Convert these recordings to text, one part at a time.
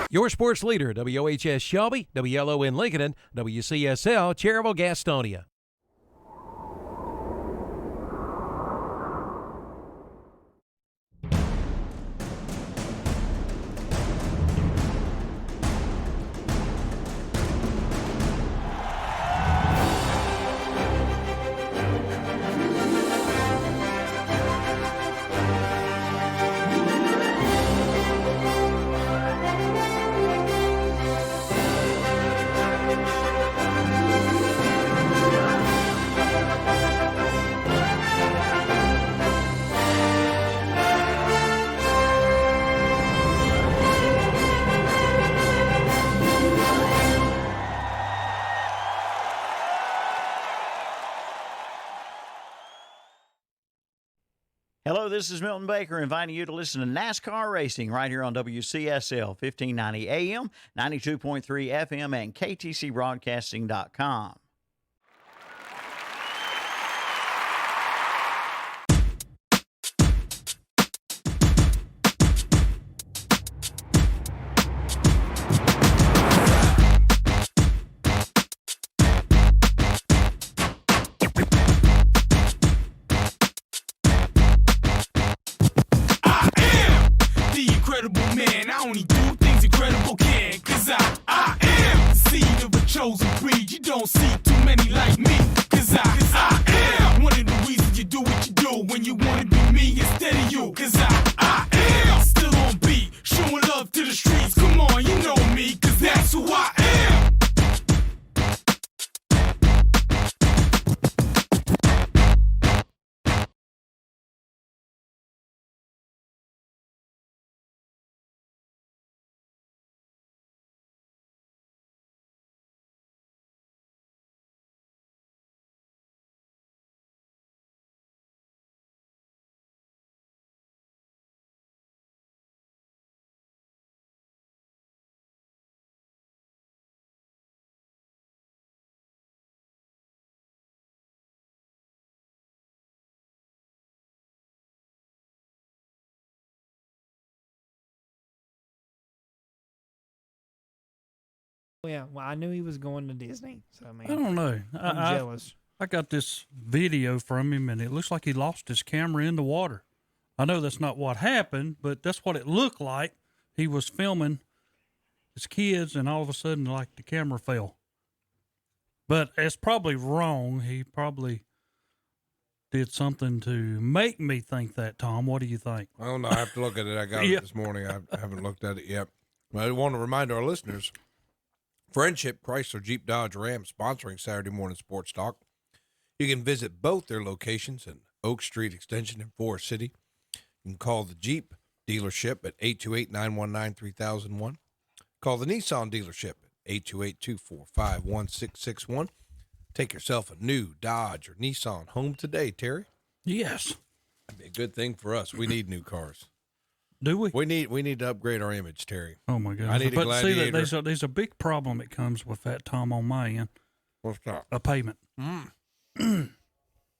Your sports leader, WOHS Shelby, WLO in Lincoln, and WCSL Cherryville Gastonia. Hello, this is Milton Baker inviting you to listen to NASCAR Racing right here on WCSL 1590 AM, 92.3 FM, and KTCBroadcasting.com. Chosen breed, you don't see too many like me. Cause I am one of the reasons you do what you do when you wanna be me instead of you. Cause I am still on beat, showing love to the streets. Come on, you know me, cause that's who I am. Yeah, well, I knew he was going to Disney, so I mean, I don't know. I'm jealous. I got this video from him, and it looks like he lost his camera in the water. I know that's not what happened, but that's what it looked like. He was filming his kids, and all of a sudden, like, the camera fell. But it's probably wrong. He probably did something to make me think that, Tom. What do you think? I don't know. I have to look at it. I got it this morning. I haven't looked at it yet. But I want to remind our listeners, Friendship Chrysler Jeep Dodge Ram sponsoring Saturday morning sports talk. You can visit both their locations in Oak Street Extension in Forest City. You can call the Jeep dealership at 828-919-3001. Call the Nissan dealership at 828-245-1661. Take yourself a new Dodge or Nissan home today, Terry. Yes. That'd be a good thing for us. We need new cars. Do we? We need to upgrade our image, Terry. Oh, my goodness. I need a But see, Gladiator. there's a big problem that comes with that, Tom, on my end. What's that? A payment. You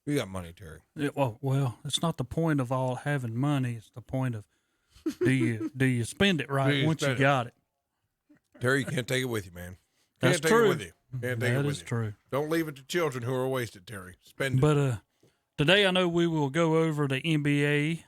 got money, Terry. Well, it's not the point of all having money. It's the point of do you spend it right once you got it. Terry, you can't take it with you, man. That's Can't take true. it with you. Can't take it That with is you. true. Don't leave it to children who are wasted, Terry. Spend it. But today I know we will go over the NBA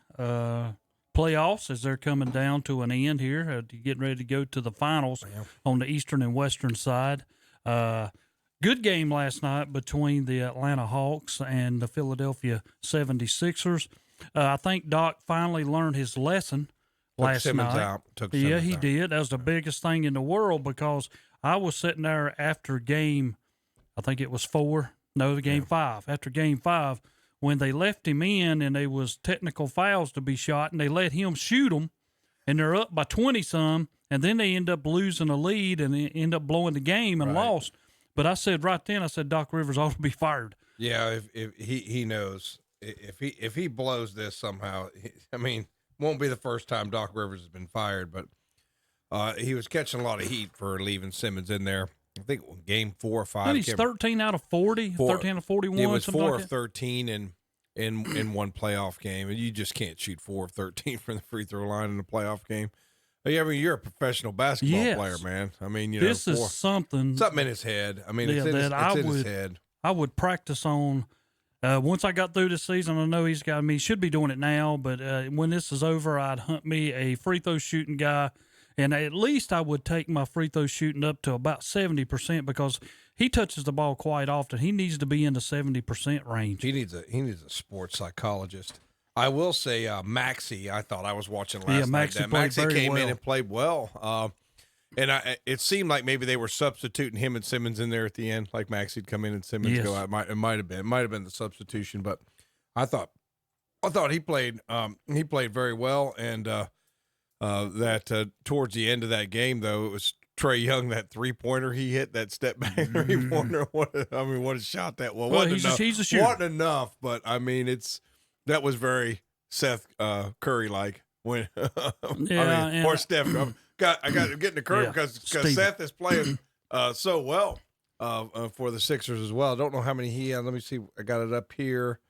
playoffs as they're coming down to an end here. Getting ready to go to the finals on the eastern and western side. Good game last night between the Atlanta Hawks and the Philadelphia 76ers. I think Doc finally learned his lesson last night. Yeah, he did. That was the biggest thing in the world because I was sitting there after game, I think it was 5. After game 5, when they left him in and there was technical fouls to be shot and they let him shoot them and they're up by 20-some and then they end up losing a lead and they end up blowing the game and lost. But I said right then, Doc Rivers ought to be fired. Yeah, if he knows if he blows this somehow, won't be the first time Doc Rivers has been fired. But he was catching a lot of heat for leaving Simmons in there. I think game 4 or 5. And he's 13 out of 40, 13 out of 41. It was 4 like of 13 in one playoff game, and you just can't shoot 4 of 13 from the free throw line in a playoff game. Yeah, I mean, you're a professional basketball Yes. player, man. I mean, This is something in his head. I mean, Yeah, it's in his, that it's in his head. I would practice on. Once I got through the season, I know he's got me. He should be doing it now, but when this is over, I'd hunt me a free throw shooting guy, and at least I would take my free throw shooting up to about 70% because he touches the ball quite often. He needs to be in the 70% range. He needs a sports psychologist. I will say, Maxey. I thought I was watching last night. Maxey came well. in and played well. And it seemed like maybe they were substituting him and Simmons in there at the end, like Maxey'd come in and Simmons go out. It might have been the substitution, but I thought he played very well, and that towards the end of that game, though, it was Trae Young, that 3-pointer he hit, that step back 3-pointer. What a shot that was! Well, he's a shooter. Wasn't enough, but I mean, that was very Seth Curry like when or Steph. I got to get into Curry because Seth is playing so well for the Sixers as well. I don't know how many he had. Let me see. I got it up here.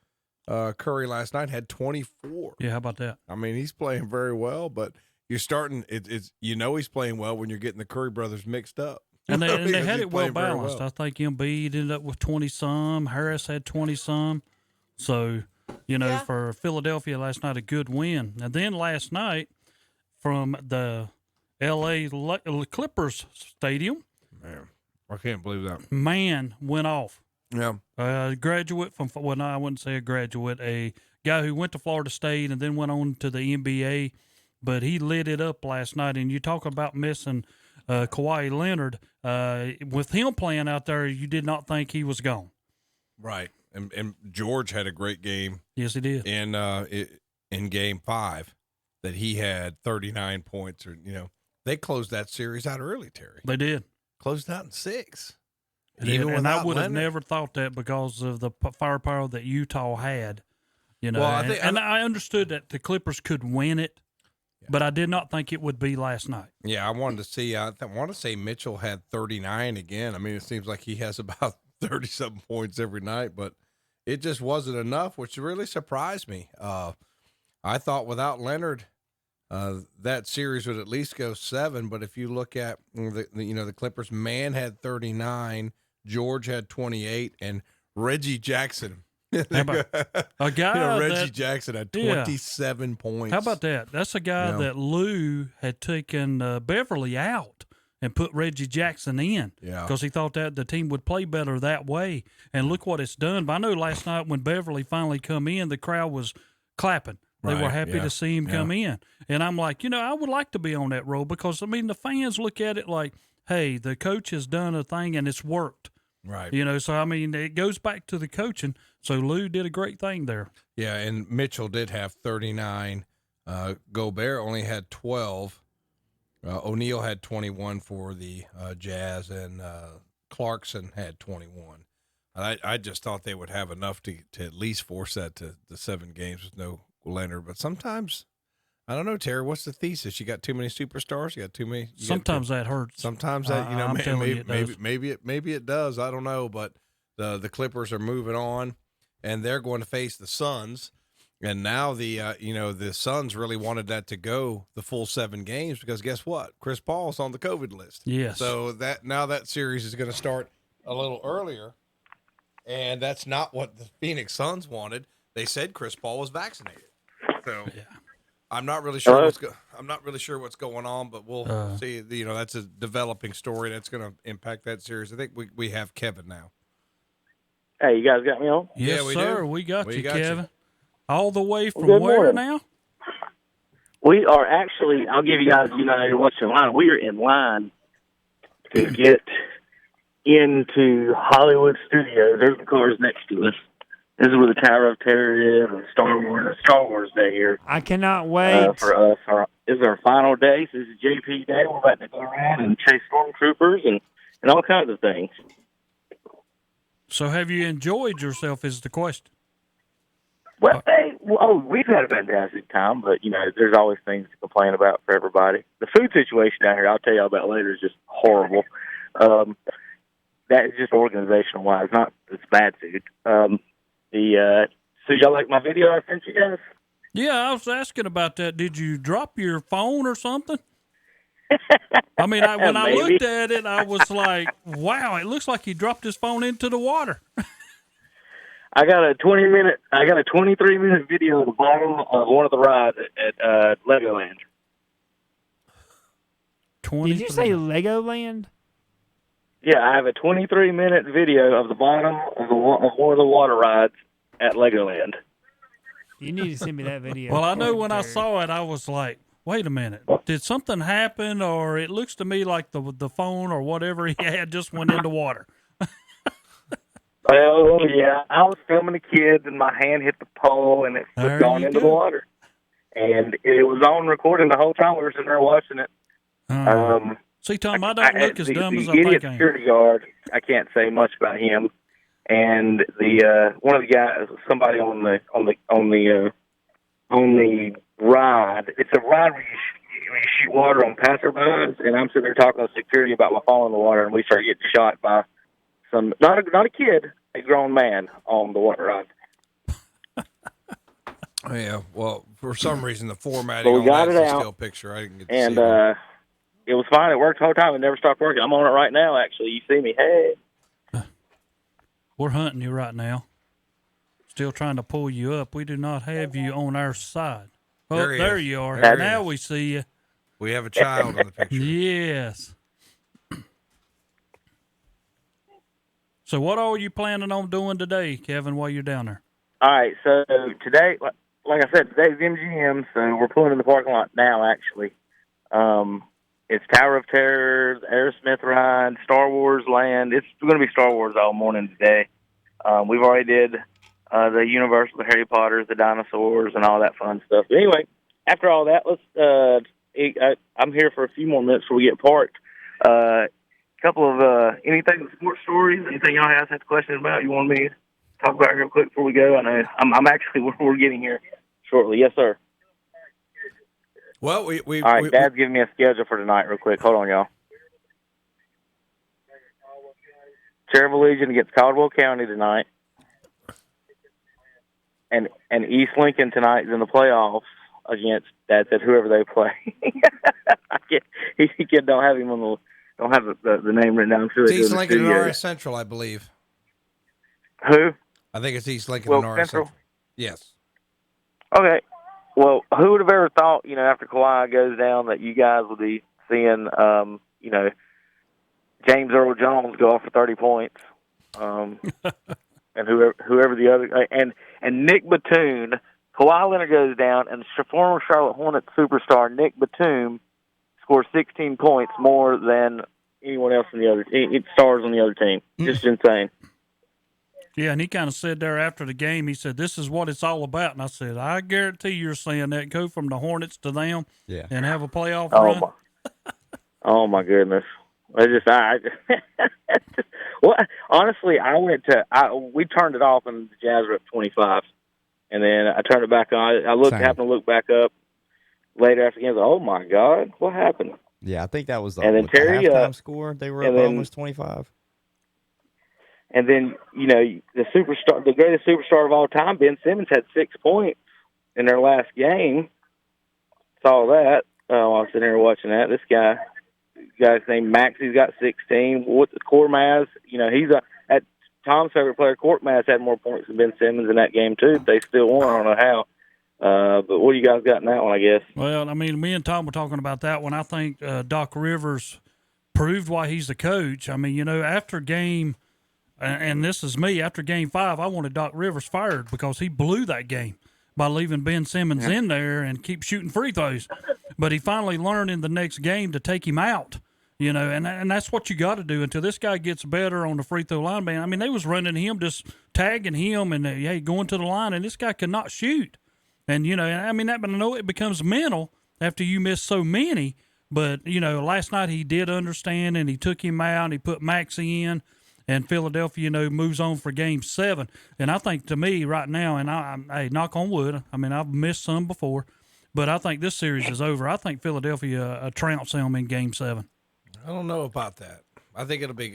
Curry last night had 24. Yeah, how about that? I mean, he's playing very well, but you're starting. It's he's playing well when you're getting the Curry brothers mixed up. And they had he's it well playing very balanced. I think Embiid ended up with 20-some. Harris had 20-some. So, for Philadelphia last night, a good win. And then last night from the L.A. Clippers Stadium. Man, I can't believe that. Man went off. Yeah. A graduate from, well, no, I wouldn't say a graduate, a guy who went to Florida State and then went on to the NBA, but he lit it up last night. And you talk about missing Kawhi Leonard. With him playing out there, you did not think he was gone. Right. And George had a great game. Yes, he did. In Game 5 that he had 39 points they closed that series out early, Terry. They did. Closed out in 6. And I would have never thought that because of the firepower that Utah had. Well, I understood that the Clippers could win it, but I did not think it would be last night. Yeah, I wanted to see. I want to say Mitchell had 39 again. I mean, it seems like he has about 30-something points every night, but it just wasn't enough, which really surprised me. I thought without Leonard, that series would at least go 7. But if you look at the Clippers, man had 39, George had 28, and Reggie Jackson. A guy Reggie Jackson had 27 points. How about that? That's a guy that Lou had taken Beverly out and put Reggie Jackson in because he thought that the team would play better that way. And look what it's done. But I know last night when Beverly finally come in, the crowd was clapping. They were happy to see him come in. And I'm like, I would like to be on that role because, I mean, the fans look at it like, hey, the coach has done a thing and it's worked. Right. So, I mean, it goes back to the coaching. So Lou did a great thing there. Yeah, and Mitchell did have 39. Gobert only had 12. O'Neal had 21 for the Jazz, and Clarkson had 21. I just thought they would have enough to at least force that to the 7 games with no Leonard. But sometimes, I don't know, Terry, what's the thesis? You got too many superstars? You got too many? Sometimes that hurts. Sometimes that, maybe it does. I don't know, but the Clippers are moving on, and they're going to face the Suns. And now the Suns really wanted that to go the full 7 games because guess what? Chris Paul's on the COVID list. Yes. So that series is going to start a little earlier, and that's not what the Phoenix Suns wanted. They said Chris Paul was vaccinated. So I'm not really sure what's going on, but we'll see. That's a developing story that's going to impact that series. I think we have Kevin now. Hey, you guys got me on? Yes, we sir. do. We got We you, got Kevin. you. All the way from Good where morning. now? We are actually, I'll give you guys, what's in line. We are in line to get into Hollywood Studios. There's the cars next to us. This is where the Tower of Terror is and Star Wars Day here. I cannot wait. For us, this is our final day. So this is JP Day. We're about to go around and chase stormtroopers and all kinds of things. So have you enjoyed yourself is the question. Well, we've had a fantastic time, but, there's always things to complain about for everybody. The food situation down here, I'll tell you all about later, is just horrible. That is just organizational-wise, it's bad food. So y'all like my video I sent you guys? Yeah, I was asking about that. Did you drop your phone or something? I mean, when I Maybe. looked at it, I was like, wow, it looks like he dropped his phone into the water. I got a 23-minute video of the bottom of one of the rides at Legoland. 20. Did you say Legoland? Yeah, I have a 23-minute video of the bottom of one of the water rides at Legoland. You need to send me that video. Well, I know when I saw it, I was like, wait a minute. Did something happen? Or it looks to me like the phone or whatever he had just went into water. Well, yeah, I was filming the kids, and my hand hit the pole, and it There was gone you into the go. water. And it was on recording the whole time we were sitting there watching it. See, Tom, I don't look as dumb as I idiot think I am. security guard, I can't say much about him. And the one of the guys, somebody on the ride. It's a ride where you shoot water on passerbys, and I'm sitting there talking to security about my fall in the water, and we start getting shot by some not a kid, a grown man on the water ride. Yeah, well, for some reason the formatting But we on got that's it a out, still picture. I didn't get to And see it. it was fine. It worked the whole time. It never stopped working. I'm on it right now. Actually, you see me? Hey. We're hunting you right now. Still trying to pull you up. We do not have you on our side. Oh, There he there is. you are. There he Now is. we see you. We have a child on the picture. Yes. So what are you planning on doing today, Kevin, while you're down there? All right, so today, like I said, today's MGM, so we're pulling in the parking lot now, actually. It's Tower of Terror, the Aerosmith ride, Star Wars Land. It's going to be Star Wars all morning today. We've already did the Universal, the Harry Potters, the dinosaurs, and all that fun stuff. But anyway, after all that, I'm here for a few more minutes before we get parked. Couple of anything sports stories, anything y'all have questions about you want me to talk about real quick before we go? I know I'm actually we're getting here shortly. Yes, sir. Well, All right, Dad's giving me a schedule for tonight real quick. Hold on, y'all. Cherville Legion against Caldwell County tonight. And East Lincoln tonight is in the playoffs against, Dad said, whoever they play. He don't have him on the, don't have the name written down. I'm sure it's they do in East the Lincoln and studio. RS Central, I believe. Who? I think it's East Lincoln Well, and RS Central. Central. Yes. Okay. Well, who would have ever thought, after Kawhi goes down, that you guys would be seeing, James Earl Jones go off for 30 points, and whoever the other, and Nick Batum. Kawhi Leonard goes down, and former Charlotte Hornets superstar Nick Batum scores 16 points more than anyone else in the other stars on the other team. Just insane. Yeah, and he kind of said there after the game, he said, this is what it's all about. And I said, I guarantee you're saying that. Go from the Hornets to them and have a playoff run. Oh, my goodness. Well, honestly, we turned it off and the Jazz were up 25. And then I turned it back on. Happened to look back up later after the game. Oh, my God, what happened? Yeah, I think that was the halftime score. They were up almost 25. And then, the greatest superstar of all time, Ben Simmons, had 6 points in their last game. Saw that. I was sitting here watching that. This guy's named Max. He's got 16. Kormaz, he's at Tom's favorite player. Korkmaz had more points than Ben Simmons in that game, too. They still won. I don't know how. But what do you guys got in that one, I guess? Well, I mean, me and Tom were talking about that one. I think Doc Rivers proved why he's the coach. I mean, after game – and this is me, after Game 5, I wanted Doc Rivers fired because he blew that game by leaving Ben Simmons in there and keep shooting free throws. But he finally learned in the next game to take him out, and that's what you got to do until this guy gets better on the free throw line. Man, I mean, they was running him, just tagging him and, hey, going to the line, and this guy could not shoot. And, I know it becomes mental after you miss so many. But, last night he did understand, and he took him out, and he put Max in. And Philadelphia, moves on for Game 7. And I think, to me, right now, and hey, knock on wood, I mean, I've missed some before, but I think this series is over. I think Philadelphia trounce them in Game 7. I don't know about that. I think it'll be,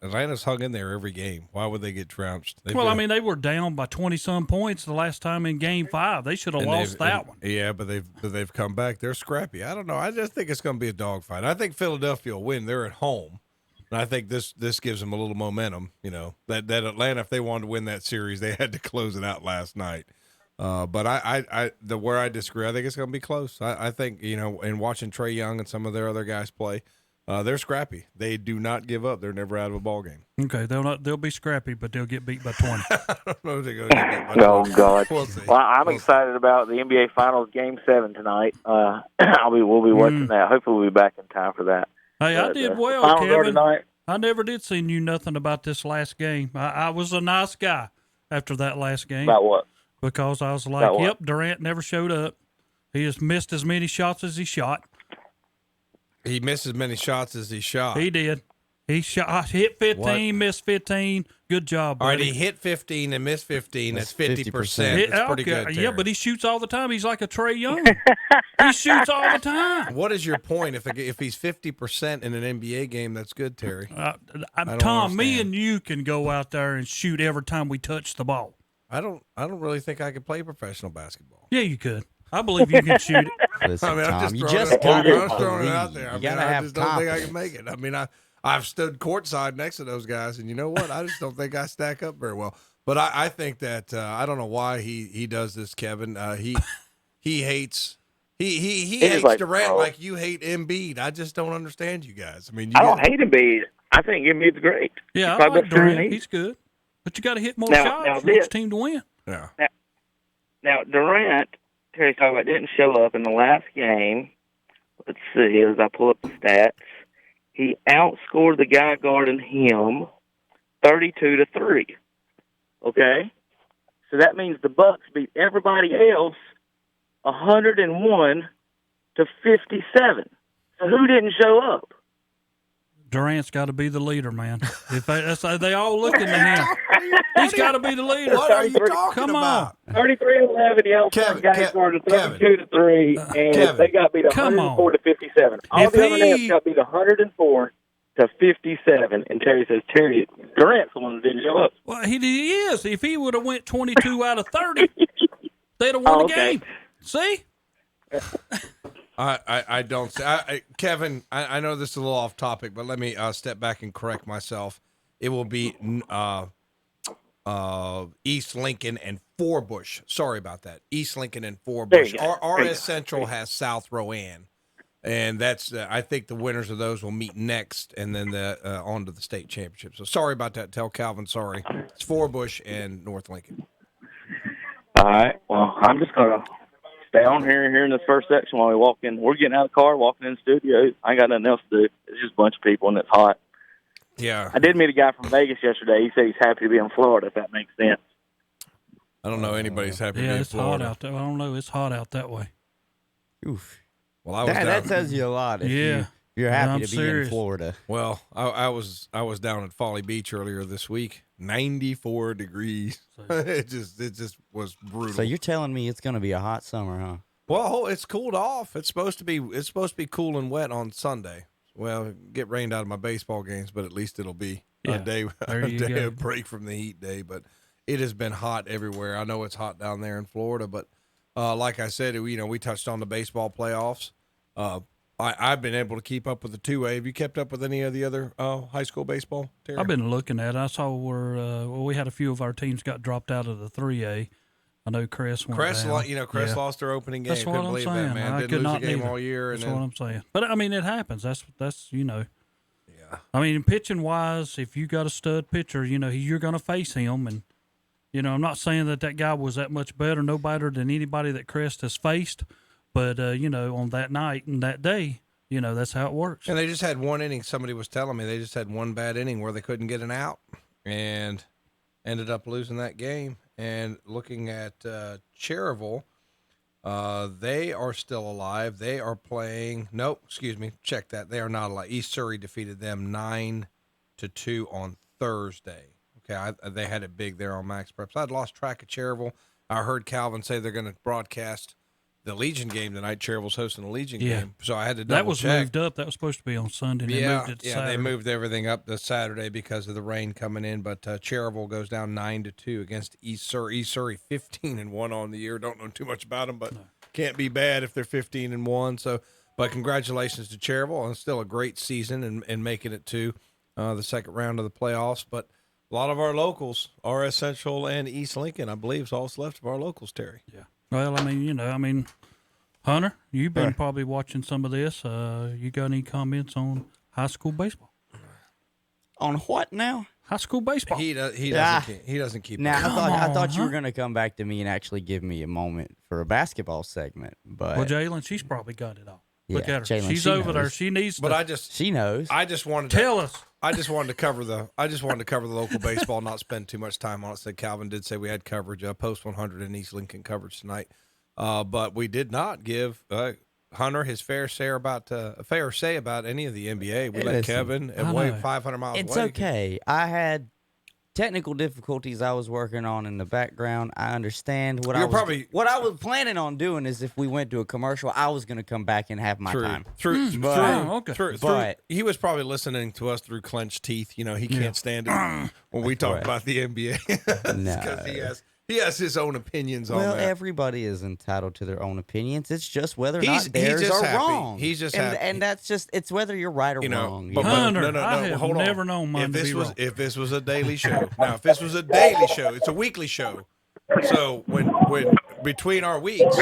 Atlanta's hung in there every game. Why would they get trounced? They were down by 20-some points the last time in Game 5. They should have lost that one. Yeah, but they've come back. They're scrappy. I don't know. I just think it's going to be a dogfight. I think Philadelphia will win. They're at home, and I think this gives them a little momentum. That Atlanta, if they wanted to win that series, they had to close it out last night. But where I disagree, I think it's going to be close. I think in watching Trae Young and some of their other guys play. They're scrappy. They do not give up. They're never out of a ball game. Okay, they'll be scrappy, but they'll get beat by 20. I don't know if they're going to get beat by 20. Oh, God. We'll see. Well, I'm excited about the NBA Finals Game 7 tonight. We'll be watching that. Hopefully we'll be back in time for that. Hey, I did well, Finals are Kevin. tonight. I never did see you nothing about this last game. I was a nice guy after that last game. About what? Because I was like, About what? yep, Durant never showed up. He just missed as many shots as he shot. He missed as many shots as he shot. He did. He hit 15, missed 15. Good job, buddy. All right, he hit 15 and missed 15. That's 50%. That's pretty good, Terry. Yeah, but he shoots all the time. He's like a Trae Young. He shoots all the time. What is your point? If he's 50% in an NBA game, that's good, Terry. Tom, me and you can go out there and shoot every time we touch the ball. I don't really think I could play professional basketball. Yeah, you could. I believe you can shoot it. Listen, I'm Tom, you just just gotta throwing it out there. You gotta have I just don't think I confidence. can make it. I mean, I've stood courtside next to those guys, and you know what? I just don't think I stack up very well. But I think that I don't know why he does this, Kevin. He hates hates like, Durant like you hate Embiid. I just don't understand you guys. I mean, I don't hate Embiid. I think Embiid's great. Yeah, He's I like probably better than Durant. he- He's good. But you got to hit more Now shots for this- each team to win. Yeah. Now, Durant, Terry's talking about, didn't show up in the last game. Let's see, as I pull up the stats. He outscored the guy guarding him 32-3. Okay? So that means the Bucks beat everybody else 101-57. So who didn't show up? Durant's got to be the leader, man. If they all looking to him, he's got to be the leader. What are you talking Come about? 33-11, he outscored guys scored 32-3, and Kevin. they got beat Come on. 104-57. All If the other he- nets got beat 104-57, and Terry says, Terry, Durant's the one that didn't show up. Well, he is. If he would have went 22 out of 30, they'd have won the okay. game. See? I don't see. Kevin, I know this is a little off topic, but let me step back and correct myself. It will be East Lincoln and Forbush. Sorry about that. East Lincoln and There you Forbush. go. There you RS go. Central has South Rowan, and that's I think the winners of those will meet next, and then on to the state championship. So sorry about that. Tell Calvin sorry. It's Forbush and North Lincoln. All right, well, I'm just going to stay on here in this first section while we walk in. We're getting out of the car, walking in the studio. I ain't got nothing else to do. It's just a bunch of people, and it's hot. Yeah, I did meet a guy from Vegas yesterday. He said he's happy to be in Florida, if that makes sense. I don't know anybody's happy to Yeah, be in it's hot Florida. out there. I don't know. It's hot out that way. Oof. Well, I was That down. tells you a lot. If Yeah. you're Yeah, happy I'm to be serious. in Florida. Well, I was down at Folly Beach earlier this week. 94 degrees. It just was brutal. So you're telling me it's going to be a hot summer, huh? Well, it's cooled off. It's supposed to be cool and wet on Sunday. Well, get rained out of my baseball games, but at least it'll be Yeah, a day there you go. of break from the heat day. But it has been hot everywhere. I know it's hot down there in Florida, but like I said, we touched on the baseball playoffs. I've been able to keep up with the 2A. Have you kept up with any of the other high school baseball, Terry? I've been looking at it. I saw where we had a few of our teams got dropped out of the 3A. I know Crest went Crest, down. Crest Yeah. lost their opening game. That's what Couldn't I'm believe saying. that, man. I Didn't could lose a not game neither. all year. That's and what then, I'm saying. But I mean, it happens. That's yeah. I mean, pitching wise, if you got a stud pitcher, you're going to face him. And I'm not saying that guy was that much better, no better than anybody that Crest has faced. But on that night and that day, that's how it works. And they just had one inning. Somebody was telling me they just had one bad inning where they couldn't get an out and ended up losing that game. And looking at Cherryville, they are still alive. They are playing. Nope, excuse me. Check that. They are not alive. East Surrey defeated them 9-2 on Thursday. Okay, they had it big there on Max Preps. I'd lost track of Cherryville. I heard Calvin say they're going to broadcast the Legion game tonight. Cherville's hosting the Legion Yeah. game, so I had to double That was check. moved up. That was supposed to be on Sunday. And they moved it to Saturday. They moved everything up to Saturday because of the rain coming in. But Cherville goes down 9-2 against East Surrey. East Surrey 15-1 on the year. Don't know too much about them, but can't be bad if they're 15-1. So, but congratulations to Cherville on still a great season and making it to the second round of the playoffs. But a lot of our locals, RS Central and East Lincoln, I believe, is all that's left of our locals, Terry. Yeah. Well, Hunter, you've been probably watching some of this. You got any comments on high school baseball? On what now? High school baseball. He doesn't keep. Now I thought you huh? were gonna come back to me and actually give me a moment for a basketball segment, but Well, Jalen, she's probably got it all. Look Yeah, at her. Jalen, She's she over there. knows. She needs to. But she knows. I just wanted tell us. I just wanted to cover the local baseball, not spend too much time on it. Said Calvin did say we had coverage, post 100 in East Lincoln coverage tonight, but we did not give Hunter his fair say about any of the NBA. We let Listen, Kevin away 500 miles It's away. okay. I had technical difficulties I was working on in the background. I understand what I was planning on doing is if we went to a commercial, I was going to come back and have my time. But he was probably listening to us through clenched teeth. You know, he can't stand it when we talk about the NBA. No. Because he has his own opinions on that. Well, everybody is entitled to their own opinions. It's just whether or He's not theirs just are happy. wrong. He's just and, happy. And that's just, it's whether you're right or wrong. But Hunter, no, I have hold on. never known mine if to this be was wrong. if this was a daily show. Now, if this was a daily show, it's a weekly show. So when between our weeks,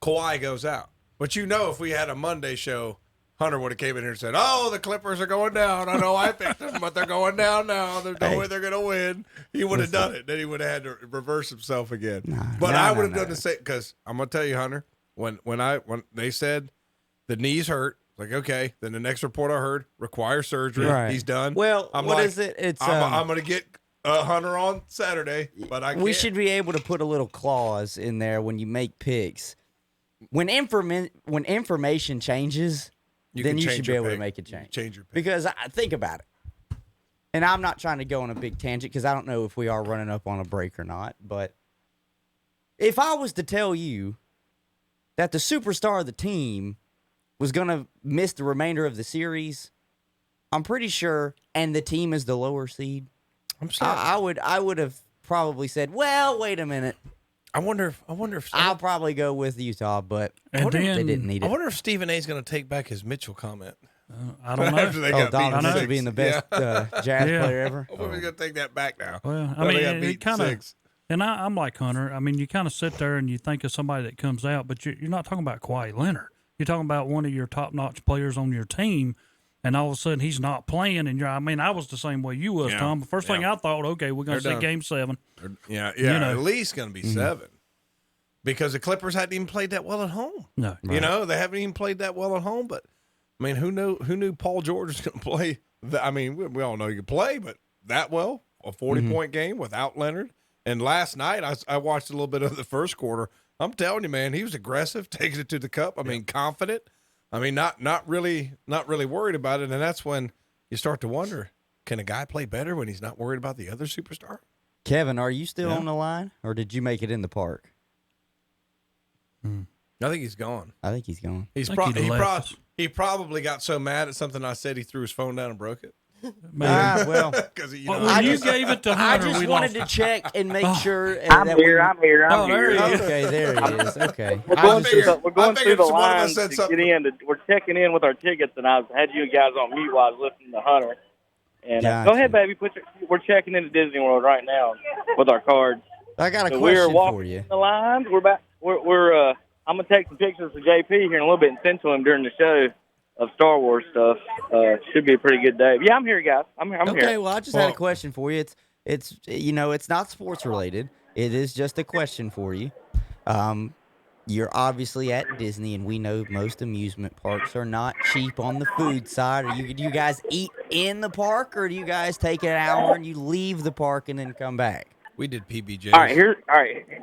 Kawhi goes out. But if we had a Monday show, Hunter would have came in here and said, "Oh, the Clippers are going down. I know I picked them, but they're going down now. There's no way they're going to win." He would have done it. Then he would have had to reverse himself again. I would have done the same because I'm going to tell you, Hunter, when they said the knee's hurt, like, okay, then the next report I heard requires surgery. Right. He's done. Well, I'm what like, is it? It's I'm going to get Hunter on Saturday, but I can't. We should be able to put a little clause in there when you make picks. When information changes, then you should be able to make a change. Change your pick. Because think about it. And I'm not trying to go on a big tangent because I don't know if we are running up on a break or not. But if I was to tell you that the superstar of the team was going to miss the remainder of the series, I'm pretty sure, and the team is the lower seed, I'm sorry. I would have probably said, well, wait a minute. I wonder if I'll probably go with Utah, but And they then- didn't need I it. wonder if Stephen A. is going to take back his Mitchell comment. I don't know. After they got beat Donovan Mitchell 6. being the best jazz Yeah. player ever. I wonder if he's going to take that back now. Well, They got beat it kind of, 6. and I'm like Hunter. I mean, you kind of sit there and you think of somebody that comes out, but you're not talking about Kawhi Leonard. You're talking about one of your top-notch players on your team, and all of a sudden he's not playing. And I was the same way you was, Yeah. Tom. The first thing I thought, okay, we're going to They're see done. Game 7. Yeah, know. at least going to be 7. Because the Clippers hadn't even played that well at home. No, You know, they haven't even played that well at home. But I mean, who knew Paul George was going to play? I mean, we all know he could play, but that well, a 40-point game without Leonard. And last night, I watched a little bit of the first quarter. I'm telling you, man, he was aggressive, taking it to the cup. I mean, confident. I mean, not really worried about it. And that's when you start to wonder: can a guy play better when he's not worried about the other superstar? Kevin, are you still on the line, or did you make it in the park? I think he's gone. I think he's gone. He's I think he left us. he probably got so mad at something I said he threw his phone down and broke it. Well, Because when you gave it to I Hunter, just we wanted lost. to check and make sure. I'm that here. I'm here. Oh, there he is. Okay, there he is. Okay. We're I going through figured- the, we're going I through figured the one of us lines said to something. get in. We're checking in with our tickets, and I had you guys on mute while I was listening to Hunter. And Gotcha. go ahead, baby. We're checking into Disney World right now with our cards. I got a So we're question walking for you. the lines. We're back. We're I'm gonna take some pictures of JP here in a little bit and send to him during the show of Star Wars stuff. Should be a pretty good day. Yeah, I'm here, guys. I'm here. Okay, well, I just had a question for you. It's it's not sports related. It is just a question for you. You're obviously at Disney, and we know most amusement parks are not cheap on the food side. Do you guys eat in the park, or do you guys take an hour and you leave the park and then come back? We did PBJs. All right,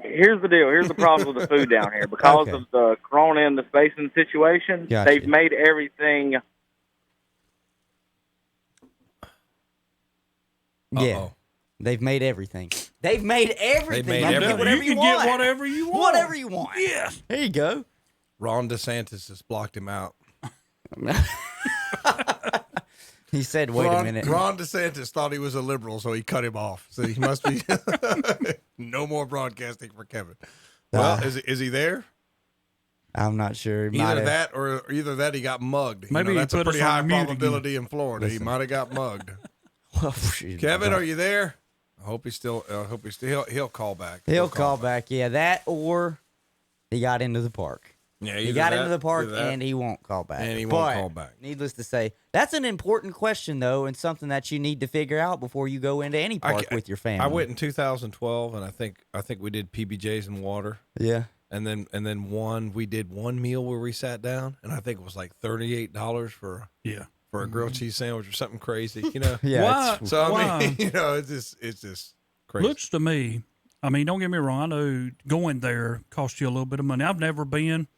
here's the deal. Here's the problem with the food down here because Okay. of the corona and the spacing situation. Gotcha. They've made everything. Yeah. They've made everything. They've made everything. made You can everything. get whatever You you can get want. whatever you want. Whatever you want. Yes. There you go. Ron DeSantis has blocked him out. He said, "Wait a minute." Ron DeSantis thought he was a liberal, so he cut him off. So he must be no more broadcasting for Kevin. Well, is he there? I'm not sure. He might Either have- that or he got mugged. Maybe he that's a put us pretty on high mute again. probability in Florida. He Listen. might have got mugged. Well, shoot, Kevin, no. are you there? I hope he's still. He'll call back. He'll call back. Yeah, that or he got into the park. Yeah, He either got that- into the park either that. and he won't call back. And he won't But, call back. Needless to say, that's an important question, though, and something that you need to figure out before you go into any park with your family. I went in 2012, and I think we did PBJs and water, Yeah. and then we did one meal where we sat down, and I think it was like $38 for a grilled cheese sandwich or something crazy, you know. Yeah. Why? it's- So I Why? mean, it's just crazy. Looks to me, I mean, don't get me wrong. I know going there costs you a little bit of money. I've never been,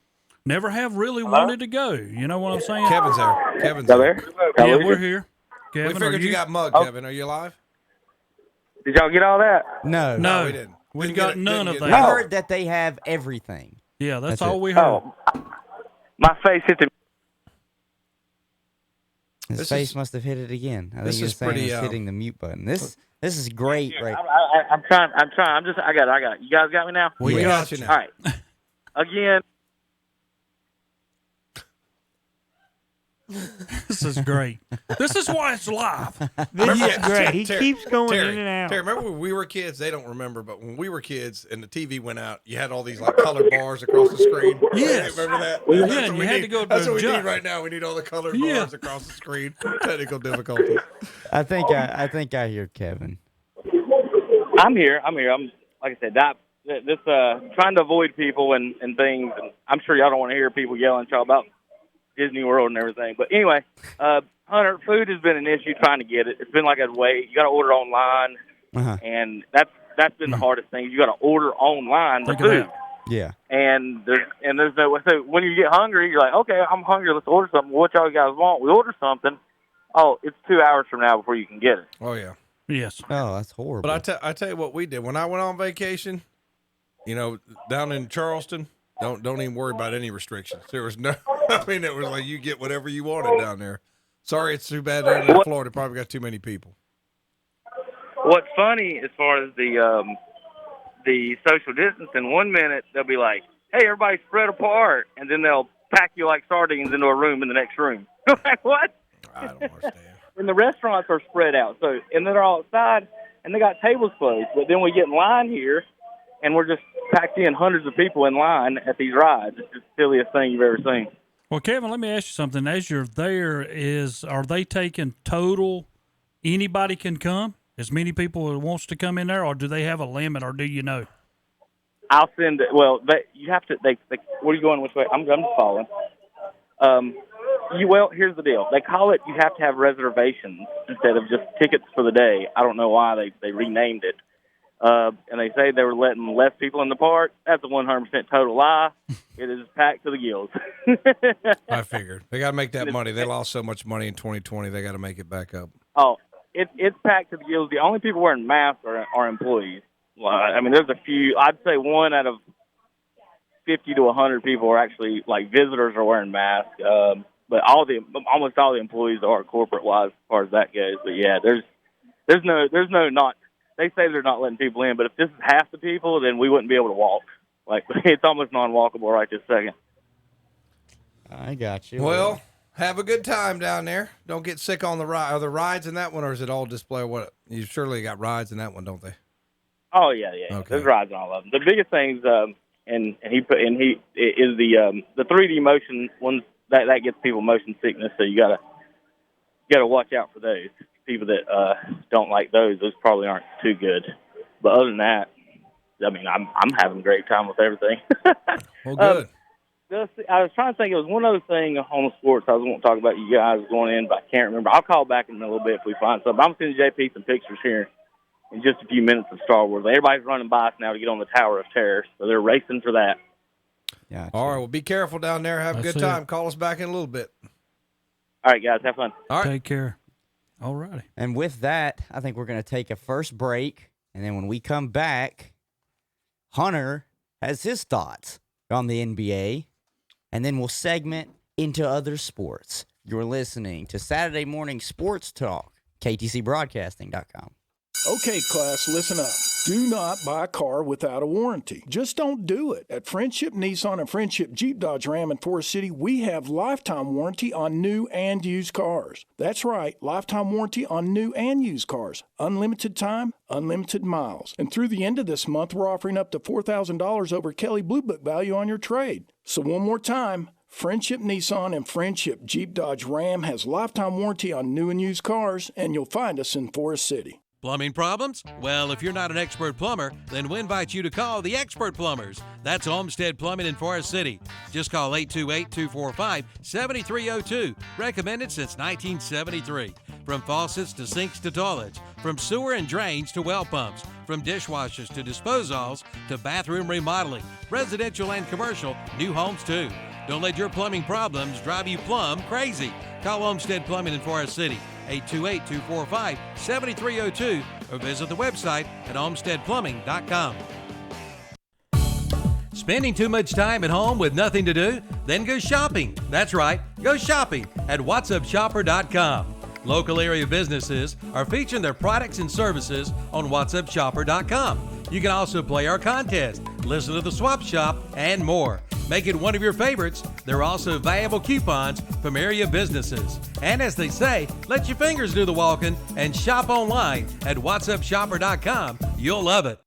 never have really wanted to go. You know what I'm saying? Kevin's there. Kevin's Y'all there. there? Yeah, we're here. We Kevin, are figured you you? got mugged, Kevin. Are you alive? Did y'all get all that? No. No, we didn't. We Didn't got get it- none didn't of get I that. it. heard that they have everything. Yeah, that's That's all it. we heard. Oh, my face hit the. His This face is- must have hit it again. I this think he was is saying pretty, it's hitting the mute button. This is great, right? I'm trying. I got it. You guys got me now? We Yeah. got you now. All right. Again, This is great. This is why it's live. This is Yeah, great. He Terry- keeps going Terry, in and out. Terry, remember when we were kids? They don't remember, but when we were kids and the TV went out, you had all these like colored bars across the screen. Yes. Remember that? Yeah, That's and what you we had need. to go to That's what we adjust. need right now. We need all the colored Yeah. bars across the screen. Technical difficulties. I think I hear Kevin. I'm here. I'm like I said, this trying to avoid people and things. And I'm sure y'all don't want to hear people yelling at y'all about Disney World and everything. But anyway, Hunter, food has been an issue trying to get it. It's been like a wait. You got to order online, Uh-huh. and that's been the hardest thing. You got to order online the Think of food. that. Yeah. And there's no. So when you get hungry, you're like, okay, I'm hungry. Let's order something. What y'all guys want? We order something. Oh, it's 2 hours from now before you can get it. Oh yeah. Yes. Oh, that's horrible. But I tell you what we did when I went on vacation. You know, down in Charleston, don't even worry about any restrictions. There was no. I mean, it was like you get whatever you wanted down there. Sorry, it's too bad down in Florida. Probably got too many people. What's funny as far as the social distancing, 1 minute they'll be like, hey, everybody spread apart, and then they'll pack you like sardines into a room in the next room. Like, what? I don't understand. And the restaurants are spread out, so and they're all outside, and they got tables closed. But then we get in line here, and we're just packed in, hundreds of people in line at these rides. It's just the silliest thing you've ever seen. Well, Kevin, let me ask you something. As you're there, are they taking total? Anybody can come? As many people as wants to come in there, or do they have a limit, or do you know? I'll send it. Well, you have to. They what are you going which way? I'm just following. Well, here's the deal. They call it. You have to have reservations instead of just tickets for the day. I don't know why they renamed it. And they say they were letting less people in the park. That's a 100% total lie. It is packed to the gills. I figured they got to make that money. They lost so much money in 2020. They got to make it back up. Oh, it's packed to the gills. The only people wearing masks are employees. Well, I mean, there's a few. I'd say 1 out of 50 to 100 people are actually like visitors are wearing masks. But almost all the employees are corporate wise as far as that goes. But yeah, there's no not. They say they're not letting people in, but if this is half the people, then we wouldn't be able to walk. Like it's almost non-walkable right this second. I got you. Well, have a good time down there. Don't get sick on the ride. Are there rides in that one, or is it all display? What you surely got rides in that one, don't they? Oh yeah. Okay. There's rides on all of them. The biggest things, and he is the 3D motion ones that gets people motion sickness. So you gotta watch out for those. People that don't like those probably aren't too good. But other than that, I mean, I'm having a great time with everything. Well, good. I was trying to think. It was one other thing on sports I was going to talk about you guys going in, but I can't remember. I'll call back in a little bit if we find something. I'm sending JP some pictures here in just a few minutes of Star Wars. Everybody's running by us now to get on the Tower of Terror, so they're racing for that. Gotcha. All right. Well, be careful down there. Have a That's good it. time. Call us back in a little bit. All right, guys, have fun. All right. Take care. All righty. And with that, I think we're going to take a first break. And then when we come back, Hunter has his thoughts on the NBA. And then we'll segment into other sports. You're listening to Saturday Morning Sports Talk, KTCBroadcasting.com. Okay, class, listen up. Do not buy a car without a warranty. Just don't do it. At Friendship Nissan and Friendship Jeep Dodge Ram in Forest City, we have lifetime warranty on new and used cars. That's right, lifetime warranty on new and used cars. Unlimited time, unlimited miles. And through the end of this month, we're offering up to $4,000 over Kelly Blue Book value on your trade. So one more time, Friendship Nissan and Friendship Jeep Dodge Ram has lifetime warranty on new and used cars, and you'll find us in Forest City. Plumbing problems? Well, if you're not an expert plumber, then we invite you to call the Expert Plumbers. That's Olmsted Plumbing in Forest City. Just call 828-245-7302. Recommended since 1973. From faucets to sinks to toilets, from sewer and drains to well pumps, from dishwashers to disposals to bathroom remodeling, residential and commercial, new homes too. Don't let your plumbing problems drive you plumb crazy. Call Olmsted Plumbing in Forest City. 828-245-7302 or visit the website at olmstedplumbing.com. Spending too much time at home with nothing to do? Then go shopping. That's right, go shopping at whatsupshopper.com. Local area businesses are featuring their products and services on whatsupshopper.com. You can also play our contest, listen to the swap shop, and more. Make it one of your favorites. There are also valuable coupons from area businesses. And as they say, let your fingers do the walking and shop online at whatsupshopper.com. You'll love it.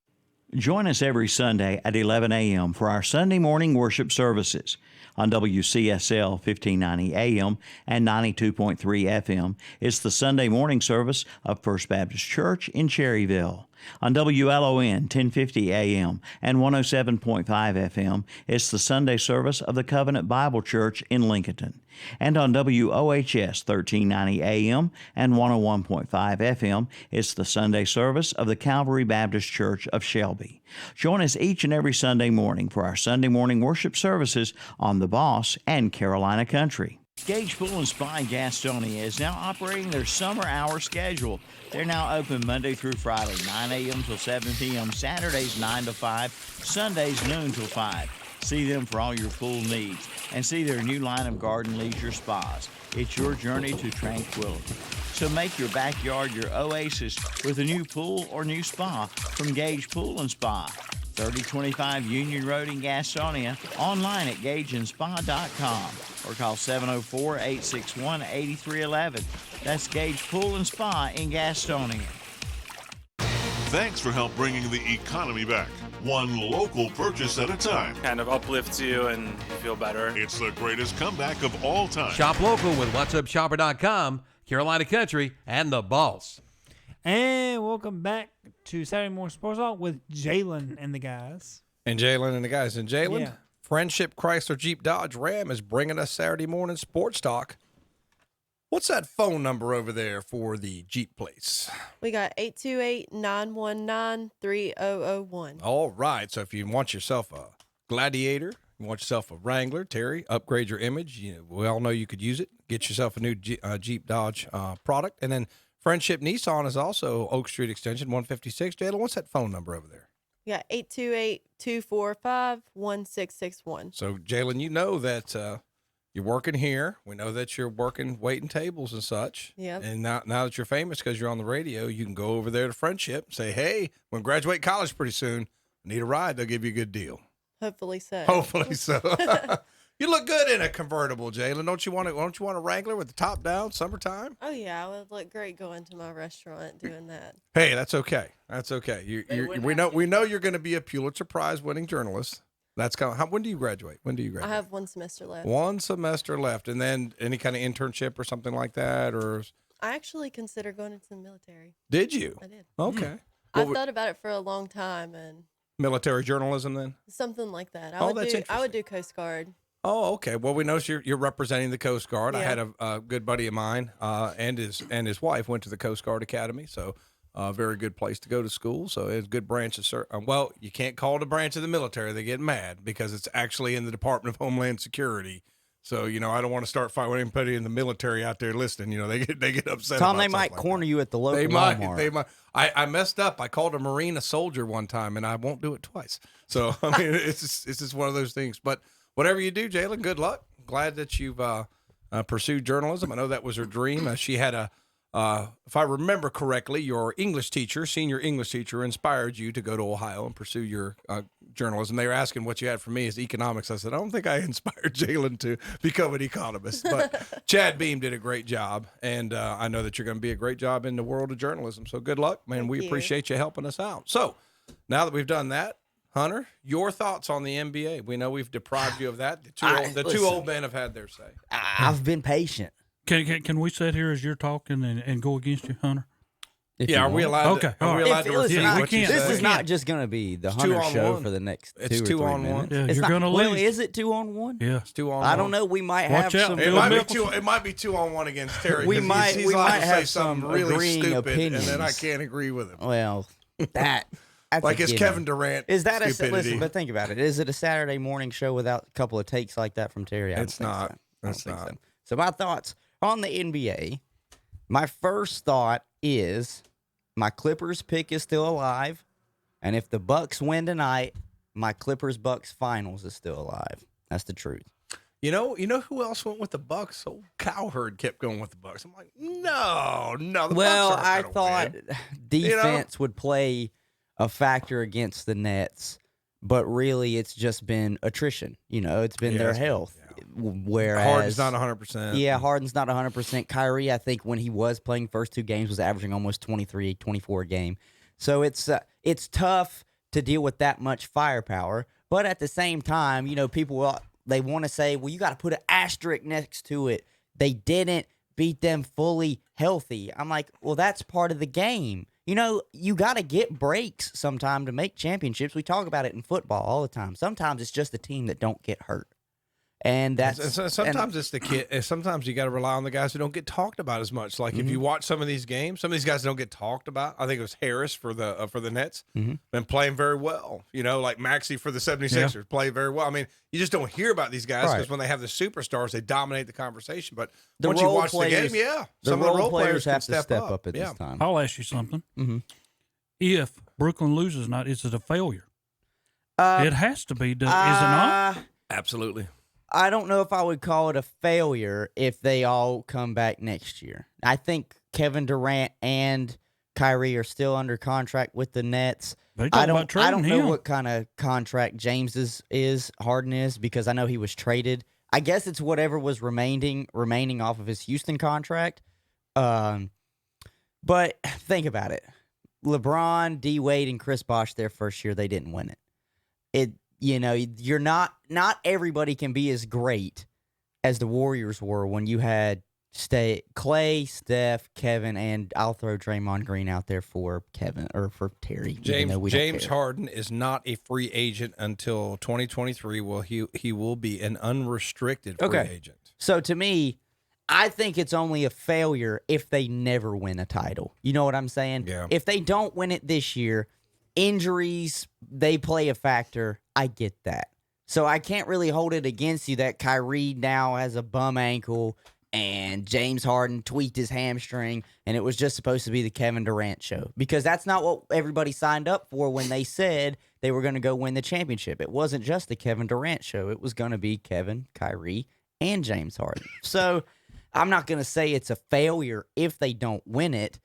Join us every Sunday at 11 a.m. for our Sunday morning worship services. On WCSL 1590 AM and 92.3 FM, it's the Sunday morning service of First Baptist Church in Cherryville. On WLON 1050 AM and 107.5 FM, it's the Sunday service of the Covenant Bible Church in Lincolnton. And on WOHS 1390 AM and 101.5 FM, it's the Sunday service of the Calvary Baptist Church of Shelby. Join us each and every Sunday morning for our Sunday morning worship services on The Boss and Carolina Country. Gage Pool and Spa in Gastonia is now operating their summer hour schedule. They're now open Monday through Friday, 9 a.m. till 7 p.m., Saturdays 9 to 5, Sundays noon till 5. See them for all your pool needs and see their new line of garden leisure spas. It's your journey to tranquility. So make your backyard your oasis with a new pool or new spa from Gage Pool and Spa. 3025 Union Road in Gastonia, online at gageandspa.com or call 704-861-8311. That's Gage Pool and Spa in Gastonia. Thanks for help bringing the economy back, one local purchase at a time. Kind of uplifts you and you feel better. It's the greatest comeback of all time. Shop local with whatsupshopper.com, Carolina Country, and The Boss. And welcome back to Saturday Morning Sports Talk with Jalen and the guys. And Jalen, Yeah. Friendship Chrysler Jeep Dodge Ram is bringing us Saturday morning sports talk. What's that phone number over there for the Jeep place? We got 828-919-3001. All right. So if you want yourself a Gladiator, you want yourself a Wrangler, Terry, upgrade your image. We all know you could use it. Get yourself a new Jeep Dodge product. And then Friendship Nissan is also Oak Street Extension 156. Jayla, what's that phone number over there? We got 828-245-1661. So, Jalen, you know that you're working here. We know that you're working waiting tables and such. Yep. And now that you're famous because you're on the radio, you can go over there to Friendship and say, hey, when I graduate college pretty soon, I need a ride. They'll give you a good deal. Hopefully so. Hopefully so. You look good in a convertible, Jalen. Don't you want a Wrangler with the top down, summertime? Oh, yeah. I would look great going to my restaurant doing that. Hey, that's okay. That's okay. We know you're going to be a Pulitzer Prize winning journalist. That's kind of when do you graduate? I have 1 semester left. 1 semester left, and then any kind of internship or something like that, or I actually consider going into the military. Did you? I did. Okay. I've thought about it for a long time, and military journalism then? something like that. That's interesting. I would do Coast Guard. Oh, okay. Well, we know you're representing the Coast Guard. Yeah. I had a good buddy of mine, and his wife went to the Coast Guard Academy, so very good place to go to school. So it's a good branch of well, you can't call it a branch of the military. They get mad because it's actually in the Department of Homeland Security. So, I don't want to start fighting with anybody in the military out there listening. They get upset. Tom, about they might like corner you at the local They Walmart. might. I messed up. I called a Marine a soldier one time, and I won't do it twice. So, I mean, it's just one of those things. But whatever you do, Jalen, good luck. Glad that you've pursued journalism. I know that was her dream. She had if I remember correctly, your senior English teacher, inspired you to go to Ohio and pursue your journalism. They were asking what you had for me as economics. I said, I don't think I inspired Jalen to become an economist, but Chad Beam did a great job, and I know that you're going to be a great job in the world of journalism. So good luck, man. We appreciate you helping us out. So now that we've done that, Hunter, your thoughts on the NBA? We know we've deprived you of that. The two old men have had their say. I've been patient. Can we sit here as you're talking and go against you, Hunter? Are we allowed? Okay, are we allowed to listen, repeat what you this say? is not just going to be the Hunter show for the next 2 or 3 minutes. Yeah, it's you're not, going to well, lose. is it 2-on-1? Yeah, it's 2-on-1. I don't know. We might Watch have out. some. It might be 2-on-1 against Terry. We might say have something some really agreeing stupid, opinions. and then I can't agree with him. Well, that's like it's given. Kevin Durant. Is that stupidity. listen? But think about it. Is it a Saturday morning show without a couple of takes like that from Terry? It's not. It's not. So my thoughts on the NBA. My first thought is my Clippers pick is still alive, and if the Bucks win tonight, my Clippers-Bucks finals is still alive. That's the truth. You know who else went with the Bucks? Old Cowherd kept going with the Bucks. I'm like, no. The Well, Bucks aren't I gonna thought win. defense would play a factor against the Nets, but really it's just been attrition. It's been their health. Yeah. Whereas Harden's not 100%. Yeah, Harden's not 100%. Kyrie, I think when he was playing first 2 games, was averaging almost 23, 24 a game. So it's tough to deal with that much firepower. But at the same time, people they want to say, well, you got to put an asterisk next to it. They didn't beat them fully healthy. I'm like, well, that's part of the game. You got to get breaks sometime to make championships. We talk about it in football all the time. Sometimes it's just the team that don't get hurt. And sometimes it's the kid. Sometimes you got to rely on the guys who don't get talked about as much. Like if you watch some of these games, some of these guys don't get talked about. I think it was Harris for the Nets, been playing very well. Like Maxey for the 76ers, play very well. I mean, you just don't hear about these guys because when they have the supersters, they dominate the conversation. But once you watch the game, some of the role players have can to step up at this time. I'll ask you something. If Brooklyn loses tonight, is it a failure? It has to be, is it not? Absolutely. I don't know if I would call it a failure if they all come back next year. I think Kevin Durant and Kyrie are still under contract with the Nets. I don't know what kind of contract James's is, Harden is, because I know he was traded. I guess it's whatever was remaining off of his Houston contract. But think about it. LeBron, D. Wade, and Chris Bosh, their first year, they didn't win it. You're not everybody can be as great as the Warriors were when you had Clay, Steph, Kevin, and I'll throw Draymond Green out there for Kevin or for Terry. James Harden is not a free agent until 2023. Well, he will be an unrestricted free agent. So to me, I think it's only a failure if they never win a title. You know what I'm saying? Yeah. If they don't win it this year, injuries, they play a factor. I get that. So I can't really hold it against you that Kyrie now has a bum ankle and James Harden tweaked his hamstring and it was just supposed to be the Kevin Durant show. Because that's not what everybody signed up for when they said they were going to go win the championship. It wasn't just the Kevin Durant show. It was going to be Kevin, Kyrie, and James Harden. So I'm not going to say it's a failure if they don't win it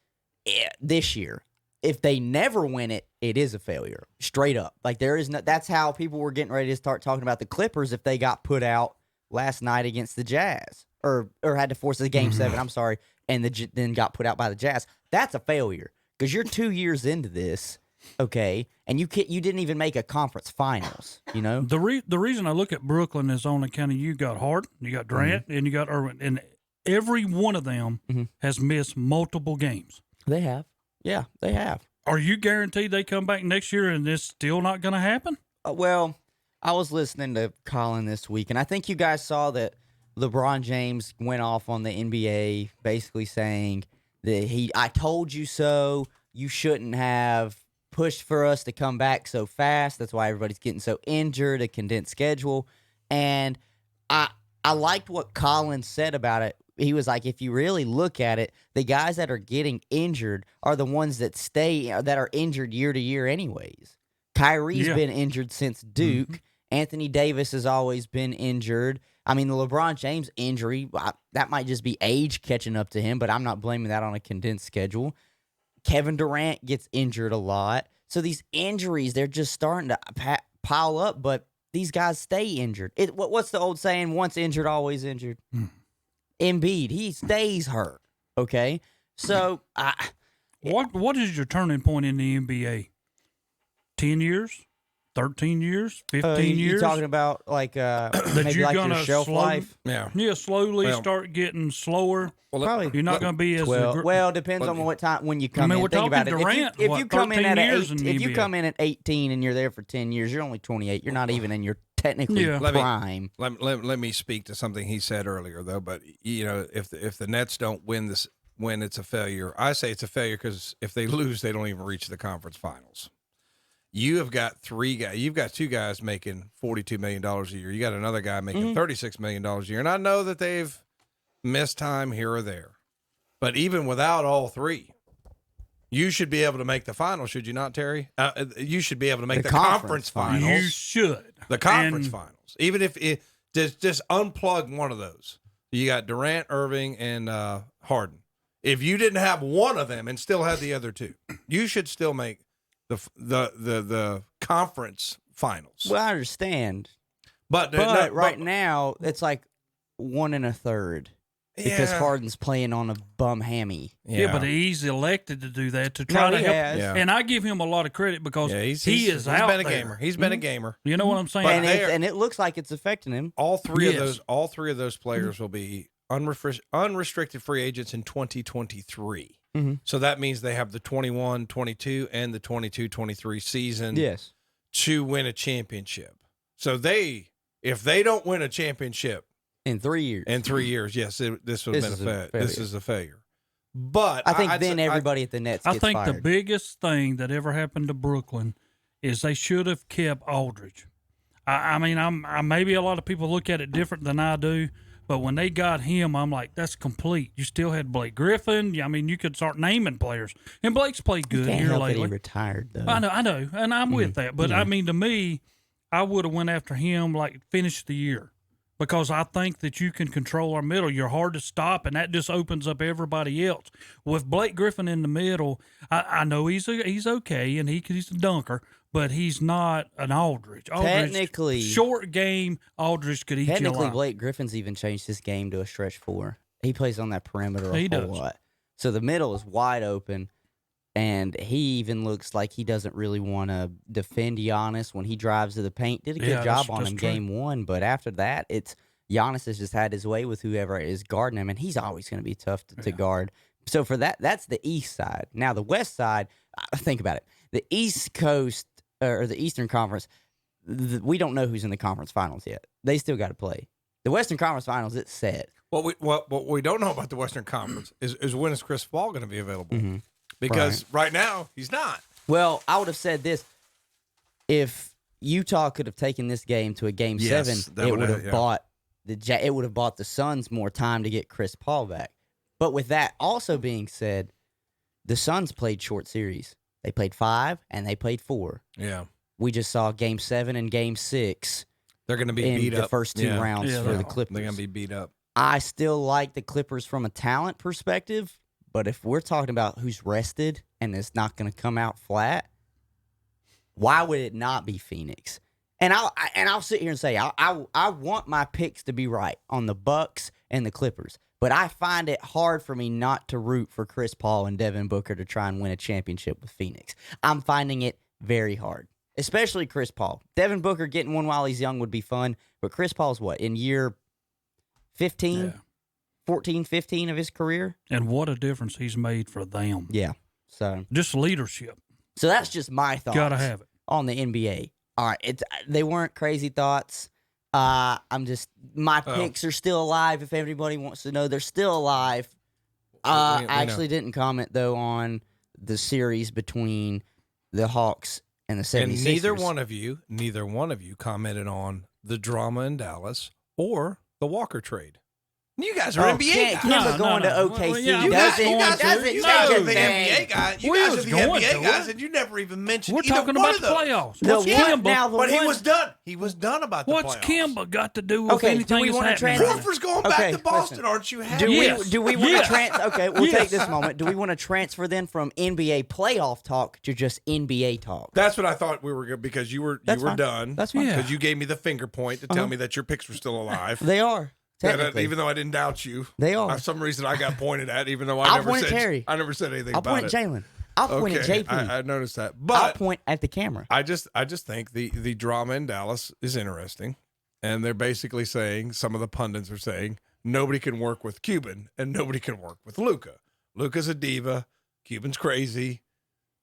this year. If they never win it, it is a failure. Straight up. Like there is no, that's how people were getting ready to start talking about the Clippers if they got put out last night against the Jazz or had to force a game 7, I'm sorry, and then got put out by the Jazz. That's a failure because you're 2 years into this, okay, and you didn't even make a conference finals, The reason I look at Brooklyn is on account of you got Harden, you got Durant, and you got Irvin, and every one of them has missed multiple games. They have. Yeah, they have. Are you guaranteed they come back next year and it's still not going to happen? Well, I was listening to Colin this week, and I think you guys saw that LeBron James went off on the NBA basically saying that I told you so, you shouldn't have pushed for us to come back so fast. That's why everybody's getting so injured, a condensed schedule. And I liked what Colin said about it. He was like, if you really look at it, the guys that are getting injured are the ones that that are injured year to year anyways. Kyrie's been injured since Duke. Mm-hmm. Anthony Davis has always been injured. I mean, the LeBron James injury, that might just be age catching up to him, but I'm not blaming that on a condensed schedule. Kevin Durant gets injured a lot. So these injuries, they're just starting to pile up, but these guys stay injured. What's the old saying? Once injured, always injured. Embiid, he stays hurt. Okay? So, what is your turning point in the NBA? 10 years? 13 years, 15 years. You're talking about like maybe you're like gonna your shelf life. Yeah, slowly start getting slower. Well, probably you're not going to be as well. Depends on what time when you come in. We're Think about talking Durant, it. If you come in at if you come in at 18 and you're there for 10 years, you're only 28. You're not even in your technically prime. Let me speak to something he said earlier though. But you know, if the Nets don't win this, when it's a failure, I say it's a failure because if they lose, they don't even reach the conference finals. You have got three guys. You've got two guys making $42 million a year. You got another guy making $36 million a year. And I know that they've missed time here or there. But even without all three, you should be able to make the final, should you not, Terry? You should be able to make the conference finals. You should. The conference finals. Even if it just unplug one of those. You got Durant, Irving, and Harden. If you didn't have one of them and still had the other two, you should still make the conference finals. Well, I understand, but right now it's like 1 1/3 because Harden's playing on a bum hammy. Yeah, but he's elected to do that to try to help. Yeah. And I give him a lot of credit because he's he's out been a there. gamer. He's been a gamer. You know what I'm saying? And it looks like it's affecting him. All three of those players will be unrestricted free agents in 2023. Mm-hmm. So that means they have the 21-22 and the 22-23 season to win a championship. So if they don't win a championship in 3 years, yes, this would have been a failure. This is a failure. But I think everybody at the Nets gets fired. fired. The biggest thing that ever happened to Brooklyn is they should have kept Aldridge. I mean, maybe a lot of people look at it different than I do. But when they got him, I'm like, that's complete. You still had Blake Griffin. I mean, you could start naming players. And Blake's played good here lately. That he retired, though. I know, and I'm with that. But, I mean, to me, I would have went after him, finish the year. Because I think that you can control our middle. You're hard to stop, and that just opens up everybody else. With Blake Griffin in the middle, I know he's okay, and he's a dunker. But he's not an Aldridge. Technically, short game, Aldridge could eat you alive. Technically, Blake Griffin's even changed his game to a stretch four. He plays on that perimeter a whole lot. So the middle is wide open, and he even looks like he doesn't really want to defend Giannis when he drives to the paint. Did a good job on him game one, but after that, Giannis has just had his way with whoever is guarding him, and he's always going to be tough to guard. So for that's the east side. Now the west side, think about it. The East Coast or the Eastern Conference, we don't know who's in the conference finals yet. They still got to play. The Western Conference Finals, it's set. What we don't know about the Western Conference is when is Chris Paul going to be available? Mm-hmm. Because right now he's not. Well, I would have said this: if Utah could have taken this game to a game 7, it would have bought the Suns more time to get Chris Paul back. But with that also being said, the Suns played short series. They played 5 and they played 4. Yeah. We just saw game 7 and game 6. They're going to be beat up. The first 2 rounds for the Clippers. They're going to be beat up. I still like the Clippers from a talent perspective, but if we're talking about who's rested and it's not going to come out flat, why would it not be Phoenix? And I'll sit here and say I want my picks to be right on the Bucks and the Clippers. But I find it hard for me not to root for Chris Paul and Devin Booker to try and win a championship with Phoenix. I'm finding it very hard, especially Chris Paul. Devin Booker getting one while he's young would be fun, but Chris Paul's in year 15, 14, 15 of his career? And what a difference he's made for them. Yeah. So just leadership. So that's just my thoughts. Gotta have it. On the NBA. All right. They weren't crazy thoughts. My picks are still alive. If everybody wants to know, they're still alive. I actually didn't comment though on the series between the Hawks and the 76ers. And neither one of you commented on the drama in Dallas or the Walker trade. You guys are NBA guys. Kimba going to OKC yeah, You guys doesn't are change the a thing. NBA guys. You We guys was are the going NBA to guys, it. and you never even mentioned We're either talking one about of the those. playoffs. The What's one- Kimba? now the But he one- was done. He was done about the What's playoffs. Kimba got to do with Okay, do anything we that's wanna happening? trans- right Horford's going Okay, back to Boston, listen. aren't you happy? Yes. Do we want Yes. to transfer? Okay, we'll Yes. take this moment. Do we want to transfer then from NBA playoff talk to just NBA talk? That's what I thought we were going because you were fine. done. That's fine. Yeah. Because you gave me the finger point to tell me that your picks were still alive. They are. Technically. Even though I didn't doubt you, They are. For some reason, I got pointed at, even though I I'll never point at said. Terry. I never said anything I'll about point it. at Jalen. I'll point at JP. I noticed that, I'll but point at the camera. I just think the drama in Dallas is interesting, and they're basically saying, some of the pundits are saying, nobody can work with Cuban and nobody can work with Luka. Luka's a diva. Cuban's crazy.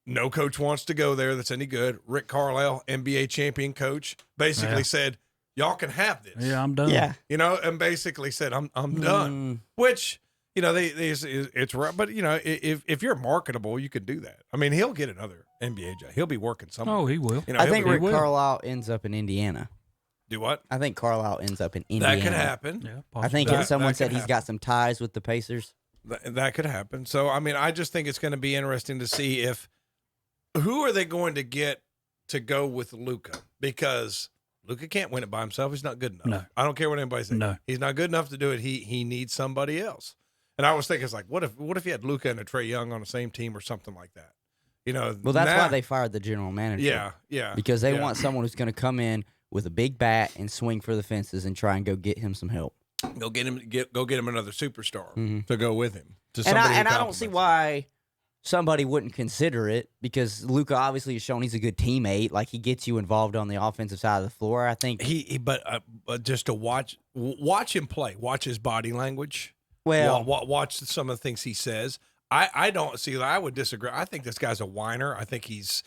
No coach wants to go there that's any good. Rick Carlisle, NBA champion coach, basically said, y'all can have this. Yeah, I'm done. Yeah. You know, and basically said, I'm done. Which, you know, it's right. But, you know, if you're marketable, you could do that. I mean, he'll get another NBA job. He'll be working somewhere. Oh, he will. You know, I he'll think be- Rick Carlisle ends up in Indiana. Do what? I think Carlisle ends up in Indiana. That could happen. Yeah, I think That- someone that said could he's got some ties with the Pacers. That could happen. So, I mean, I just think it's going to be interesting to see who are they going to get to go with Luka, because Luka can't win it by himself. He's not good enough. No. I don't care what anybody says. No. He's not good enough to do it. He needs somebody else. And I was thinking, it's like, what if you had Luka and a Trae Young on the same team or something like that? You know, Well, that's why they fired the general manager. Yeah. Because they yeah. want someone who's going to come in with a big bat and swing for the fences and try and go get him some help. Go get him another superstar Mhm. to go with him. To And somebody who I don't see complements why somebody wouldn't consider it, because Luka obviously has shown he's a good teammate. Like, he gets you involved on the offensive side of the floor. I think but just to watch him play, watch his body language. Well, watch some of the things he says. I don't see. I would disagree. I think this guy's a whiner. I think he's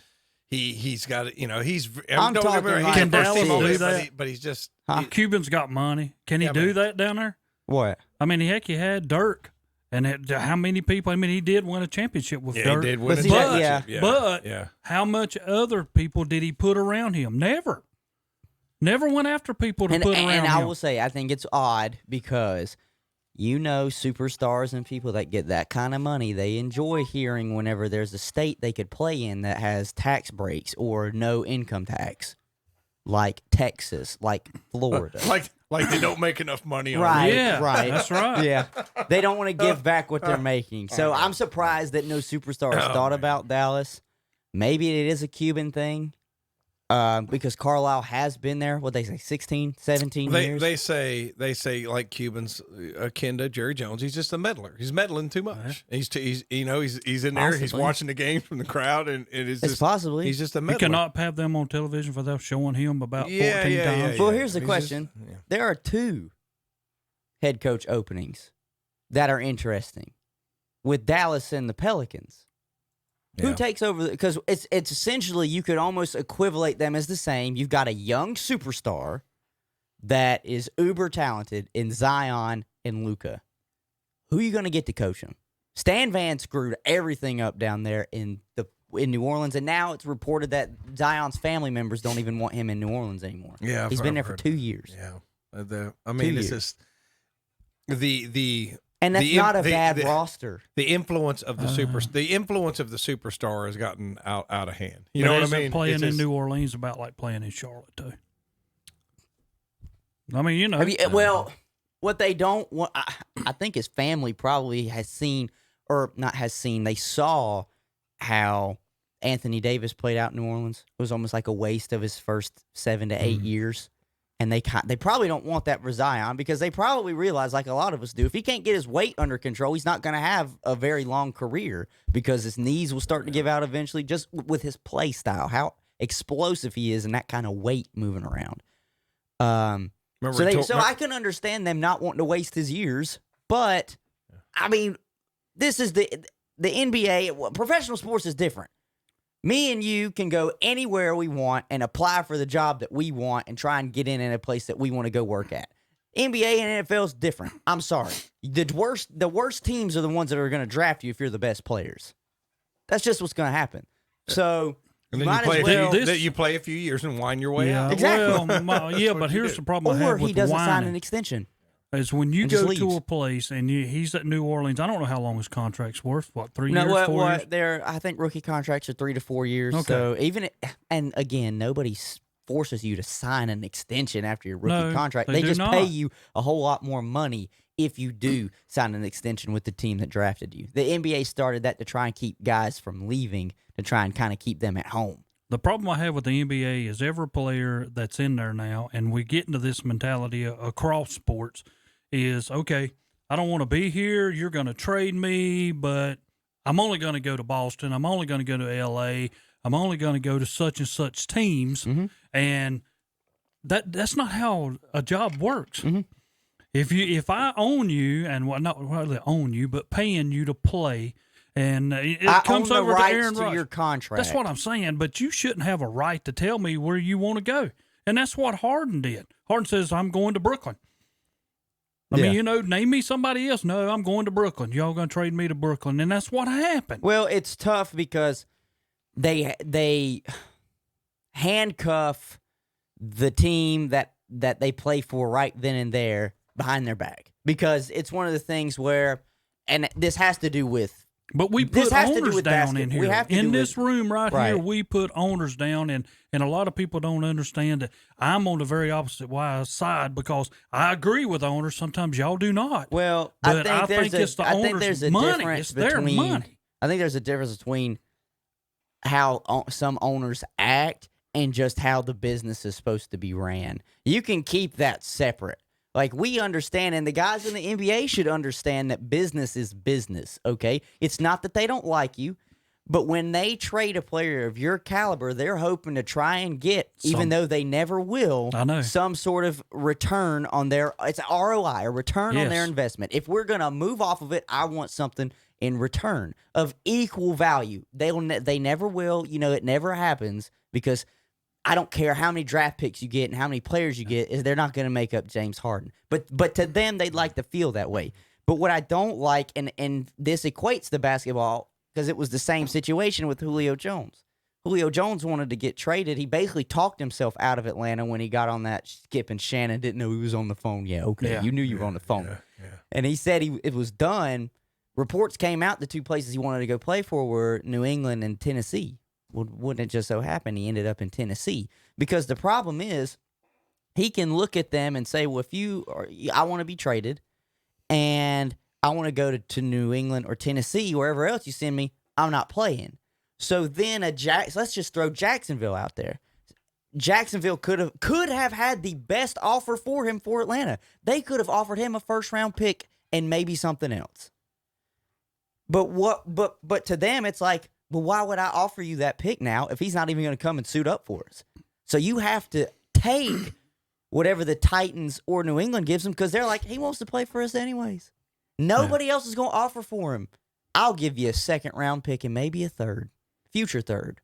got, you know, he's. I'm don't talking get me wrong, like he's Can Dallas first team do all-NBA, that? but he's just. Cuban's got money. Can he Yeah, do man. that down there? what? I mean, heck, he had Dirk. And how many people? I mean, he did win a championship with Yeah, Dirk. he did win a see, that- championship. yeah. But how much other people did he put around him? Never. Never went after people to put around And him. I will say, I think it's odd because, you know, superstars and people that get that kind of money, they enjoy hearing whenever there's a state they could play in that has tax breaks or no income tax, like Texas, like Florida. like they don't make enough money. On Right, Yeah, right. that's right. Yeah. They don't want to give back what they're making. So I'm surprised that no superstars thought about Dallas. Maybe it is a Cuban thing. Because Carlisle has been there, what they say, 16, 17 years? They say like Cubans akin to Jerry Jones. He's just a meddler. He's meddling too much. He's in there. He's Possibly. watching the games from the crowd, and it's It's just possibly. he's just a You meddler. cannot have them on television without showing him about 14 times. Well, here's the He's question. just- yeah. There are 2 head coach openings that are interesting with Dallas and the Pelicans. Who Yeah. takes over? Because it's essentially, you could almost equivalent them as the same. You've got a young superstar that is uber talented in Zion and Luka. Who are you going to get to coach him? Stan Van screwed everything up down there in New Orleans, and now it's reported that Zion's family members don't even want him in New Orleans anymore. Yeah, he's I've been there for heard 2 years. Yeah, I mean, 2 it's years. just the And that's the not a the- bad the- roster. The influence of the superstar has gotten out of hand. You But know what I is it mean? Playing It's in just- New Orleans about like playing in Charlotte too. I mean, you know. Well, what they don't want, I think his family probably has seen, or not has seen, they saw how Anthony Davis played out in New Orleans. It was almost like a waste of his first 7 to 8 years. And they probably don't want that for Zion, because they probably realize, like a lot of us do, if he can't get his weight under control, he's not going to have a very long career, because his knees will start to give out eventually, just with his play style, how explosive he is and that kind of weight moving around. So I can understand them not wanting to waste his years, but I mean, this is the NBA. Professional sports is different. Me and you can go anywhere we want and apply for the job that we want and try and get in a place that we want to go work at. NBA and NFL is different. I'm sorry. The worst teams are the ones that are going to draft you if you're the best players. That's just what's going to happen. So And then might you play, as well, you play a few years and wind your way yeah, out. Exactly. Well, but here's the problem I or have with he doesn't sign whining. an extension. is when you And just go to leaves. a place and he's at New Orleans. I don't know how long his contract's worth. What, 3 No, years, 4 years? I think rookie contracts are 3 to 4 years. Okay. So and again, nobody forces you to sign an extension after your rookie No, contract. they They do just not. pay you a whole lot more money if you do sign an extension with the team that drafted you. The NBA started that to try and keep guys from leaving, to try and kind of keep them at home. The problem I have with the NBA is every player that's in there now, and we get into this mentality across sports, is, okay, I don't want to be here. You're going to trade me, but I'm only going to go to Boston. I'm only going to go to L.A. I'm only going to go to such and such teams. Mm-hmm. And that's not how a job works. Mm-hmm. If I own you, and not really own you, but paying you to play, and it I comes own the over rights to Aaron to Rodgers. your contract. That's what I'm saying. But you shouldn't have a right to tell me where you want to go. And that's what Harden did. Harden says, I'm going to Brooklyn. I mean, name me somebody else. No, I'm going to Brooklyn. Y'all going to trade me to Brooklyn. And that's what happened. Well, it's tough because they handcuff the team that they play for right then and there behind their back, because it's one of the things where, and this has to do with, but we this put has to do owners with down in basketball. We here. have to In do this with, room right here, right. we put owners down, and a lot of people don't understand that I'm on the very opposite side, because I agree with owners. Sometimes y'all do not. Well, but I think it's the owners' there's a money. difference It's their between. money. I think there's a difference between how some owners act and just how the business is supposed to be ran. You can keep that separate. Like, we understand, and the guys in the NBA should understand that business is business, okay? It's not that they don't like you, but when they trade a player of your caliber, they're hoping to try and get, even though they never will, some sort of return on their, it's ROI, a return on their investment. If we're going to move off of it, I want something in return of equal value. They never will, it never happens, because I don't care how many draft picks you get and how many players you get, is they're not going to make up James Harden. But to them, they'd like to feel that way. But what I don't like, and this equates to basketball, because it was the same situation with Julio Jones. Julio Jones wanted to get traded. He basically talked himself out of Atlanta when he got on that skip, and Shannon didn't know he was on the phone. Yeah, okay, you knew you were on the phone. And he said it was done. Reports came out the two places he wanted to go play for were New England and Tennessee. Well, wouldn't it just so happen he ended up in Tennessee? Because the problem is, he can look at them and say, well, I want to be traded, and I want to go to New England or Tennessee, wherever else you send me, I'm not playing. So then let's just throw Jacksonville out there. Jacksonville could have had the best offer for him for Atlanta. They could have offered him a first-round pick and maybe something else. But to them, it's like, well, why would I offer you that pick now if he's not even going to come and suit up for us? So you have to take whatever the Titans or New England gives him, because they're like, he wants to play for us anyways. Nobody else is going to offer for him. I'll give you a second-round pick and maybe a third, future third,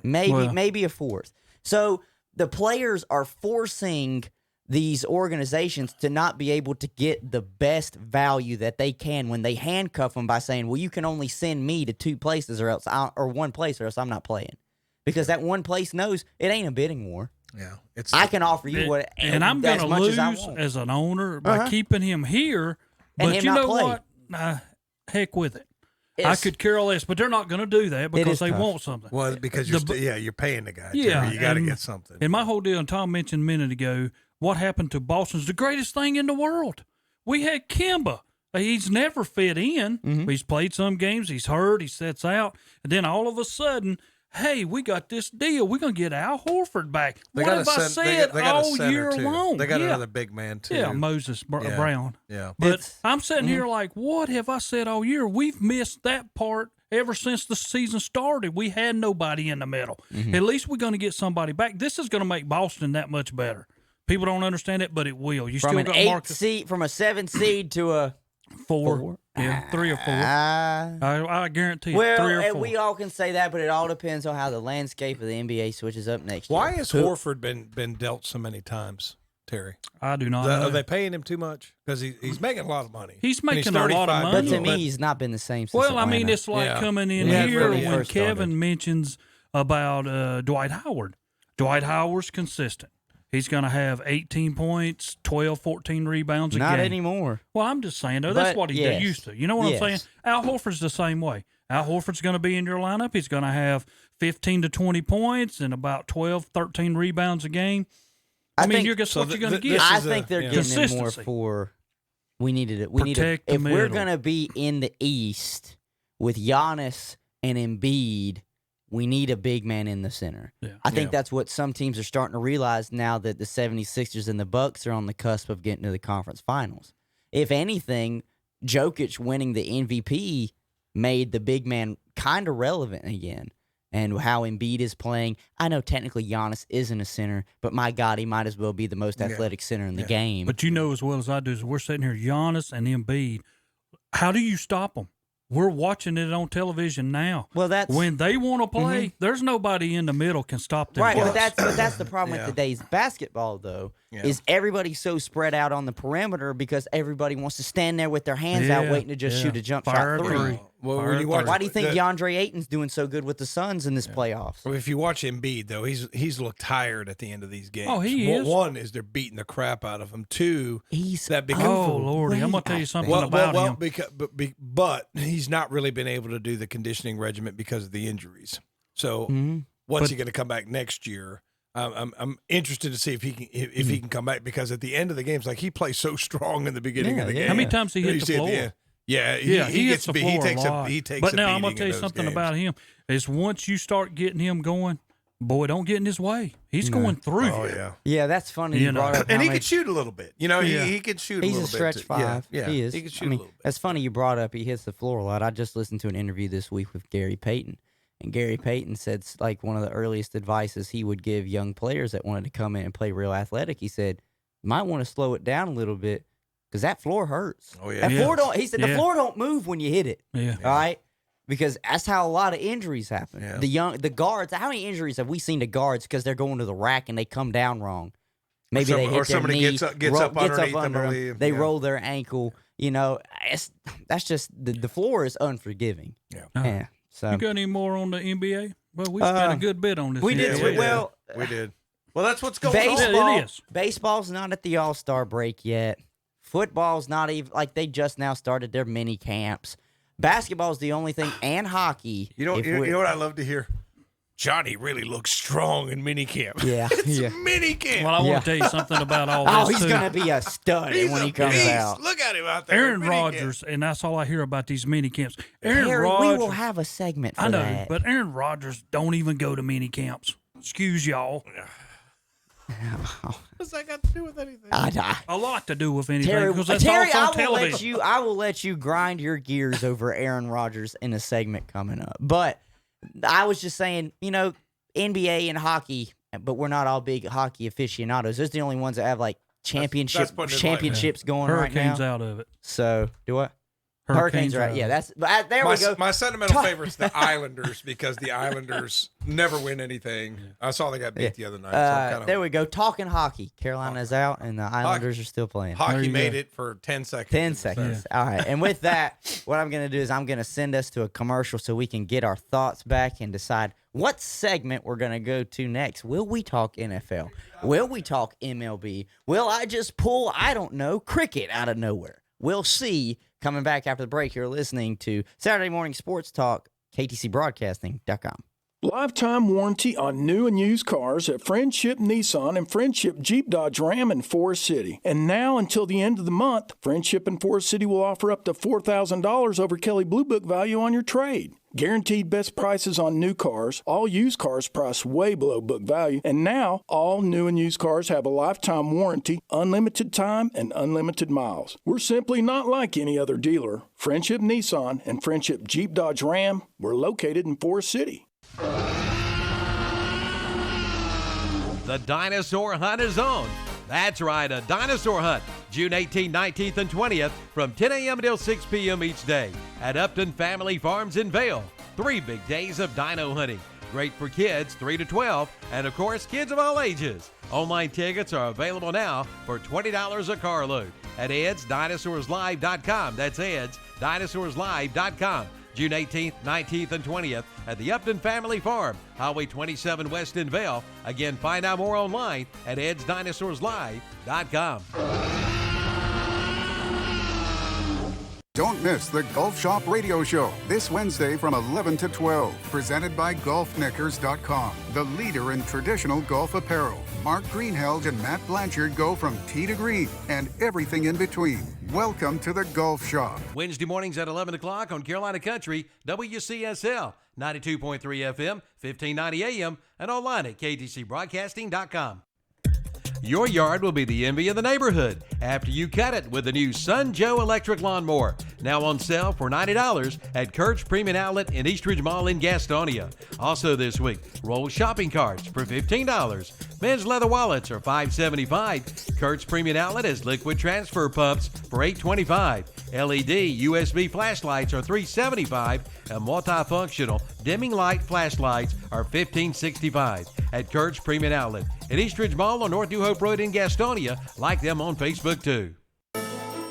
maybe a fourth. So the players are forcing these organizations to not be able to get the best value that they can when they handcuff them by saying, well, you can only send me to two places or one place or else I'm not playing. Because that one place knows it ain't a bidding war. Yeah, I can offer you what, and I'm going to lose as an owner by keeping him here. And But him you not know play. what? Heck with it. I could care less, but they're not going to do that because they want something. Well, because you're paying the guy. Yeah, Terry. You got to get something. And my whole deal, and Tom mentioned a minute ago, what happened to Boston's the greatest thing in the world. We had Kemba. He's never fit in. He's played some games. He's hurt. He sets out. And then all of a sudden, hey, we got this deal. We're going to get Al Horford back. What have I said all year long? They got another big man, too. Yeah, Moses Brown. Yeah. But I'm sitting here like, what have I said all year? We've missed that part ever since the season started. We had nobody in the middle. At least we're going to get somebody back. This is going to make Boston that much better. People don't understand it, but it will. You from still an got 8 seed, from a 7 seed to a 4. Yeah, 3 or 4. I guarantee you, 3 or 4. We all can say that, but it all depends on how the landscape of the NBA switches up next year. Why has Horford been dealt so many times, Terry? I do not know. Are they paying him too much? Because he's making a lot of money. He's making a lot of money. But to me, he's not been the same since Well, Atlanta. I mean, it's like coming in here when Kevin mentions about Dwight Howard. Dwight Howard's consistent. he's going to have 18 points, 12, 14 rebounds a game. Not anymore. Well, I'm just saying, though, that's what he used to. You know what I'm saying? Al Horford's the same way. Al Horford's going to be in your lineup. He's going to have 15 to 20 points and about 12, 13 rebounds a game. I mean, you're just what you're going to get. I think they're getting him more for we needed it. We need it. If we're going to be in the East with Giannis and Embiid, we need a big man in the center. Yeah. I think that's what some teams are starting to realize now that the 76ers and the Bucks are on the cusp of getting to the conference finals. If anything, Jokic winning the MVP made the big man kind of relevant again. And how Embiid is playing. I know technically Giannis isn't a center, but my God, he might as well be the most athletic center in the game. But you know as well as I do, is we're sitting here, Giannis and Embiid. How do you stop them? We're watching it on television now. Well, that's when they want to play. There's nobody in the middle can stop them. Right, but that's the problem with today's basketball, though, is everybody so spread out on the perimeter because everybody wants to stand there with their hands out waiting to just shoot a jump shot three. Well, when you watch, why do you think DeAndre Ayton's doing so good with the Suns in this playoffs? Well, if you watch Embiid, though, he's looked tired at the end of these games. Oh, he is. One is they're beating the crap out of him. Two, oh Lordy, I'm gonna tell you something about him. But he's not really been able to do the conditioning regimen because of the injuries. So what's he going to come back next year? I'm interested to see if he can come back because at the end of the games, like he plays so strong in the beginning of the game. How many times he hit the floor? He hits the floor a lot. He takes. But now I'm going to tell you something about him. Is once you start getting him going, boy, don't get in his way. He's going through you. Yeah, that's funny. You brought up and he can shoot a little bit. You know, he can shoot. He's a little stretch bit. five. Yeah, he is. He can shoot a little bit. That's funny you brought up. He hits the floor a lot. I just listened to an interview this week with Gary Payton. And Gary Payton said, like, one of the earliest advices he would give young players that wanted to come in and play real athletic, he said, you might want to slow it down a little bit because that floor hurts. Oh, yeah. That floor don't, he said, the floor don't move when you hit it. Yeah. All right? Because that's how a lot of injuries happen. Yeah. The guards, how many injuries have we seen to guards because they're going to the rack and they come down wrong? Maybe they hit their somebody knee, gets up underneath them. They roll their ankle. You know, that's just, the floor is unforgiving. Yeah. So. You got any more on the NBA? Well, we spent a good bit on this. We did. We did. Well, that's what's going on. It is. Baseball's not at the All-Star break yet. Football's not even, like, they just now started their mini camps. Basketball's the only thing, and hockey. You know what I love to hear? Johnny really looks strong in minicamp. Yeah. It's minicamp. Well, I want to tell you something about all this. Oh, he's going to be a stud when he comes out. Look at him out there. Aaron Rodgers, and that's all I hear about these mini camps. Harry, we will have a segment for that. I know, but Aaron Rodgers don't even go to mini camps. Excuse y'all. What's that got to do with anything? A lot to do with anything. Terry, because that's all on television. I will let you grind your gears over Aaron Rodgers in a segment coming up. But I was just saying, you know, NBA and hockey, but we're not all big hockey aficionados. Those are the only ones that have like championships going right now. Hurricanes out of it. So do what? Hurricanes, right? Yeah, that's there we go. My sentimental favorite's the Islanders because the Islanders never win anything. I saw they got beat the other night. So there we go. Talking hockey. Carolina's out, and the Islanders are still playing. Hockey made it for 10 seconds. 10 seconds. Yeah. All right. And with that, what I'm going to do is I'm going to send us to a commercial so we can get our thoughts back and decide what segment we're going to go to next. Will we talk NFL? Will we talk MLB? Will I just pull, I don't know, cricket out of nowhere? We'll see. Coming back after the break, you're listening to Saturday Morning Sports Talk, KTCBroadcasting.com. Lifetime warranty on new and used cars at Friendship Nissan and Friendship Jeep Dodge Ram in Forest City. And now until the end of the month, Friendship in Forest City will offer up to $4,000 over Kelley Blue Book value on your trade. Guaranteed best prices on new cars, all used cars priced way below book value, and now all new and used cars have a lifetime warranty, unlimited time, and unlimited miles. We're simply not like any other dealer. Friendship Nissan and Friendship Jeep Dodge Ram, we're located in Forest City. The Dinosaur Hunt is on. That's right, a dinosaur hunt, June 18th, 19th, and 20th from 10 a.m. until 6 p.m. each day at Upton Family Farms in Vail. 3 big days of dino hunting. Great for kids 3 to 12, and of course, kids of all ages. Online tickets are available now for $20 a carload at edsdinosaurslive.com. That's edsdinosaurslive.com. June 18th, 19th, and 20th at the Upton Family Farm, Highway 27 West in Vail. Again, find out more online at edsdinosaurslive.com. Don't miss the Golf Shop Radio Show this Wednesday from 11 to 12. Presented by GolfKnickers.com, the leader in traditional golf apparel. Mark Greenheld and Matt Blanchard go from tee to green and everything in between. Welcome to the Golf Shop. Wednesday mornings at 11 o'clock on Carolina Country, WCSL, 92.3 FM, 1590 AM, and online at ktcbroadcasting.com. Your yard will be the envy of the neighborhood after you cut it with the new Sun Joe electric lawnmower. Now on sale for $90 at Kurt's Premium Outlet in Eastridge Mall in Gastonia. Also this week, roll shopping carts for $15. Men's leather wallets are $5.75. Kurt's Premium Outlet has liquid transfer pumps for $8.25. LED USB flashlights are $3.75. And multifunctional dimming light flashlights are $15.65 at Kurt's Premium Outlet at Eastridge Mall on North New Hope Road in Gastonia. Like them on Facebook too.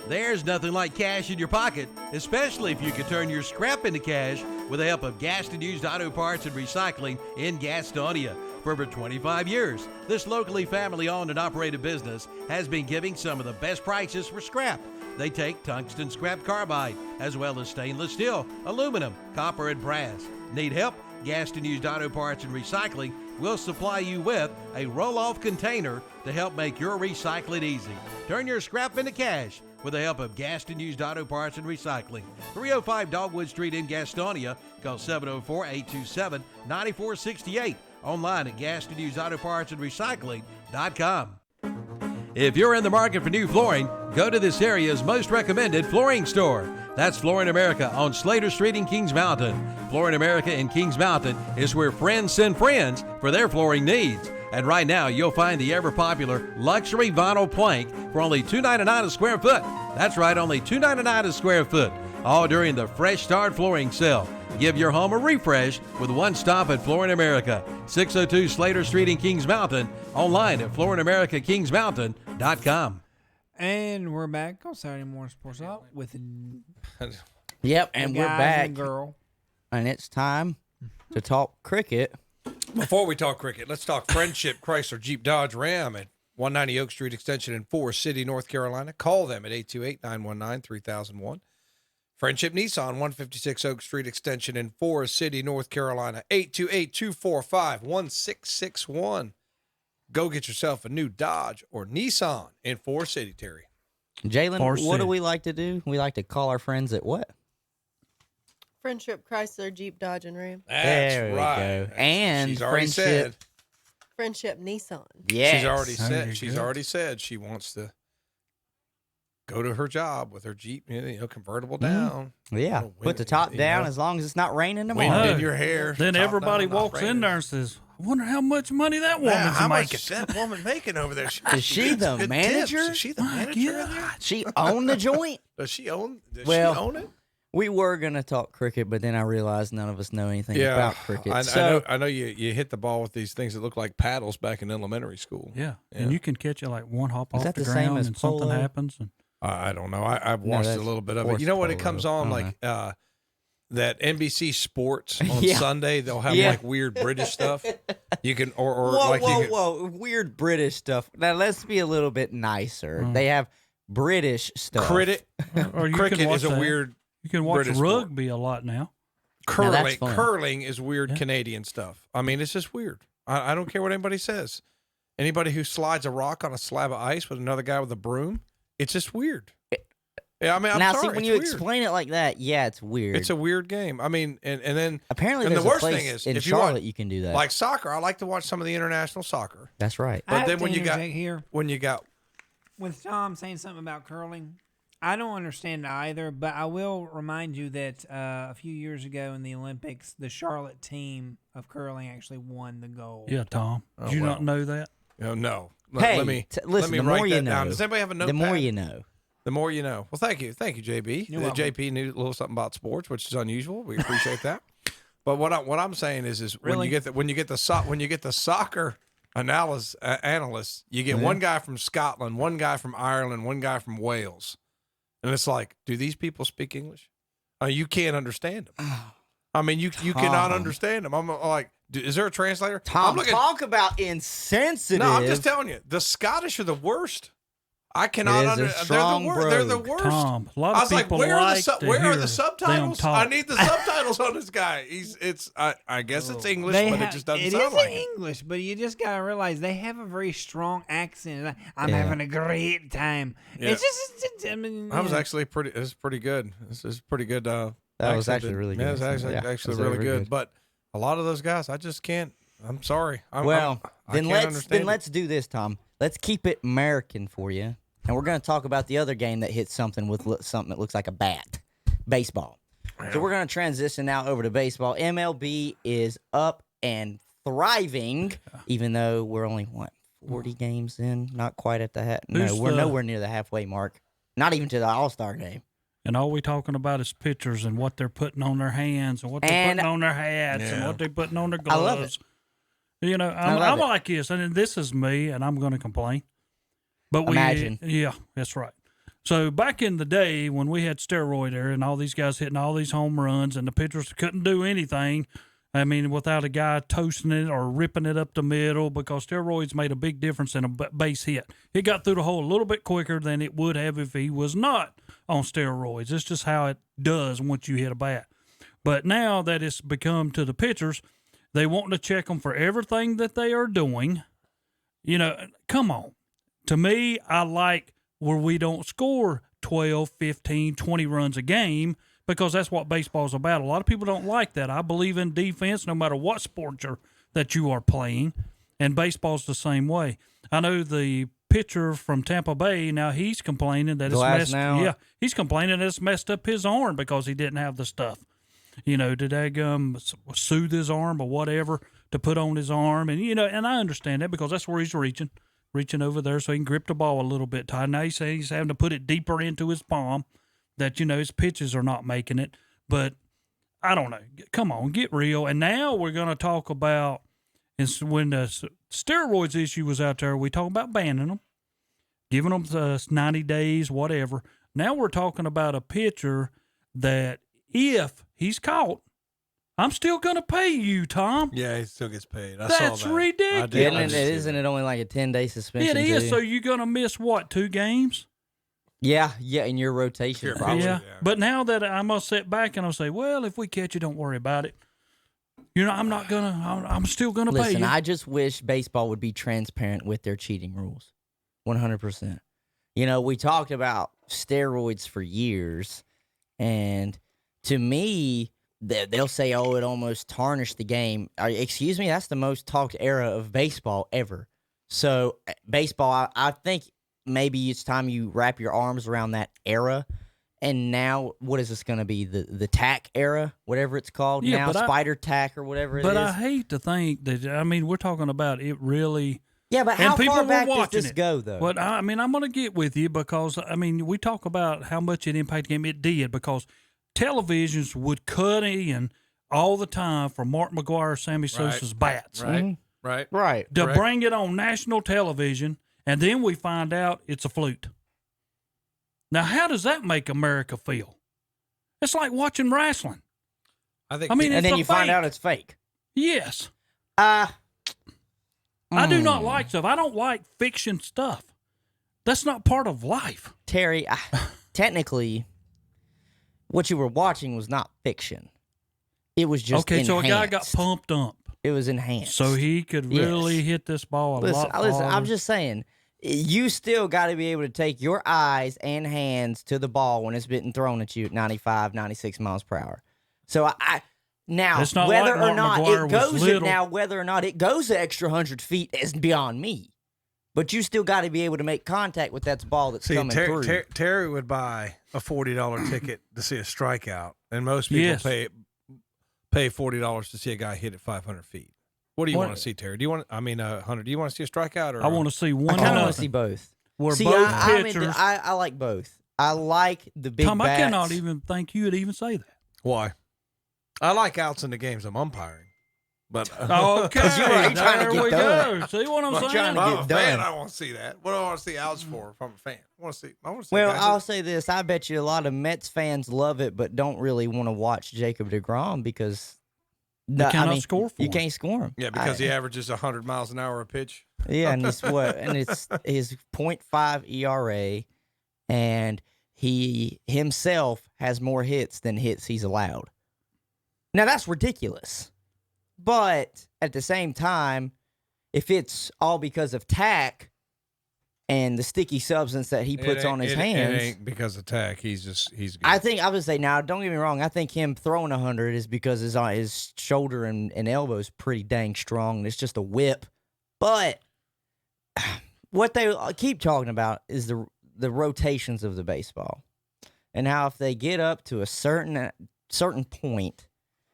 There's nothing like cash in your pocket, especially if you can turn your scrap into cash with the help of Gaston Used Auto Parts and Recycling in Gastonia. For over 25 years, this locally family-owned and operated business has been giving some of the best prices for scrap. They take tungsten scrap carbide, as well as stainless steel, aluminum, copper, and brass. Need help? Gaston Used Auto Parts and Recycling will supply you with a roll-off container to help make your recycling easy. Turn your scrap into cash with the help of Gaston Used Auto Parts and Recycling. 305 Dogwood Street in Gastonia. Call 704-827-9468. Online at GastonUsedAutoPartsAndRecycling.com. If you're in the market for new flooring, go to this area's most recommended flooring store. That's Flooring America on Slater Street in Kings Mountain. Flooring America in Kings Mountain is where friends send friends for their flooring needs. And right now, you'll find the ever-popular luxury vinyl plank for only $2.99 a square foot. That's right, only $2.99 a square foot. All during the Fresh Start Flooring Sale. Give your home a refresh with one stop at Flooring America, 602 Slater Street in Kings Mountain. Online at FlooringAmericaKingsMountain.com. And we're back on Saturday Morning Sports Talk with Yep, and we're back. And girl. And it's time to talk cricket. Before we talk cricket, let's talk Friendship Chrysler Jeep Dodge Ram at 190 Oak Street Extension in Forest City, North Carolina. Call them at 828-919-3001. Friendship Nissan, 156 Oak Street Extension in Forest City, North Carolina, 828-245-1661. Go get yourself a new Dodge or Nissan in Forest City, Terry. Jalen, what do we like to do? We like to call our friends at what? Friendship Chrysler Jeep Dodge and Ram. There we go. And she's already said. Friendship Nissan. Yeah, She's already said she wants to go to her job with her Jeep, convertible down. Yeah, put the top down as long as it's not raining tomorrow. Wind in your hair. Then everybody walks in there and says, I wonder how much money that woman's making. How much is that woman making over there? Is she the manager? Is she the manager in there? She own the joint? Does she own it? We were going to talk cricket, but then I realized none of us know anything about cricket. I know you hit the ball with these things that look like paddles back in elementary school. Yeah. And you can catch it like one hop off that the the same ground as and polo? something happens. And I don't know. I've watched a little bit of it. You know what? It comes on like that NBC Sports on Sunday. They'll have like weird British stuff. You can whoa, weird British stuff. Now let's be a little bit nicer. They have British stuff. Cricket can watch is a weird. You can watch British rugby a lot now. Curling is weird Canadian stuff. I mean, it's just weird. I don't care what anybody says. Anybody who slides a rock on a slab of ice with another guy with a broom, it's just weird. Yeah, I mean, I'm sorry. See, when you explain it like that, it's weird. It's a weird game. I mean, and then apparently the worst a place thing is in if Charlotte you can do that. Like soccer, I like to watch some of the international soccer. That's right. But then when you got with Tom saying something about curling, I don't understand either. But I will remind you that a few years ago in the Olympics, the Charlotte team of curling actually won the gold. Yeah, Tom. Did you not know that? No. Hey, let me listen. let me The write more you that know, down. Does anybody have a notepad? the more you know. The more you know. Well, thank you, JB. JP knew a little something about sports, which is unusual. We appreciate that. But what I'm saying is when you get the soccer analysts, you get one guy from Scotland, one guy from Ireland, one guy from Wales, and it's like, do these people speak English? You can't understand them. I mean, you cannot understand them. I'm like, is there a translator? Tom, talk about insensitive. No, I'm just telling you, the Scottish are the worst. I cannot understand. They're the worst. Tom, a lot of people where are the subtitles? I need the subtitles on this guy. I guess it's English, but it just doesn't sound like it. English, but you just gotta realize they have a very strong accent. I'm having a great time. Yeah. It's just, I mean, I was actually pretty. It's pretty good. This is pretty good. That was actually really good. Yeah, it was actually really good. But a lot of those guys, I just can't. I'm sorry. Then let's do this, Tom. Let's keep it American for you. And we're going to talk about the other game that hits something with something that looks like a bat, baseball. Yeah. So we're going to transition now over to baseball. MLB is up and thriving, even though we're only, 40 games in? Not quite at the we're nowhere near the halfway mark. Not even to the All-Star game. And all we talking about is pitchers and what they're putting on their hands and what they're putting on their hats and what they're putting on their gloves. I love it. You know, I'm like this, and this is me, and I'm going to complain. But Imagine. Yeah, that's right. So back in the day when we had steroid era and all these guys hitting all these home runs and the pitchers couldn't do anything, I mean, without a guy toasting it or ripping it up the middle, because steroids made a big difference in a base hit. It got through the hole a little bit quicker than it would have if he was not on steroids. It's just how it does once you hit a bat. But now that it's become to the pitchers, they want to check them for everything that they are doing. You know, come on. To me, I like where we don't score 12, 15, 20 runs a game, because that's what baseball's about. A lot of people don't like that. I believe in defense no matter what sport that you are playing, and baseball's the same way. I know the pitcher from Tampa Bay, now he's complaining that he's complaining that it's messed up his arm because he didn't have the stuff. You know, did they soothe his arm or whatever to put on his arm? And, you know, and I understand that because that's where he's reaching over there so he can grip the ball a little bit tight. Now he's having to put it deeper into his palm that, you know, his pitches are not making it. But I don't know. Come on, get real. And now we're going to talk about, when the steroids issue was out there, we talk about banning them, giving them 90 days, whatever. Now we're talking about a pitcher that if he's caught, I'm still going to pay you, Tom. Yeah, he still gets paid. That's saw that. ridiculous. Isn't it only like a 10-day suspension? It is. Too? So you're going to miss, 2 games? Yeah, in your rotation. Probably. Yeah. But now that I'm going to sit back and I'll say, well, if we catch you, don't worry about it. You know, I'm still going to pay you. Listen, I just wish baseball would be transparent with their cheating rules. 100%. You know, we talked about steroids for years, and to me, they'll say, oh, it almost tarnished the game. Excuse me, that's the most talked era of baseball ever. So baseball, I think maybe it's time you wrap your arms around that era. And now, what is this going to be? The tack era, whatever it's called now, spider tack or whatever it is. But I hate to think that, I mean, we're talking about it really. Yeah, but how far back does this go, though? But I mean, I'm going to get with you because, I mean, we talk about how much it impacted the game. It did, because televisions would cut in all the time for Mark McGwire, Sammy Sosa's bats. Right. To bring it on national television, and then we find out it's a fluke. Now, how does that make America feel? It's like watching wrestling. And then you find out it's fake. Yes. I do not like stuff. I don't like fiction stuff. That's not part of life. Terry, technically, what you were watching was not fiction. It was just enhanced. So a guy got pumped up. It was enhanced. So he could really hit this ball a lot harder. Listen, I'm just saying, you still got to be able to take your eyes and hands to the ball when it's been thrown at you at 95, 96 miles per hour. So now, whether or not it goes the extra 100 feet is beyond me. But you still got to be able to make contact with that ball that's coming through. Terry would buy a $40 ticket to see a strikeout, and most people pay $40 to see a guy hit at 500 feet. What do you want to see, Terry? Hunter, do you want to see a strikeout? Or I want to see one. I kind of want to see both. Both pitchers. I like both. I like the big Tom, bats. I cannot even think you would even say that. Why? I like outs in the games I'm umpiring. But Okay, you ain't trying to there get we done. go. See what I'm We're saying? trying to I'm get a fan. done. I want to see that. What do I want to see outs for if I'm a fan? I want to see. Well, guys I'll that- say this. I bet you a lot of Mets fans love it, but don't really want to watch Jacob deGrom because cannot score for you him. can't score him. Yeah, because he averages 100 miles an hour a pitch. Yeah, and it's his .5 ERA, and he himself has more hits than hits he's allowed. Now that's ridiculous, but at the same time, if it's all because of tack and the sticky substance that he puts on his hands, It ain't because of tack. He's good. I think I would say now. Don't get me wrong. I think him throwing 100 is because his shoulder and elbow is pretty dang strong. And it's just a whip. But what they keep talking about is the rotations of the baseball, and how if they get up to a certain point,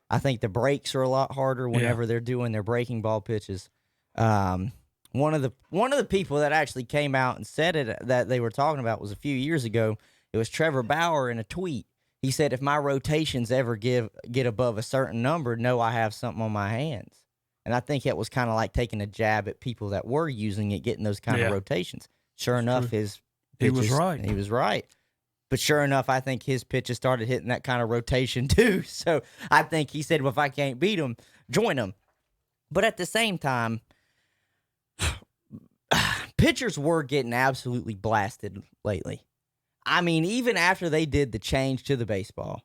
I think the breaks are a lot harder whenever they're doing their breaking ball pitches. One of the people that actually came out and said it that they were talking about was a few years ago. It was Trevor Bauer in a tweet. He said, "If my rotations ever get above a certain number, know I have something on my hands." And I think it was kind of like taking a jab at people that were using it, getting those kind of rotations. Sure enough, his pitches, was right. He was right. But sure enough, I think his pitches started hitting that kind of rotation too. So I think he said, well, if I can't beat him, join him. But at the same time, pitchers were getting absolutely blasted lately. I mean, even after they did the change to the baseball,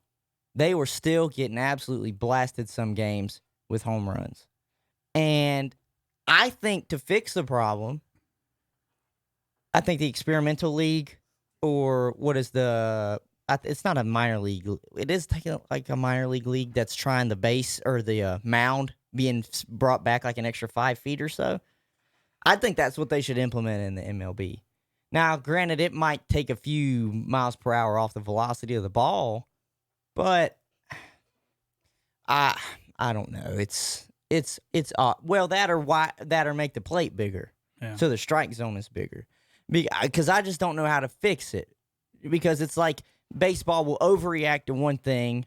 they were still getting absolutely blasted some games with home runs. And I think to fix the problem, I think the experimental league, or what is it's not a minor league. It is like a minor league that's trying the base or the mound being brought back like an extra 5 feet or so. I think that's what they should implement in the MLB. Now, granted, it might take a few miles per hour off the velocity of the ball, but I don't know. It's well, that or make the plate bigger, so the strike zone is bigger. Because I just don't know how to fix it. Because it's like baseball will overreact to one thing,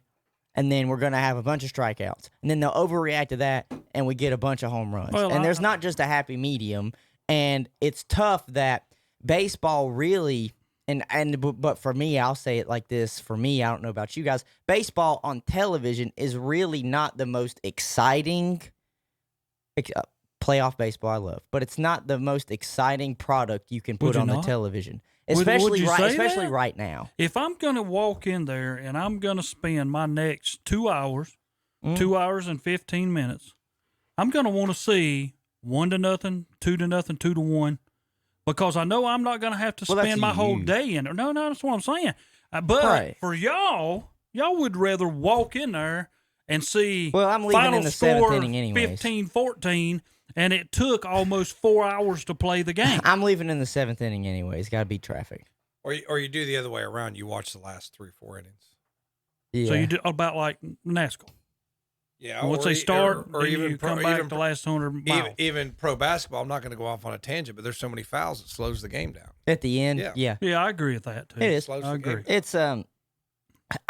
and then we're going to have a bunch of strikeouts. And then they'll overreact to that, and we get a bunch of home runs. Well, and there's not just a happy medium. And it's tough that baseball really, but for me, I'll say it like this. For me, I don't know about you guys. Baseball on television is really not the most exciting playoff baseball I love, but it's not the most exciting product you can put on the television, especially right now. If I'm going to walk in there and I'm going to spend my next 2 hours, 2 hours and 15 minutes, I'm going to want to see 1-0, 2-0, 2-1, because I know I'm not going to have to spend my whole day in there. No, that's what I'm saying. But for y'all would rather walk in there and see I'm leaving final in the score 7th inning anyways. 15-14, and it took almost 4 hours to play the game. I'm leaving in the 7th inning anyways. Got to beat traffic. Or you do the other way around. You watch the last 3-4 innings. Yeah. So you do about like NASCAR. Yeah. Once they start, or then even you come back the last 100 miles. Even pro basketball. I'm not going to go off on a tangent, but there's so many fouls it slows the game down. At the end, yeah. Yeah, I agree with that too. It is. I agree. It's I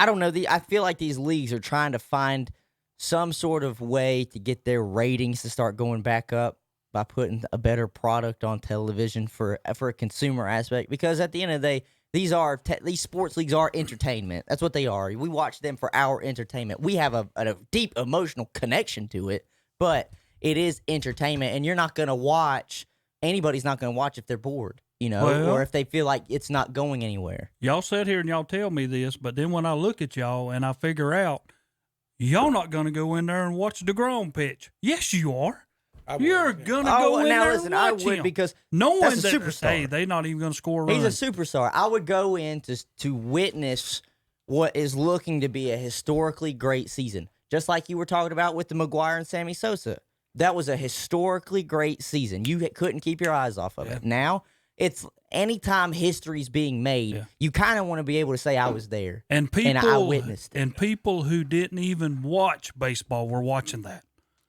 don't know. I feel like these leagues are trying to find some sort of way to get their ratings to start going back up by putting a better product on television for a consumer aspect. Because at the end of the day, these sports leagues are entertainment. That's what they are. We watch them for our entertainment. We have a deep emotional connection to it, but it is entertainment, and you're not going to watch. Anybody's not going to watch if they're bored, or if they feel like it's not going anywhere. Y'all sit here and y'all tell me this, but then when I look at y'all and I figure out y'all not going to go in there and watch DeGrom pitch. Yes, you are. You're going to go in there and watch I would him. because knowing that's a that, superstar. hey, they're not even going to score a run. He's a superstar. I would go in to witness what is looking to be a historically great season. Just like you were talking about with the McGuire and Sammy Sosa. That was a historically great season. You couldn't keep your eyes off of it. Now, it's anytime history's being made, you kind of want to be able to say I was there. And I witnessed it. And people who didn't even watch baseball were watching that.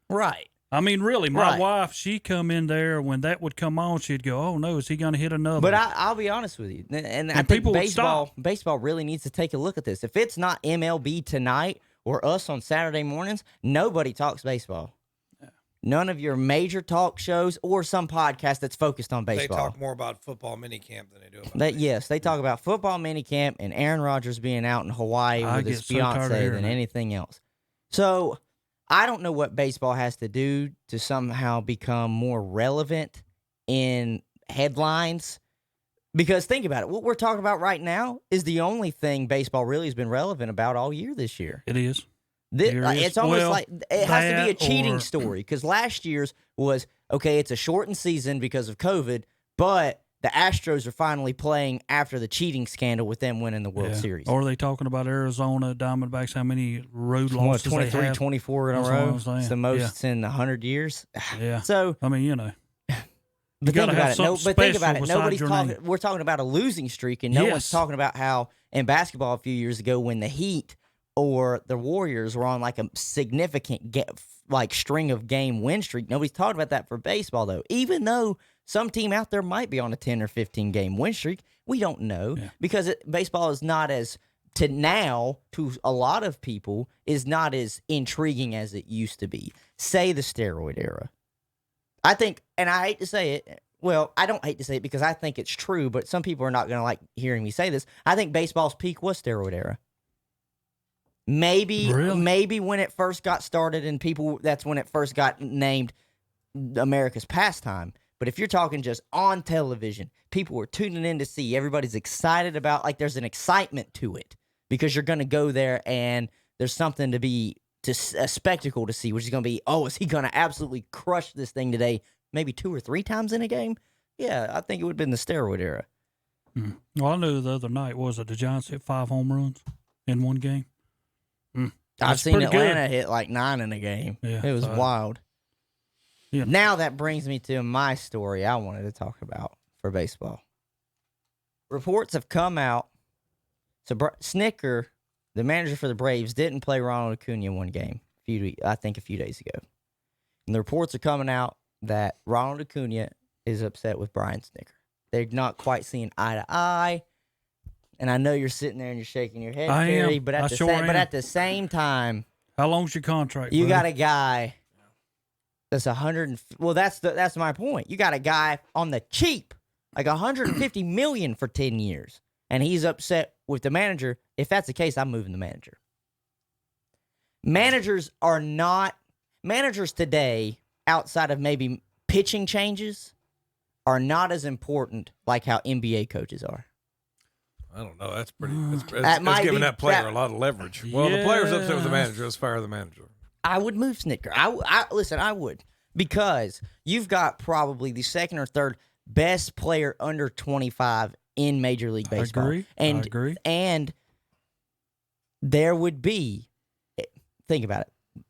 Right. I mean, really, my wife, she come in there, when that would come on, she'd go, oh, no, is he going to hit another? But I'll be honest with you. And I think baseball really needs to take a look at this. If it's not MLB tonight or us on Saturday mornings, nobody talks baseball. none of your major talk shows or some podcast that's focused on They baseball. talk more about football minicamp than they do about Yes, they talk about football minicamp and Aaron Rodgers being out in Hawaii I with get his so tired of fiance hearing than it. anything else. So I don't know what baseball has to do to somehow become more relevant in headlines. Because think about it, what we're talking about right now is the only thing baseball really has been relevant about all year this year. It is. It's almost like it has to be a that cheating or- story because last year's was, okay, it's a shortened season because of COVID, but the Astros are finally playing after the cheating scandal with them winning the World Yeah. Series. Or are they talking about Arizona Diamondbacks, how many road What, losses 23, they have? 24 in a That's what row? I'm saying. It's the most in 100 years. Yeah. So, I mean, you know. but think gotta about have it. something Think about special it. besides Nobody's your talking. name. We're talking about a losing streak, and no one's Yes. talking about how in basketball a few years ago when the Heat or the Warriors were on like a significant string of game win streak. Nobody's talking about that for baseball though. Even though some team out there might be on a 10 or 15 game win streak, we don't know because baseball is not as to a lot of people is not as intriguing as it used to be. Say the steroid era. I think, and I hate to say it. Well, I don't hate to say it because I think it's true, but some people are not going to like hearing me say this. I think baseball's peak was steroid era. Maybe when it first got started and that's when it first got named America's pastime. But if you're talking just on television, people were tuning in to see. Everybody's excited about, like, there's an excitement to it because you're going to go there and there's something a spectacle to see, which is going to be, oh, is he going to absolutely crush this thing today? Maybe 2 or 3 times in a game? Yeah, I think it would have been the steroid era. Well, I know the other night, the Giants hit 5 home runs in one game? I've seen Atlanta hit like 9 in a game. Yeah, it was wild. Yeah. Now that brings me to my story I wanted to talk about for baseball. Reports have come out. So Snicker, the manager for the Braves, didn't play Ronald Acuna in one game, I think a few days ago. And the reports are coming out that Ronald Acuna is upset with Brian Snicker. They're not quite seeing eye to eye. And I know you're sitting there and you're shaking your head, Terry, but at the same time, how long's your contract? You got a guy that's 100. Well, that's my point. You got a guy on the cheap, like 150 million for 10 years, and he's upset with the manager. If that's the case, I'm moving the manager. Managers today, outside of maybe pitching changes, are not as important like how NBA coaches are. I don't know. That's pretty. That's giving that player a lot of leverage. Well, the player's upset with the manager. Let's fire the manager. I would move Snicker. Listen, I would, because you've got probably the second or third best player under 25 in Major League Baseball. I agree. And there would be, think about it.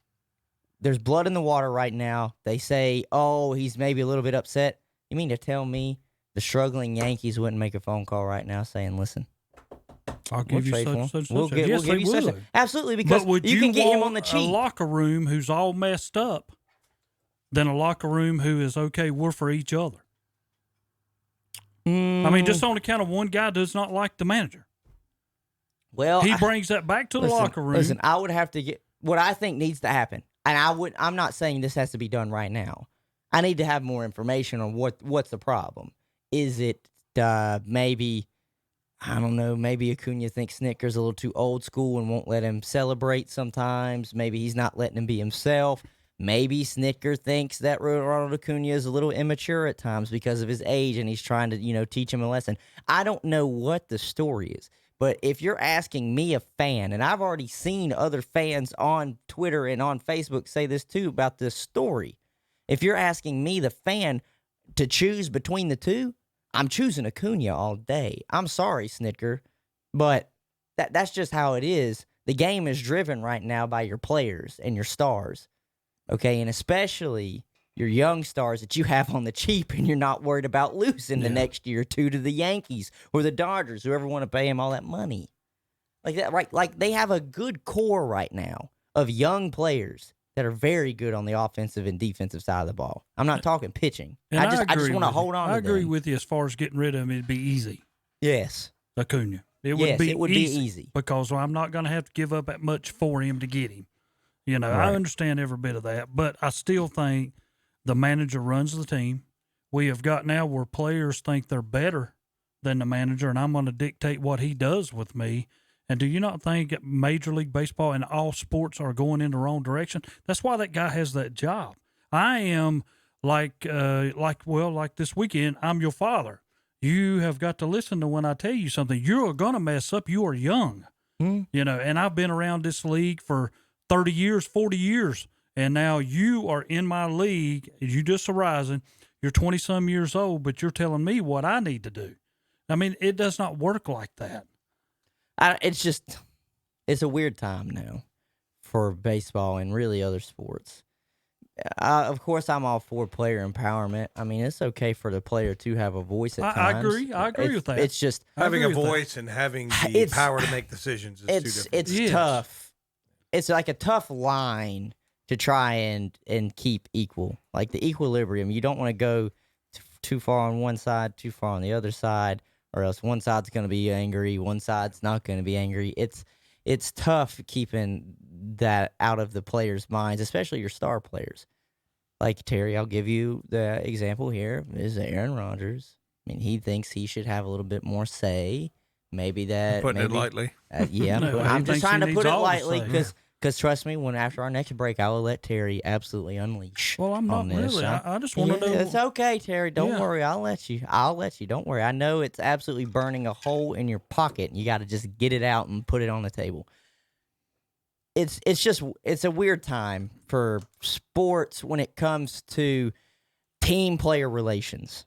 There's blood in the water right now. They say, oh, he's maybe a little bit upset. You mean to tell me the struggling Yankees wouldn't make a phone call right now saying, listen, I'll give you such. We'll give you such. Absolutely, because but you can get him on the a cheap. locker room who's all messed up than a locker room who is okay, we're for each other. I mean, just on account of one guy does not like the manager. Well, he brings that back to the locker room. Listen, I would have to get what I think needs to happen, and I'm not saying this has to be done right now. I need to have more information on what's the problem. Is it maybe, I don't know, maybe Acuna thinks Snicker's a little too old school and won't let him celebrate sometimes. Maybe he's not letting him be himself. Maybe Snicker thinks that Ronald Acuna is a little immature at times because of his age and he's trying to, teach him a lesson. I don't know what the story is. But if you're asking me, a fan, and I've already seen other fans on Twitter and on Facebook say this too about this story. If you're asking me, the fan, to choose between the two, I'm choosing Acuna all day. I'm sorry, Snicker, but that's just how it is. The game is driven right now by your players and your stars, okay? And especially your young stars that you have on the cheap and you're not worried about losing the next year or two to the Yankees or the Dodgers, whoever want to pay them all that money. Like that, right? Like they have a good core right now of young players that are very good on the offensive and defensive side of the ball. I'm not talking pitching. I just want to hold on to them. I agree with you as far as getting rid of him. It'd be easy. Yes. Acuna. It would be easy because I'm not going to have to give up that much for him to get him. I understand every bit of that, but I still think The manager runs the team. We have got now where players think they're better than the manager, and I'm going to dictate what he does with me. And do you not think Major League Baseball and all sports are going in the wrong direction? That's why that guy has that job. I am like this weekend, I'm your father. You have got to listen to when I tell you something. You're going to mess up. You are young, you know, and I've been around this league for 30 years, 40 years. And now you are in my league. You just arising. You're 20-some years old, but you're telling me what I need to do. I mean, it does not work like that. It's a weird time now for baseball and really other sports. Of course, I'm all for player empowerment. I mean, it's okay for the player to have a voice at times. I agree with that. It's just having a voice and having the power to make decisions is two different things. It's tough. It's like a tough line to try and keep equal, like the equilibrium. You don't want to go too far on one side, too far on the other side, or else one side's going to be angry, one side's not going to be angry. It's tough keeping that out of the players' minds, especially your star players. Like Terry, I'll give you the example here is Aaron Rodgers. I mean, he thinks he should have a little bit more say. Maybe that. Putting it lightly. Yeah, No, I'm just trying to put it lightly because trust me, when after our next break, I will let Terry absolutely unleash. Well, I'm not really. I just want to know. It's okay, Terry. Don't worry. I'll let you. Don't worry. I know it's absolutely burning a hole in your pocket, and you got to just get it out and put it on the table. It's a weird time for sports when it comes to team player relations.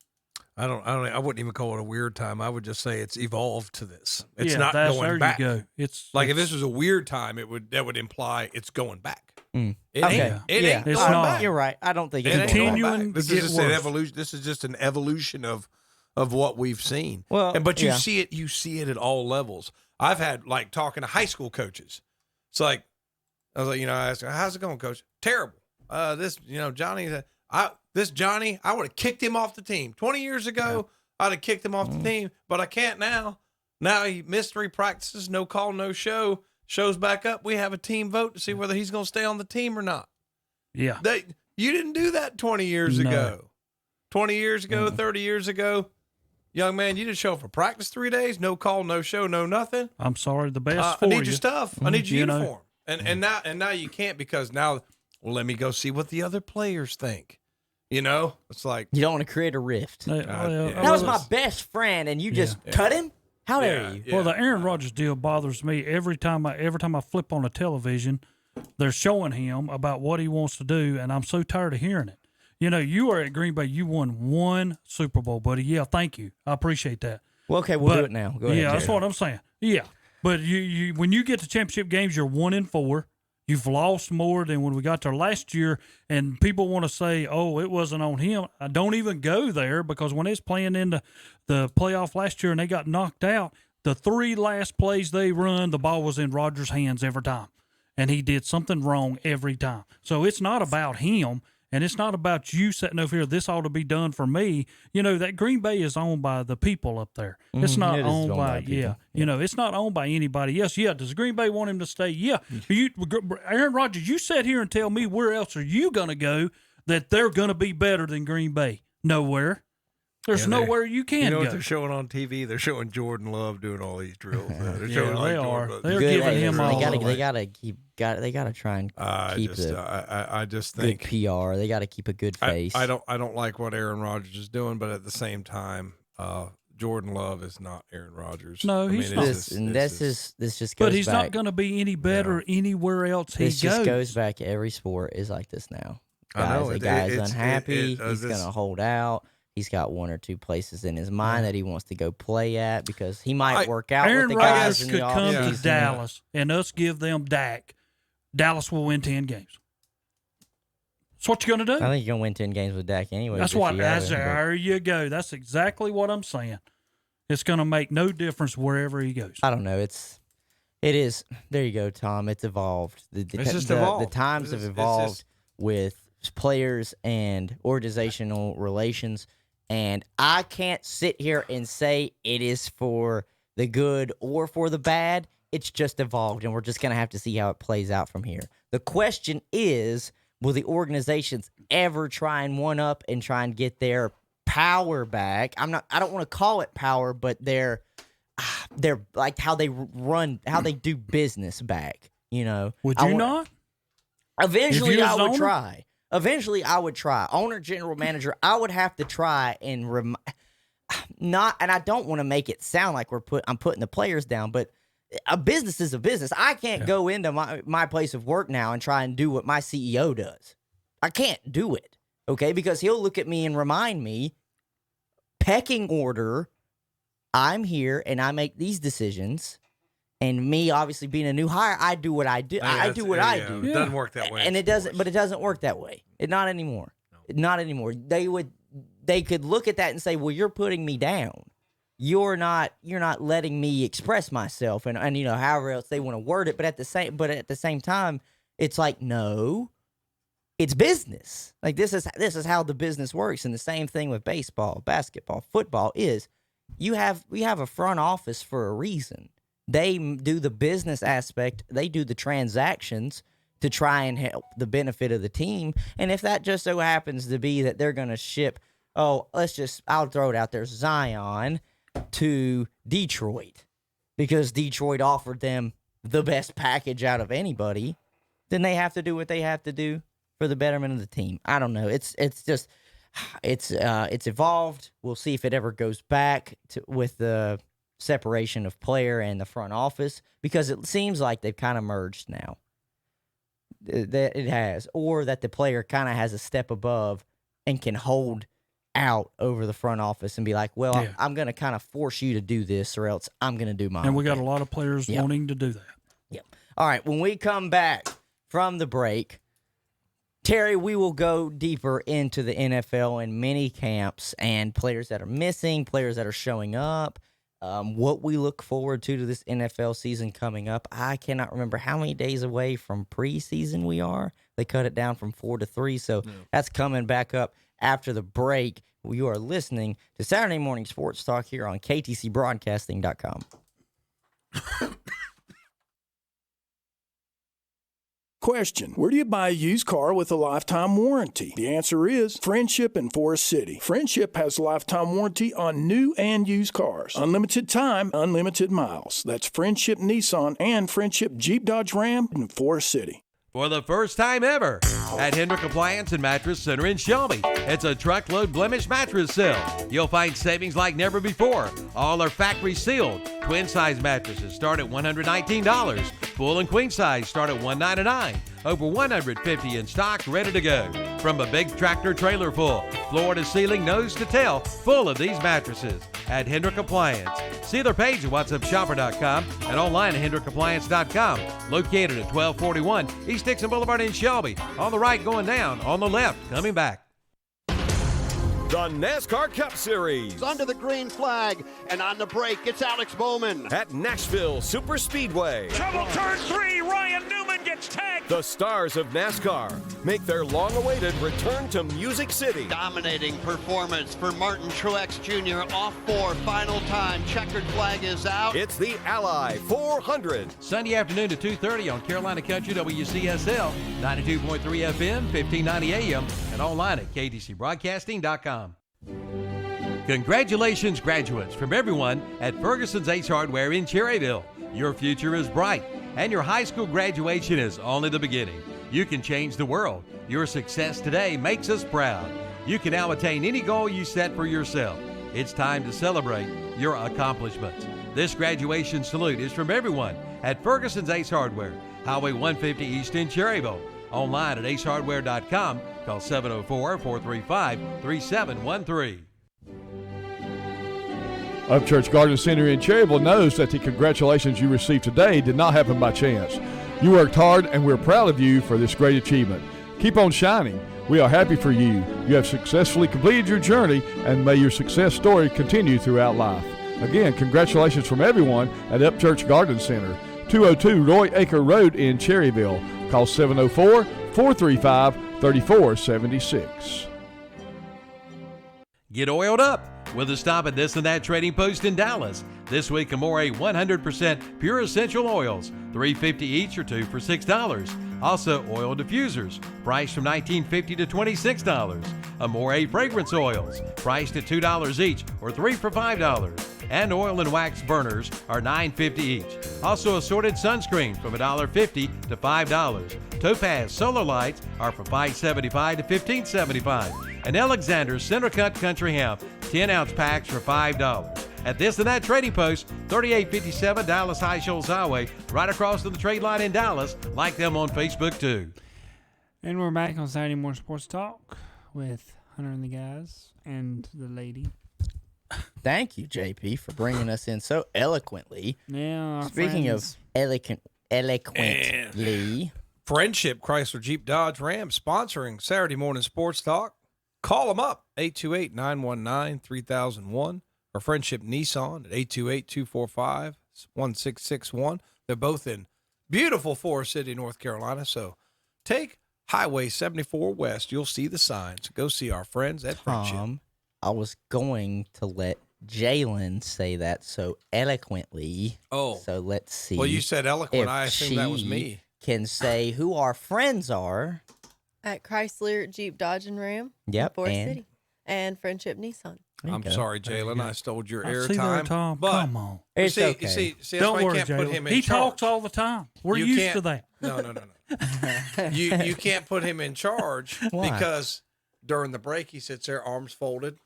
I wouldn't even call it a weird time. I would just say it's evolved to this. It's not there going back. You go. It's like if this was a weird time, that would imply it's going back. It ain't going back. You're right. I don't think it's continuing. This is just an evolution. This is just an evolution of what we've seen. Well, but you see it. You see it at all levels. I've had like talking to high school coaches. It's like I was like, I asked, how's it going, coach? Terrible. Johnny. Johnny, I would have kicked him off the team 20 years ago. I'd have kicked him off the team, but I can't now. Now he missed 3 practices, no call, no show. Shows back up. We have a team vote to see whether he's going to stay on the team or not. Yeah. You didn't do that 20 years ago. 20 years ago, 30 years ago. Young man, you didn't show up for practice 3 days, no call, no show, no nothing. I'm sorry, the best for I need you. your stuff. I need your uniform. And now you can't because now, well, let me go see what the other players think. It's like you don't want to create a rift. That was my best friend, and you just cut him. How dare you? Well, the Aaron Rodgers deal bothers me every time I flip on a television. They're showing him about what he wants to do, and I'm so tired of hearing it. You are at Green Bay. You won 1 Super Bowl, buddy. Yeah, thank you. I appreciate that. Well, okay, we'll do it now. Go ahead. Yeah, that's what I'm saying. Yeah, but you when you get to championship games, you're 1-4. You've lost more than when we got there last year, and people want to say, oh, it wasn't on him. I don't even go there because when they was playing in the playoff last year and they got knocked out, the 3 last plays they run, the ball was in Rodgers' hands every time, and he did something wrong every time. So it's not about him, and it's not about you sitting over here, this ought to be done for me. That Green Bay is owned by the people up there. It's not owned by it's not owned by anybody else. Yeah, does Green Bay want him to stay? Yeah. Aaron Rodgers, you sit here and tell me where else are you going to go that they're going to be better than Green Bay? Nowhere. There's nowhere you can go. What they're showing on TV? They're showing Jordan Love doing all these drills. They're showing they are. Jordan They're giving him all. They gotta try and keep I just think good PR. They gotta keep a good face. I don't like what Aaron Rodgers is doing, but at the same time, Jordan Love is not Aaron Rodgers. No, he's not. This just goes But he's back. not going to be any better anywhere else he goes. This just goes back. Every sport is like this now. The guy's unhappy. He's going to hold out. He's got 1 or 2 places in his mind that he wants to go play at because he might work out Aaron with the guys in could the come offseason. to Dallas and us give them Dak. Dallas will win 10 games. That's what you're going to do. I think you're going to win 10 games with Dak anyway. There you go. That's exactly what I'm saying. It's going to make no difference wherever he goes. I don't know. It is. There you go, Tom. It's evolved. It's just evolved. The times have evolved with players and organizational relations. And I can't sit here and say it is for the good or for the bad. It's just evolved, and we're just going to have to see how it plays out from here. The question is, will the organizations ever try and one up and try and get their power back? I don't want to call it power, but they're like how they run, how they do business back. Would you not? Eventually, I would try. Owner, general manager, I would have to try and and I don't want to make it sound like I'm putting the players down, but a business is a business. I can't go into my place of work now and try and do what my CEO does. I can't do it, okay? Because he'll look at me and remind me, pecking order, I'm here and I make these decisions. And me, obviously being a new hire, I do what I do. I do what I do. It doesn't work that way. And it doesn't work that way. Not anymore. No. Not anymore. They could look at that and say, well, you're putting me down. You're not letting me express myself and however else they want to word it. But at the same time, it's like, no, it's business. Like this is how the business works. And the same thing with baseball, basketball, football is we have a front office for a reason. They do the business aspect. They do the transactions to try and help the benefit of the team. And if that just so happens to be that they're going to ship, I'll throw it out there, Zion to Detroit because Detroit offered them the best package out of anybody, then they have to do what they have to do for the betterment of the team. I don't know. It's evolved. We'll see if it ever goes back with the separation of player and the front office, because it seems like they've kind of merged now. That it has, or that the player kind of has a step above and can hold out over the front office and be like, well, I'm going to kind of force you to do this or else I'm going to do mine. And we got a lot of players wanting to do that. Yep. All right. When we come back from the break, Terry, we will go deeper into the NFL and mini camps and players that are missing, players that are showing up. What we look forward to this NFL season coming up. I cannot remember how many days away from preseason we are. They cut it down from 4 to 3, so that's coming back up after the break. You are listening to Saturday Morning Sports Talk here on KTCBroadcasting.com. Question: where do you buy a used car with a lifetime warranty? The answer is Friendship in Forest City. Friendship has lifetime warranty on new and used cars. Unlimited time, unlimited miles. That's Friendship Nissan and Friendship Jeep Dodge Ram in Forest City. For the first time ever at Hendrick Appliance and Mattress Center in Shelby, it's a truckload blemish mattress sale. You'll find savings like never before. All are factory sealed. Twin size mattresses start at $119. Full and queen size start at $199. Over 150 in stock, ready to go. From a big tractor trailer full, floor to ceiling, nose to tail, full of these mattresses at Hendrick Appliance. See their page at whatsupshopper.com and online at hendrickappliance.com. Located at 1241 East Dixon Boulevard in Shelby. On the right going down, on the left coming back. The NASCAR Cup Series. It's under the green flag, and on the break, it's Alex Bowman. At Nashville Super Speedway. Trouble turn 3, Ryan Newman gets tagged. The stars of NASCAR make their long-awaited return to Music City. Dominating performance for Martin Truex Jr. off 4, final time. Checkered flag is out. It's the Ally 400. Sunday afternoon to 2:30 on Carolina Country WCSL, 92.3 FM, 1590 AM, and online at KTCBroadcasting.com. Congratulations, graduates, from everyone at Ferguson's Ace Hardware in Cherryville. Your future is bright, and your high school graduation is only the beginning. You can change the world. Your success today makes us proud. You can now attain any goal you set for yourself. It's time to celebrate your accomplishments. This graduation salute is from everyone at Ferguson's Ace Hardware, Highway 150 East in Cherryville. Online at acehardware.com. Call 704-435-3713. Upchurch Garden Center in Cherryville knows that the congratulations you received today did not happen by chance. You worked hard, and we're proud of you for this great achievement. Keep on shining. We are happy for you. You have successfully completed your journey, and may your success story continue throughout life. Again, congratulations from everyone at Upchurch Garden Center, 202 Roy Acre Road in Cherryville. Call 704-435-3476. Get oiled up with a stop at This and That Trading Post in Dallas. This week, Amore 100% pure essential oils, $3.50 each or 2 for $6. Also, oil diffusers, priced from $19.50 to $26. Amore fragrance oils, priced at $2 each, or 3 for $5. And oil and wax burners are $9.50 each. Also, assorted sunscreen from $1.50 to $5. Topaz solar lights are from $5.75 to $15.75. And Alexander's Center Cut Country Hemp 10-ounce packs for $5. At This and That Trading Post, 3857 Dallas High Shoals Highway, right across from the trade line in Dallas. Like them on Facebook too. And we're back on Saturday Morning Sports Talk with Hunter and the guys and the lady. Thank you, JP, for bringing us in so eloquently. Yeah. Speaking of eloquently. Friendship Chrysler Jeep Dodge Ram sponsoring Saturday Morning Sports Talk. Call them up, 828-919-3001, or Friendship Nissan at 828-245-1661. They're both in beautiful Forest City, North Carolina. So take Highway 74 West. You'll see the signs. Go see our friends at Friendship. I was going to let Jalen say that so eloquently. Oh. So let's see. Well, you said eloquent. If I assume that was me. Can say who our friends are. At Chrysler, Jeep, Dodge, and Ram. Yep, In Forest and- City. And Friendship Nissan. I'm sorry, Jalen. I stole your See there, airtime. Tom. But Come on. you see, that's Don't why you worry, can't put Jalen. him in He charge. talks all the time. We're You used can't- to that. No. You can't put him in charge Why? because during the break he sits there, arms folded,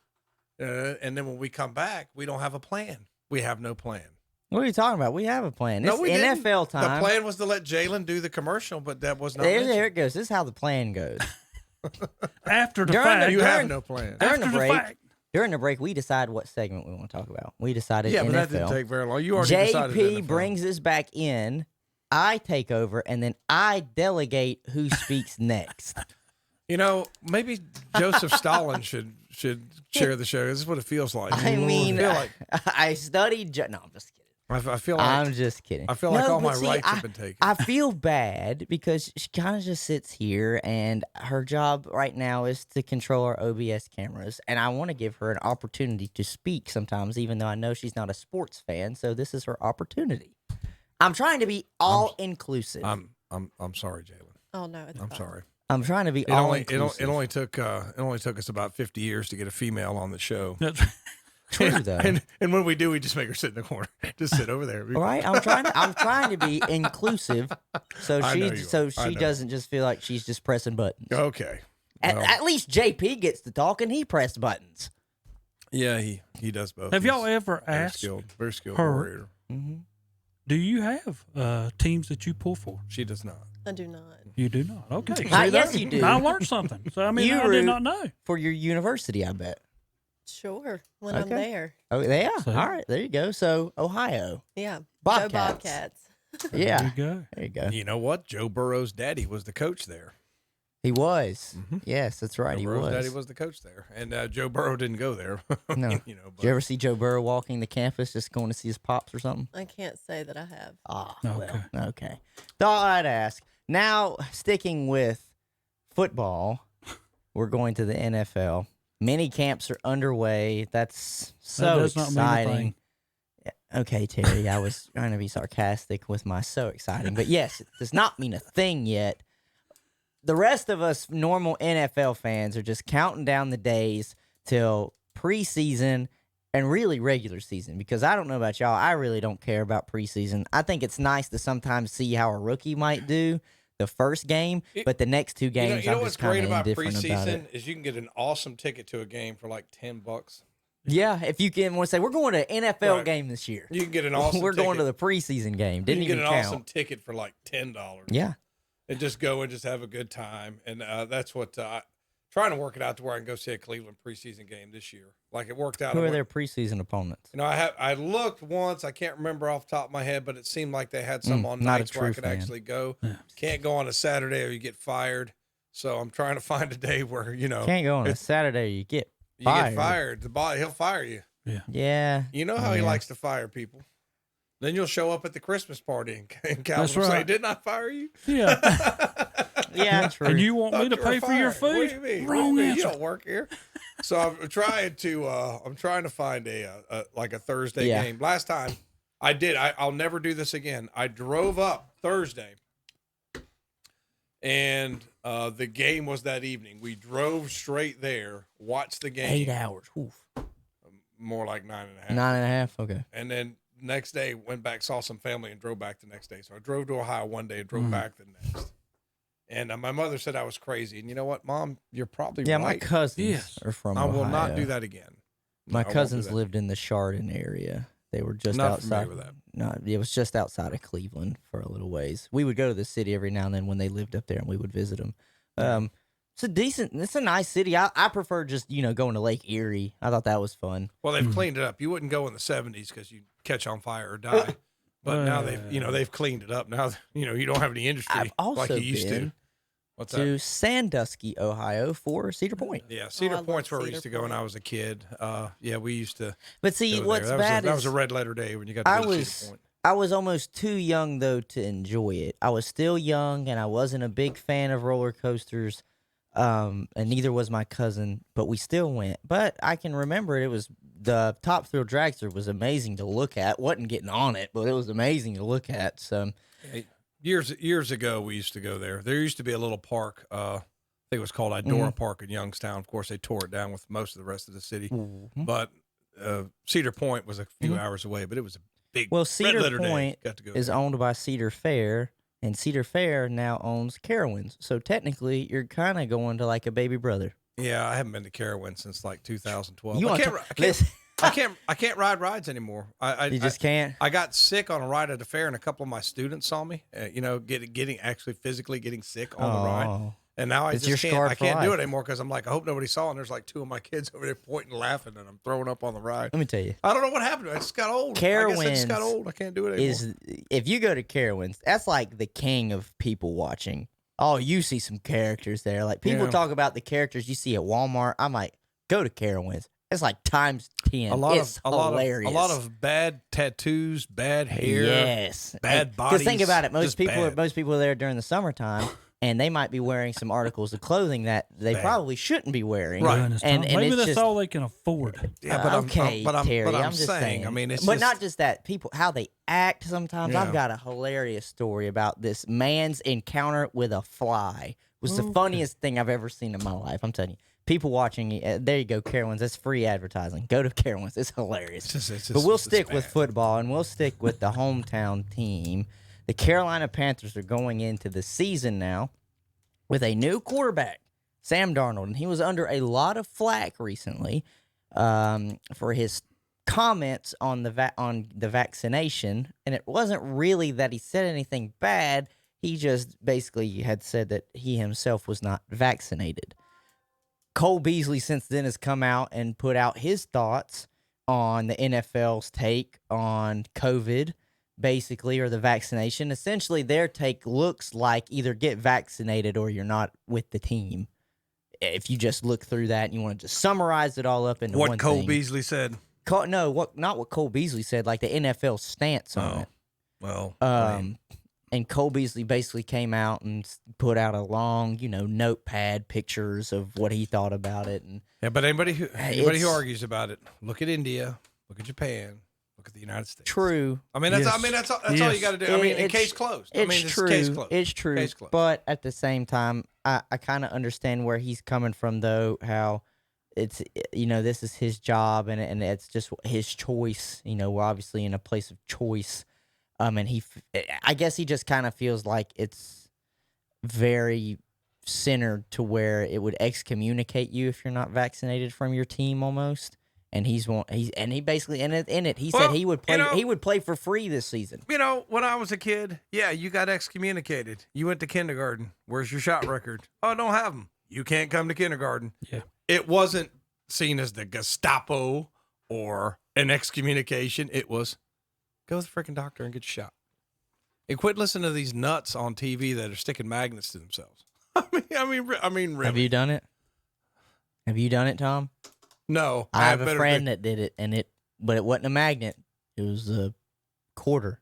and then when we come back, we don't have a plan. We have no plan. What are you talking about? We have a plan. It's No, we didn't. NFL time. The plan was to let Jalen do the commercial, but that was not. There mentioned. it goes. This is how the plan goes. After the During fact. the- You have no plan. During the After the break, fact. during the break, we decide what segment we want to talk about. We decided Yeah, but NFL. that didn't take very long. You already decided JP NFL. brings us back in. I take over, and then I delegate who speaks next. You know, maybe Joseph Stalin should chair the show. This is what it feels like. I mean, I feel like, I studied. No, I'm just kidding. I feel like I'm just kidding. I feel like No, all but my see, rights have been taken. I feel bad because she kind of just sits here, and her job right now is to control our OBS cameras. And I want to give her an opportunity to speak sometimes, even though I know she's not a sports fan. So this is her opportunity. I'm trying to be all inclusive. I'm sorry, Jalen. Oh, no. It's I'm fine. sorry. I'm trying to be It all only inclusive. it only took us about 50 years to get a female on the show. That's True though. And when we do, we just make her sit in the corner. Just sit over there. All right, I'm trying to be inclusive, so I know she you are. I know. doesn't just feel like she's just pressing buttons. Okay. At least JP gets to talk and he pressed buttons. Yeah, he does both. Have He's y'all ever very asked very skilled her? warrior. Do you have teams that you pull for? She does not. I do not. You do not. Okay. See Yes, there? you do. I learned something. So I mean, You I root did not know. for your university, I bet. Sure. When I'm there. Oh, yeah. See? All right, there you go. So Ohio. Yeah. Bobcats. Go Bobcats. Yeah. There you go. There you go. You know what? Joe Burrow's daddy was the coach there. He was. Yes, that's right. Joe He Burrow's was. daddy was the coach there, and Joe Burrow didn't go there. No. You know, Did you ever see Joe Burrow walking the campus just going to see his pops or something? I can't say that I have. Ah, Okay. well, okay. Thought I'd ask. Now, sticking with football, we're going to the NFL. Mini camps are underway. That's so That does not mean a exciting. thing. Okay, Terry, I was trying to be sarcastic with my so exciting. But yes, it does not mean a thing yet. The rest of us normal NFL fans are just counting down the days till preseason and really regular season, because I don't know about y'all, I really don't care about preseason. I think it's nice to sometimes see how a rookie might do the first game, but the next two games, you know I'm what's just kind great of about indifferent about preseason it. is you can get an awesome ticket to a game for like $10. Yeah, if you can want to say we're going to an NFL Right. game this year, You can get an awesome. we're going to ticket. the preseason game. Didn't you can even get an count. awesome ticket for like $10. Yeah. And just go and just have a good time, and that's what trying to work it out to where I can go see a Cleveland preseason game this year. Like it worked out. Who I are went- their preseason opponents? You know, I looked once. I can't remember off the top of my head, but it seemed like they had some on not a nights where I true could fan. actually go. Can't go on a Saturday or you get fired. So I'm trying to find a day where Can't go on a Saturday. You get you fired. get fired. He'll fire you. Yeah. You know how he Yeah. likes to fire people. Then you'll show up at the Christmas party and Calvin That's will say, right. "Didn't I fire you?" Yeah. Yeah, true. And you want me to Thought pay you were for your fired. What food? do you mean? Wrong What do you mean? answer. You don't work here. So I'm trying to find a Thursday Yeah. game. Last time I did. I'll never do this again. I drove up Thursday And the game was that evening. We drove straight there, watched the game. 8 hours. Oof. More like 9.5. 9.5. Okay. And then next day, went back, saw some family, and drove back the next day. So I drove to Ohio one day and drove back the next. And my mother said I was crazy. And you know what, Mom? You're probably right. My cousins are from I will Ohio. not do that again. My I won't do cousins that. lived in the Chardon area. They were just Not outside. familiar with that. No, it was just outside of Cleveland for a little ways. We would go to the city every now and then when they lived up there, and we would visit them. It's a nice city. I prefer just going to Lake Erie. I thought that was fun. Well, they've cleaned it up. You wouldn't go in the 70s because you'd catch on fire or die. But now they've cleaned it up. Now you don't have any industry I've also like you used to. been What's to that? Sandusky, Ohio, for Cedar Point. Yeah, Cedar I Point's love where we used to go when I was a kid. We used to. But see, go what's there. bad that is was a red letter day when you got to go to Cedar Point. I was almost too young though to enjoy it. I was still young, and I wasn't a big fan of roller coasters. And neither was my cousin, but we still went. But I can remember it was the Top Thrill Dragster was amazing to look at. Wasn't getting on it, but it was amazing to look at. So Years ago, we used to go there. There used to be a little park. I think it was called Idora Park in Youngstown. Of course, they tore it down with most of the rest of the city. But Cedar Point was a few hours away, but it was a big red Cedar letter Point day. Got to go is there. owned by Cedar Fair, and Cedar Fair now owns Carowinds. So technically, you're kind of going to like a baby brother. Yeah, I haven't been to Carowinds since like 2012. You I want can't, to- I can't, I can't ride rides anymore. You just can't? I got sick on a ride at the fair, and a couple of my students saw me. Getting actually physically getting sick on the ride. And now I It's just your can't. scarred I can't for do life. it anymore because I'm like, I hope nobody saw. And there's like two of my kids over there pointing, laughing, and I'm throwing up on the ride. Let me tell you. I don't know what happened. I just got old. I guess I just got Carowinds old. I can't do it anymore. If you go to Carowinds, that's like the king of people watching. Oh, you see some characters there. Like people Yeah. talk about the characters you see at Walmart. I'm like, go to Carowinds. It's like times 10. It's hilarious. A lot of bad tattoos, bad hair, Yes. bad bodies. Because think about it. Most just people bad. are there during the summertime, and they might be wearing some articles of clothing that they probably shouldn't be wearing. Goodness, And Tom. Maybe it's that's just, all they can afford. Yeah, but okay, Terry, I'm just saying. I mean, it's but just, not just that. People, how they act sometimes. Yeah. I've got a hilarious story about this man's encounter with a fly. It was the funniest thing I've ever seen in my life. I'm telling you. People watching, there you go, Carowinds. That's free advertising. Go to Carowinds. It's hilarious. But we'll stick with football, and we'll stick with the hometown team. The Carolina Panthers are going into the season now with a new quarterback, Sam Darnold, and he was under a lot of flack recently for his comments on the vaccination, and it wasn't really that he said anything bad. He just basically had said that he himself was not vaccinated. Cole Beasley since then has come out and put out his thoughts on the NFL's take on COVID, basically, or the vaccination. Essentially, their take looks like either get vaccinated or you're not with the team. If you just look through that and you want to just summarize it all up into one what Cole thing. Beasley said. Not what Cole Beasley said, like the NFL stance on it. Well, And Cole Beasley basically came out and put out a long, notepad pictures of what he thought about it. And but anybody who argues about it, look at India, look at Japan, look at the United States. True. I mean, that's all you got to do. I mean, case closed. It's true. Case closed. It's true. Case closed. But at the same time, I kind of understand where he's coming from, though. How it's this is his job and it's just his choice. We're obviously in a place of choice. And I guess he just kind of feels like it's very centered to where it would excommunicate you if you're not vaccinated from your team almost. And he basically in it he said he would play he would play for free this season. When I was a kid, you got excommunicated. You went to kindergarten. Where's your shot record? Oh, don't have them. You can't come to kindergarten. Yeah. It wasn't seen as the Gestapo or an excommunication. It was go to the freaking doctor and get your shot. And quit listening to these nuts on TV that are sticking magnets to themselves. I mean, really. Have you done it? Have you done it, Tom? No. I have a friend that did it, but it wasn't a magnet. It was a quarter.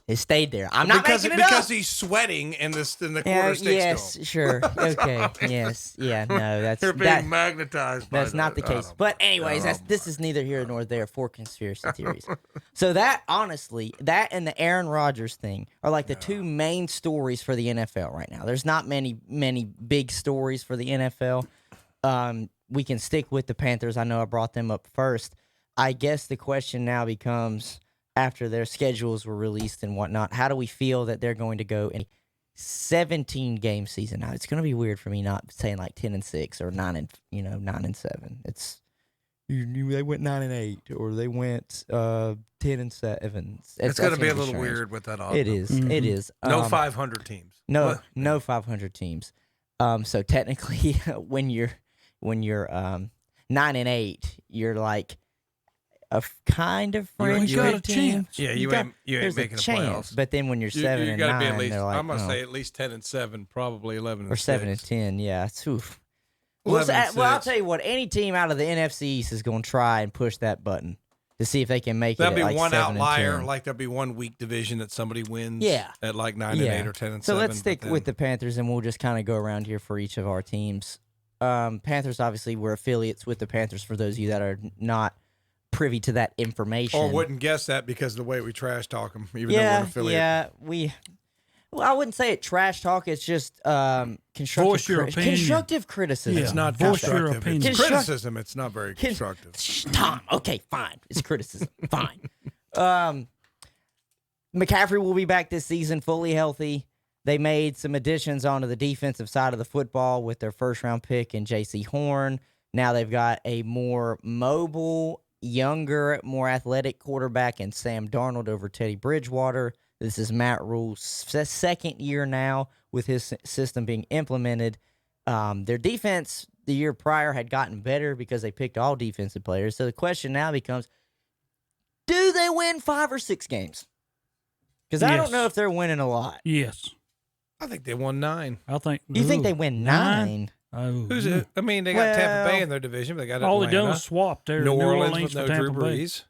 It stayed there. I'm not making it because up. he's sweating in the quarter sticks. Yes, sure. Okay. Yes. Yeah. No, that's You're being magnetized. That's not the case. But anyways, this is neither here nor there for conspiracy theories. So that honestly, that and the Aaron Rodgers thing are like the two main stories for the NFL right now. There's not many big stories for the NFL. We can stick with the Panthers. I know I brought them up first. I guess the question now becomes, after their schedules were released and whatnot, how do we feel that they're going to go in a 17-game season? Now, it's going to be weird for me not saying like 10-6 or 9-7. It's they went 9-8 or they went 10-7. It's going to be a little weird with that. It is. Mm-hmm. It is. No 500 teams. No 500 teams. So technically, when you're 9-8, you're like a kind of fringe. You got a chance. Yeah, you ain't making the playoffs. But then when you're 7 and 9, at least, they're like, I'm gonna say at least 10-7, probably 11 or 7-10. Yeah, it's oof. Well, I'll tell you what. Any team out of the NFC East is going to try and push that button to see if they can make there'll it. There'll be one 7 outlier, like there'll be one weak division that somebody wins. Yeah. At like 9-8 or 10-7. So let's stick with the Panthers, and we'll just kind of go around here for each of our teams. Panthers, obviously, we're affiliates with the Panthers. For those of you that are not privy to that information, or wouldn't guess that because of the way we trash talk them, even though we're an affiliate. Yeah, well, I wouldn't say it trash talk. It's just constructive criticism. Yeah. It's not voice constructive. your opinion. It's criticism. It's not very constructive. Tom, okay, fine. It's criticism. Fine. McCaffrey will be back this season, fully healthy. They made some additions onto the defensive side of the football with their first-round pick in J.C. Horn. Now they've got a more mobile, younger, more athletic quarterback in Sam Darnold over Teddy Bridgewater. This is Matt Rule's second year now with his system being implemented. Their defense the year prior had gotten better because they picked all defensive players. So the question now becomes, do they win 5 or 6 games? Because I don't know if they're winning a lot. Yes. I think they won 9. You think they win 9? Oh, who's it? I mean, they got Tampa Bay in their division. But they got all Atlanta. they done was swap there. New Orleans with with no Tampa Drew Brees.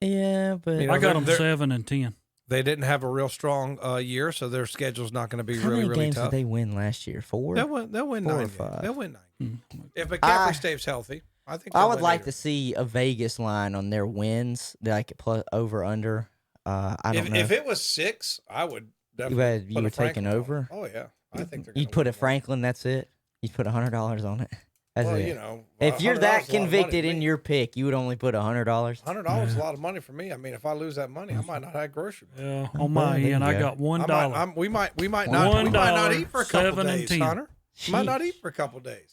Yeah, but I got them 7-10. They didn't have a real strong year, so their schedule's not going to be How really many games tough. did they win last year? 4? They'll win 4 9 or 5. They'll win 9. If McCaffrey stays healthy, I think I would like to see a Vegas line on their wins, like plus over under. I don't know. If it was 6, I would definitely. You were taking over? Oh yeah, I think they're. You'd put a Franklin. That's it. You'd put $100 on it. That's well, it. you know, if you're $100 that is a lot of convicted money to in me. your pick, you would only put $100. $100 is a lot of money for me. I mean, if I lose that money, I might not have grocery. Yeah, on my end, I got $1. We might not eat for a couple days, 7-10. Hunter. Might not eat for a couple days.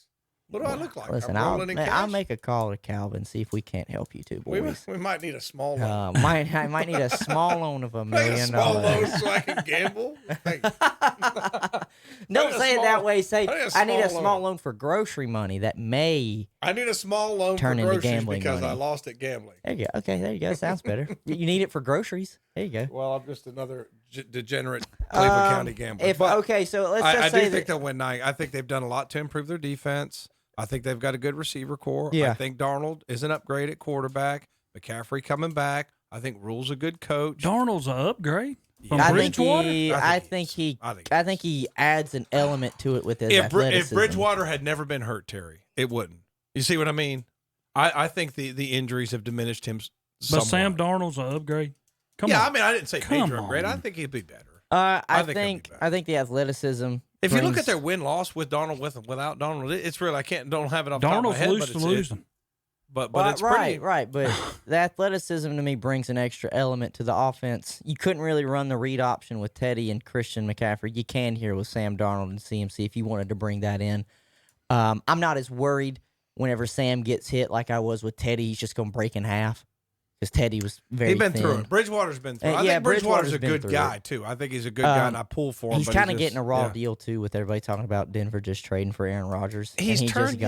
What do I look like? Listen, I'm rolling in cash? I'll make a call to Calvin, see if we can't help you two boys. We might need a small loan. I might need a small loan of $1 million. A small loan so I can gamble. Don't say it that way. Say I need a small small loan for grocery money that may. I need a small loan turn for into groceries gambling because money. I lost at gambling. There you go. Okay, there you go. Sounds better. You need it for groceries. There you go. Well, I'm just another degenerate Cleveland County gambler. So let's just I say do think they'll win 9. I think they've done a lot to improve their defense. I think they've got a good receiver core. Yeah. I think Darnold is an upgrade at quarterback. McCaffrey coming back. I think Rule's a good coach. Darnold's an upgrade from I Bridgewater. think he adds an element to it with his If athleticism. Bridgewater had never been hurt, Terry, it wouldn't. You see what I mean? I think the injuries have diminished him somewhat. But Sam Darnold's an upgrade. Come on. I mean, I didn't say major upgrade. I think he'd be better. I think the athleticism. If you look at their win-loss with Darnold with and without Darnold, it's really don't have it off the top of my head. Darnold's losing. But it's right. pretty. But the athleticism to me brings an extra element to the offense. You couldn't really run the read option with Teddy and Christian McCaffrey. You can here with Sam Darnold and CMC if you wanted to bring that in. I'm not as worried whenever Sam gets hit like I was with Teddy. He's just going to break in half. Because Teddy was very He's been thin. through it. Bridgewater's been through it. I think Bridgewater's a good guy, too. I think he's a good guy, and I pull for him. He's kind of getting a raw deal, too, with everybody talking about Denver just trading for Aaron Rodgers. He's turned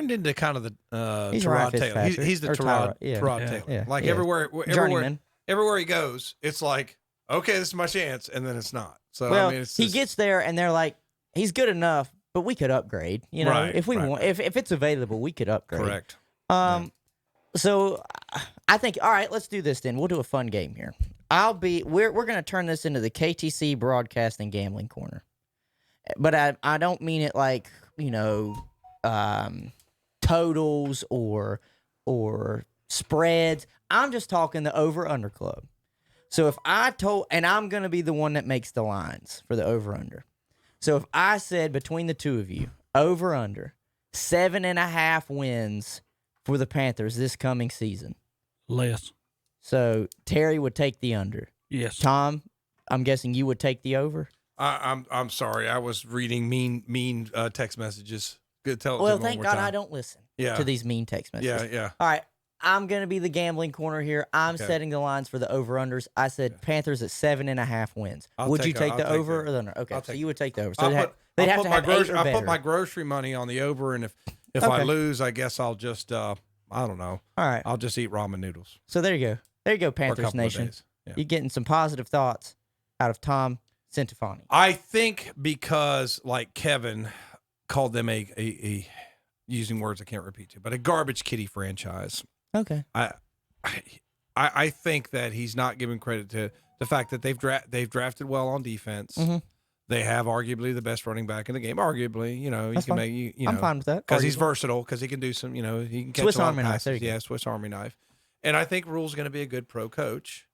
into kind of the he's Tyrod Ryan Taylor. He's the Tyrod Taylor. Yeah. Like Yeah. everywhere he goes, it's like, okay, this is my chance, and then it's not. So well, I mean, he gets there, and they're like, he's good enough, but we could upgrade. You know, Right, if we right, want, if it's available, we could upgrade. Correct. So I think, all right, let's do this then. We'll do a fun game here. We're going to turn this into the KTC Broadcasting Gambling Corner. But I don't mean it like, totals or spreads. I'm just talking the over-under club. So if and I'm going to be the one that makes the lines for the over-under. So if I said between the two of you, over-under, 7.5 wins for the Panthers this coming season. Less. So Terry would take the under. Yes. Tom, I'm guessing you would take the over. I'm sorry. I was reading mean text messages. Good. Well, thank God I don't listen to these mean text messages. Yeah. All right. I'm going to be the gambling corner here. I'm setting the lines for the over-unders. I said Panthers at 7.5 wins. Would you take the over or the under? Okay, so you would take the over. So they'd have to have 8 or better. I put my grocery money on the over, and if I lose, I guess I'll just, I don't know. All right. I'll just eat ramen noodles. So there you go. There you go, Panthers Nation. Yeah. You're getting some positive thoughts out of Tom Centofanti. I think because, like Kevin called them a using words I can't repeat to, but a garbage kitty franchise. Okay. I think that he's not giving credit to the fact that they've drafted well on defense. Mm-hmm. They have arguably the best running back in the game. Arguably, That's can fine. make I'm fine with that because he's versatile. Because he can do some, he can catch Swiss a lot Army of knife. passes. There you go. Yeah, Swiss Army knife. And I think Rule's going to be a good pro coach.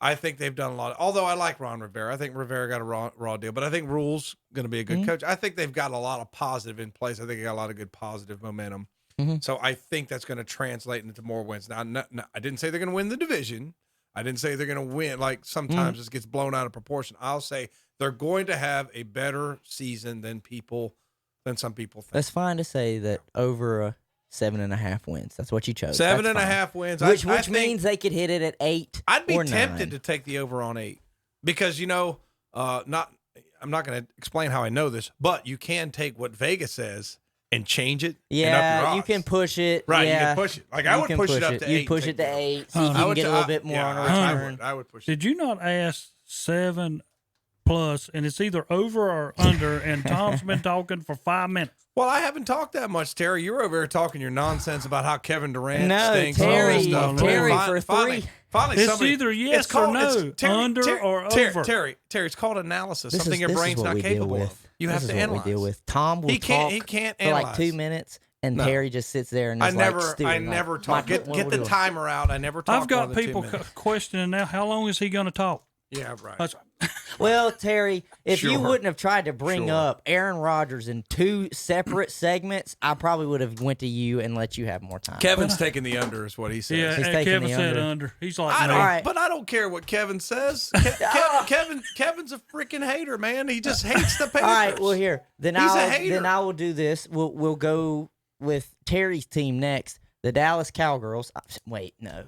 I think they've done a lot. Although I like Ron Rivera, I think Rivera got a raw deal. But I think Rule's going to be a good coach. I think they've got a lot of positive in place. I think they got a lot of good positive momentum. Mm-hmm. So I think that's going to translate into more wins. Now, I didn't say they're going to win the division. I didn't say they're going to win. Like sometimes this gets blown out of proportion. I'll say they're going to have a better season than some people think. That's fine to say that over 7.5 wins. That's what you chose. 7.5 wins. Which means they could hit it at 8. I'd be or tempted 9. to take the over on 8 because I'm not going to explain how I know this, but you can take what Vegas says and change it. Yeah, and up your you odds. can push it. Right, yeah. you can push it. Like I would push it up to 8. You push it to 8. So you can get a little bit more on a return. I would push it. Did you not ask 7+, and it's either over or under, and Tom's been talking for 5 minutes? Well, I haven't talked that much, Terry. You're over here talking your nonsense about how Kevin Durant stinks. Terry, and all this stuff. Terry for 3. Finally, it's either yes or no, under or over. Terry, it's called analysis. Something your brain's not capable of. You have to analyze. We deal with. Tom will talk he can't for analyze. like 2 minutes, and Terry just sits there and is I never talk. Get the timer out. I never talk. I've got more than people 2 minutes. questioning now. How long is he going to talk? Yeah, right. Well, Terry, if you Sure. wouldn't have tried to bring Sure. up Aaron Rodgers in 2 separate segments, I probably would have went to you and let you have more time. Kevin's taking the under, is what he says. Yeah, He's and taking Kevin the said under. under. He's like, I me. don't, but I don't care what Kevin says. Kevin's a freaking hater, man. He just hates the Panthers. All right, well here, then He's a I hater. will do this. We'll go with Terry's team next. The Dallas Cowgirls. Wait, no,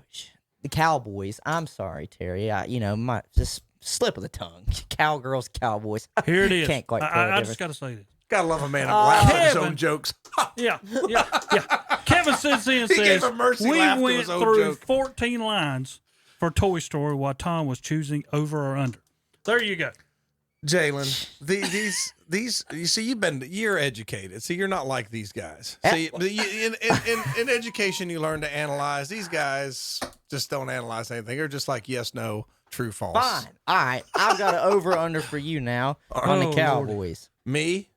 the Cowboys. I'm sorry, Terry. My just slip of the tongue. Cowgirls, Cowboys. Here it is. Can't quite. I just got to say this. Gotta love a man who laughs at his own jokes. Yeah. Kevin sits in and He says, gave a mercy we laugh to went his own through joke. 14 lines for Toy Story while Tom was choosing over or under. There you go. Jalen, these you see, you're educated. See, you're not like these guys. See, in education, you learn to analyze. These guys just don't analyze anything. They're just like yes, no, true, false. Fine. All right. I've got an over under for you now on the Cowboys. Me?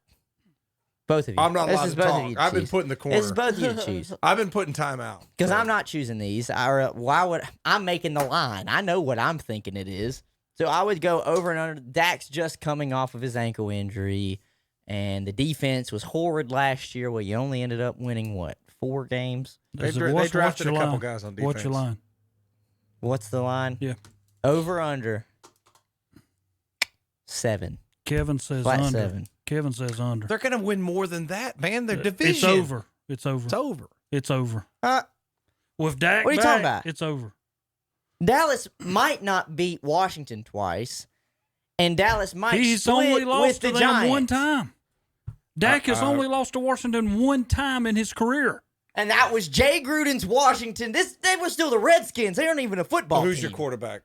Both of you. I'm not This allowed is to both of talk. you to I've been choose. put in the corner. This is both of you to choose. I've been put in timeout. Because I'm not choosing these. Why would I'm making the line? I know what I'm thinking it is. So I would go over and under. Dak's just coming off of his ankle injury, and the defense was horrid last year. Well, you only ended up winning what, 4 games? They What's drafted a your couple line? guys on defense. What's your line? What's the line? Yeah. Over under 7. Kevin says Flat under. 7. Kevin says under. They're going to win more than that, man. Their division. It's over. It's over. It's over. It's over. Uh, With Dak what are you back, talking about? it's over. Dallas might not beat Washington twice, and Dallas might He's split only lost with to the them Giants. one time. Dak has only lost to Washington one time in his career. And that was Jay Gruden's Washington. They were still the Redskins. They aren't even a football Who's team. your quarterback?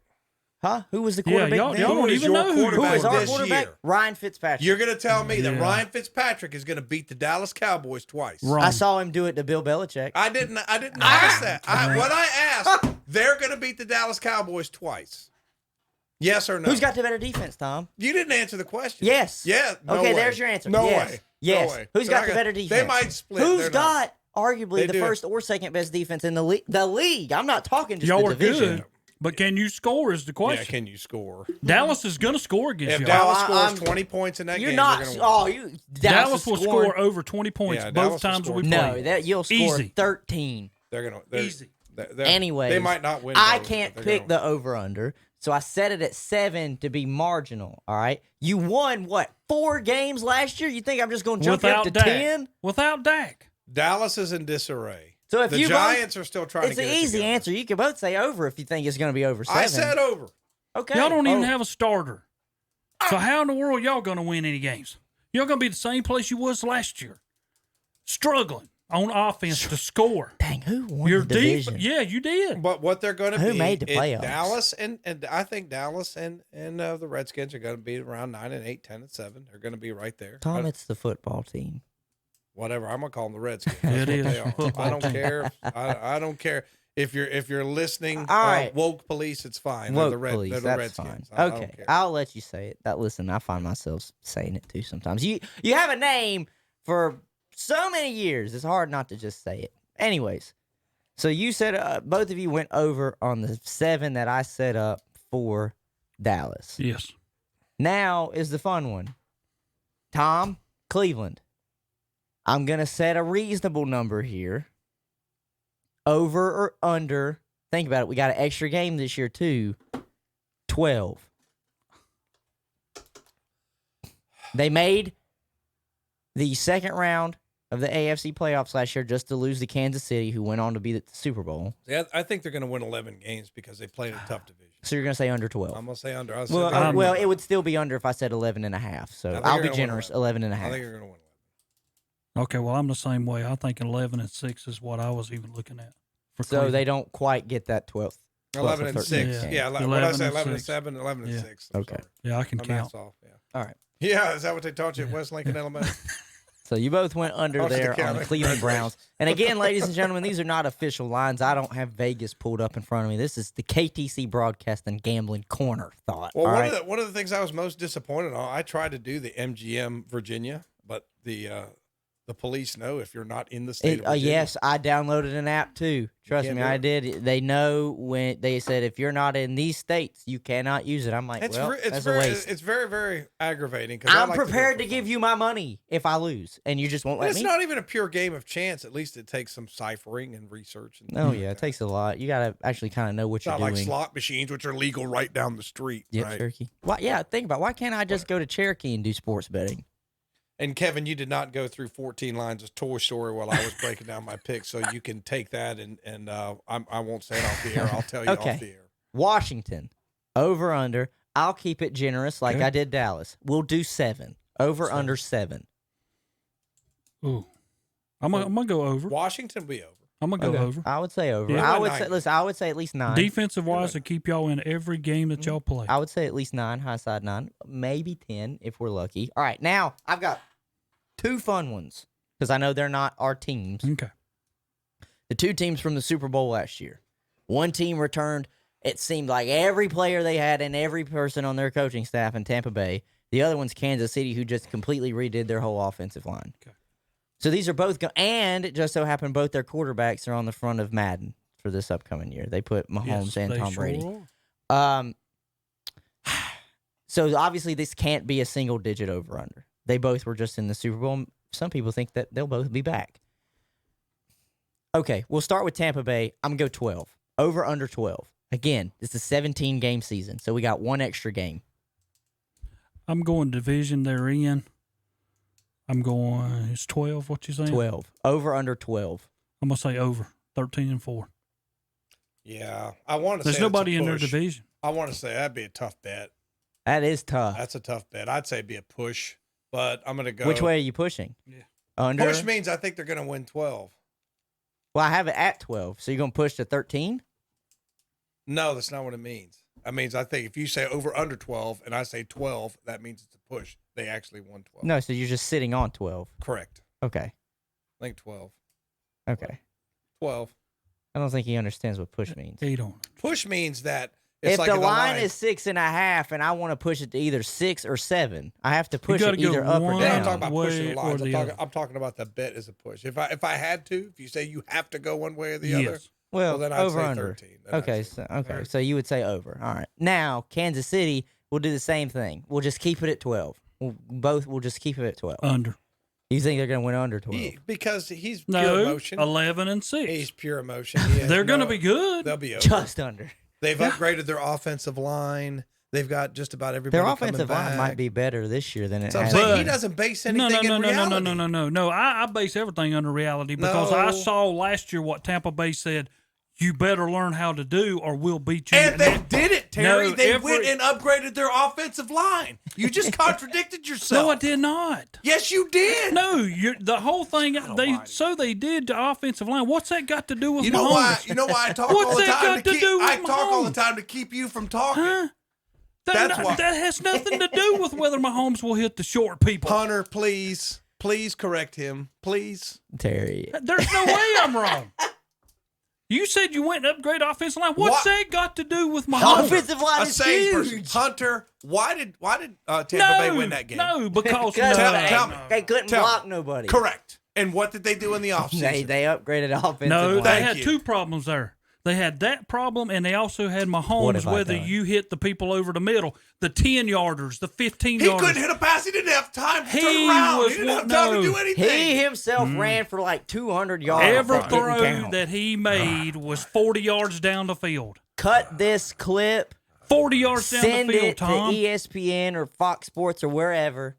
Huh? Who was the quarterback? y'all then? don't even know who Who was our this quarterback? year? Ryan Fitzpatrick. You're going to tell me that Yeah. Ryan Fitzpatrick is going to beat the Dallas Cowboys twice. Wrong. I saw him do it to Bill Belichick. I didn't ask that. What I asked, they're going to beat the Dallas Cowboys twice. Yes or no? Who's got the better defense, Tom? You didn't answer the question. Yes. Yeah. No Okay, way. there's your answer. No Yes. way. Yes. No way. Who's They're got not the gonna- better defense? They might split. Who's They're got not. arguably They the do. first or second best defense in the league? The league. I'm not talking just Y'all the are division. good, but can you score is the question. Yeah, can you score? Dallas is going to score against If y'all. Dallas I'm- scores 20 points in that You're game, not. they're gonna Oh, win. you. Dallas will scoring- score over 20 points Yeah, both Dallas will times score we No, play. that you'll score Easy. 13. They're gonna Easy. Anyways, they might not win. I both, can't but they're pick gonna the over/under, so I set it at 7 to be marginal. All right, you won what 4 games last year? You think I'm just going to jump you up to Dak. 10? Without Dak. win. Dallas is in disarray. So if the you Giants are still trying it's to an get it easy together. answer. You can both say over if you think it's going to be over 7. I said over. Okay, Y'all don't even over. have a starter. So how in the world y'all going to win any games? Y'all going to be the same place you was last year, struggling on offense to score. Dang, who won Your the division? Yeah, you did. But what they're going to Who be, made the playoffs? Dallas and I think Dallas and the Redskins are going to be around 9-8, 10-7. They're going to be right there. Tom, it's the football team. Whatever. I'm going to call them the Redskins. It That's what is. they are. Football I don't team. care. I don't care if you're listening. All right. Woke police. It's fine. Woke they're the police, They're the that's Redskins. fine. I Okay, don't care. I'll let you say it. Listen, I find myself saying it too sometimes. You have a name for so many years. It's hard not to just say it. Anyways, so you said both of you went over on the 7 that I set up for Dallas. Yes. Now is the fun one. Tom, Cleveland. I'm going to set a reasonable number here. Over or under. Think about it. We got an extra game this year, too. 12. They made the second round of the AFC playoffs last year just to lose to Kansas City, who went on to be the Super Bowl. Yeah, I think they're going to win 11 games because they played a tough division. So you're going to say under 12. I'm going to say under. Well, it would still be under if I said 11 and a half. So think I'll you're be gonna win generous, 11. 11 and a I half. think you're going to win. Okay, well, I'm the same way. I think 11-6 is what I was even looking at. For So Cleveland. they don't quite get that 12th. 11 and 6. Yeah. Yeah, what did I say? 11 and 6. 7, 11 and Yeah. 6. Okay. Yeah, I can My count. math's off. Yeah. All right. Yeah, is that what they taught you at West Lincoln Elementary? So you both went under Austin there on County. the Cleveland Browns. And again, ladies and gentlemen, these are not official lines. I don't have Vegas pulled up in front of me. This is the KTC Broadcasting Gambling Corner thought. Well, all right? one of the things I was most disappointed on, I tried to do the MGM Virginia, but the police know if you're not in the state of Virginia. Yes, I downloaded an app too. Trust can't me, do I it. did. They know when they said if you're not in these states, you cannot use it. I'm like, It's well, it's that's very a waste. it's very very aggravating. 'cause I I'm like to go prepared for to give you my money if I lose, and you just won't let It's me. not even a pure game of chance. At least it takes some ciphering and research. And Oh yeah, it takes a lot. You gotta actually kind of know what It's you're not like doing. slot machines, which are legal right down the street. Yep, right? Cherokee. Why? Yeah, think about it. Why can't I just go to Cherokee and do sports betting? And Kevin, you did not go through 14 lines of Toy Story while I was breaking down my picks, so you can take that and I won't say it off the air. I'll tell you Okay. off the air. Washington, over under. I'll keep it generous like Okay. I did Dallas. We'll do 7. Over under 7. Ooh. I'm gonna go over. Washington be over. I'm gonna go over. I would say over. Yeah. I would say. Listen, I would say at least 9. Defensive wise, to keep y'all in every game that y'all play. I would say at least 9, high side 9, maybe 10 if we're lucky. All right, now I've got 2 fun ones because I know they're not our teams. Okay. The 2 teams from the Super Bowl last year. One team returned, it seemed like every player they had and every person on their coaching staff in Tampa Bay. The other one's Kansas City, who just completely redid their whole offensive line. Okay. So these are both, and it just so happened both their quarterbacks are on the front of Madden for this upcoming year. They put Mahomes and they Tom sure Brady. are. So obviously this can't be a single digit over under. They both were just in the Super Bowl. Some people think that they'll both be back. Okay, we'll start with Tampa Bay. I'm going to go 12. Over under 12. Again, it's a 17-game season, so we got 1 extra game. I'm going division they're in. I'm going. It's 12. What you saying? 12. Over under 12. I'm gonna say over 13-4. Yeah, I want to. There's say nobody it's a in their push. division. I want to say that'd be a tough bet. That is tough. That's a tough bet. I'd say it'd be a push, but I'm gonna go. Which way are you pushing? Yeah. Under? Push means I think they're gonna win 12. Well, I have it at 12. So you're going to push to 13? No, that's not what it means. That means I think if you say over under 12 and I say 12, that means it's a push. They actually won 12. No, so you're just sitting on 12. Correct. Okay. I think 12. Okay. 12. I don't think he understands what push means. He don't. Push means that If like the line is 6.5 and I want to push it to either 6 or 7, I have to push it either up or I'm down. talking about pushing the lines. I'm talking about the bet as a push. If I had to, if you say you have to go one way or the other, well, then I'd over say under. 13. Okay, so you would say over. All right. Now Kansas City will do the same thing. We'll just keep it at 12. We'll just keep it at 12. Under. You think they're going to win under 12? Because he's pure No, emotion. 11 and 6. He's pure emotion. They're going to be good. They'll be over. Just under. They've upgraded their offensive line. They've got just about everybody Their coming offensive back. line might be better this year than it So I'm has saying been. he doesn't base anything in reality. No. I base everything under reality because I saw last year what Tampa Bay said. You better learn how to do, or we'll beat you. And they did it, Terry. No, they went and upgraded their offensive line. You just contradicted yourself. No, I did not. Yes, you did. No, the whole thing. They did the offensive line. What's that got to do with Mahomes? You know why I talk What's all the that time got to do with I talk all the Mahomes? time to keep you from talking. Huh? That's why. That has nothing to do with whether Mahomes will hit the short people. Hunter, please correct him, please. Terry, there's no way I'm wrong. You said you went and upgrade offensive line. What's that got to do with Mahomes? Offensive line is huge. Hunter, why did Tampa Bay win that game? No, because they couldn't block nobody. Correct. And what did they do in the offseason? They upgraded offensive No, line. they had two problems there. They had that problem, and they also had Mahomes, whether you hit the people over the middle, the 10-yarders, the 15-yarders. He couldn't hit a pass. He didn't have time to turn around. He didn't have time to do anything. He himself ran for like 200 yards. Every throw that he made was 40 yards down the field. Cut this clip. 40 yards down the field, Send it Tom. to ESPN or Fox Sports or wherever,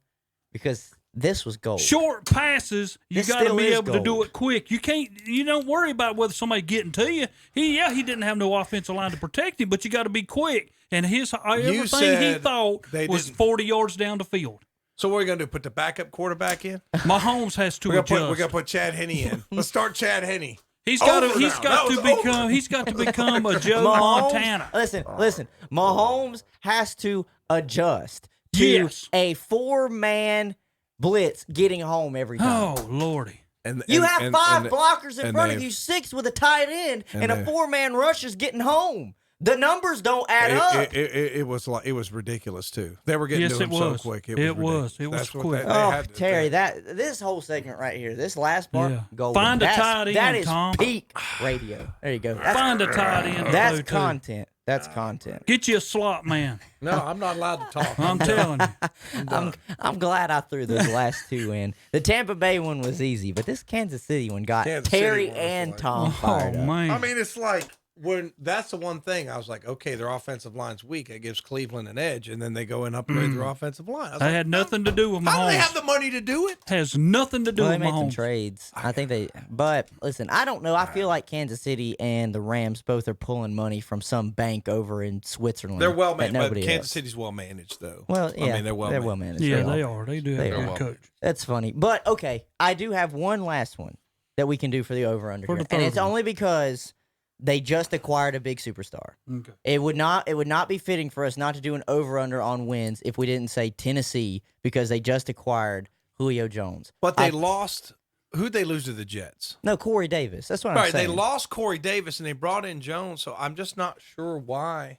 because this was gold. Short passes, you This got to still be is able to do gold. it quick. You don't worry about whether somebody getting to you. He didn't have no offensive line to protect him, but you got to be quick. And everything he said thought was 40 yards down the field. So what are we going to do, put the backup quarterback in? Mahomes has to adjust. We're going to put Chad Henne in. Let's start Chad Henne. He's got to become a Joe Montana. Listen. Mahomes has to adjust to a 4-man blitz getting home every time. Oh, Lordy. You have 5 blockers in front of you, 6 with a tight end, and a 4-man rush is getting home. The numbers don't add up. It was ridiculous too. They were getting to him so quick. It was quick. Terry, this whole segment right here, this last part, gold. Find a tight end, that is Tom. peak radio. There you go. Find a tight end. That's content. That's content. Get you a slot man. No, I'm not allowed to talk. I'm telling you. I'm glad I threw those last 2 in. The Tampa Bay one was easy, but this Kansas City one got Terry and Tom fired up. Man. I mean, it's like when that's the one thing I was like, okay, their offensive line's weak. It gives Cleveland an edge, and then they go and upgrade their offensive line. That had nothing to do with Mahomes. How do they have the money to do it? Has nothing to do Well, with they made some Mahomes. trades. I think they. But listen, I don't know. I feel like Kansas City and the Rams both are pulling money from some bank over in Switzerland. They're well that managed. nobody Kansas else. City's well managed, though. Well, yeah, I mean, they're well managed. Yeah, they are. They do have a good coach. That's funny. But okay, I do have one last one that we can do for the over under, For the and it's third one. only because they just acquired a big superstar. Okay. It would not be fitting for us not to do an over under on wins if we didn't say Tennessee because they just acquired Julio Jones. But they lost. Who'd they lose to the Jets? No, Corey Davis. That's what I'm Right, saying. they lost Corey Davis and they brought in Jones, so I'm just not sure why.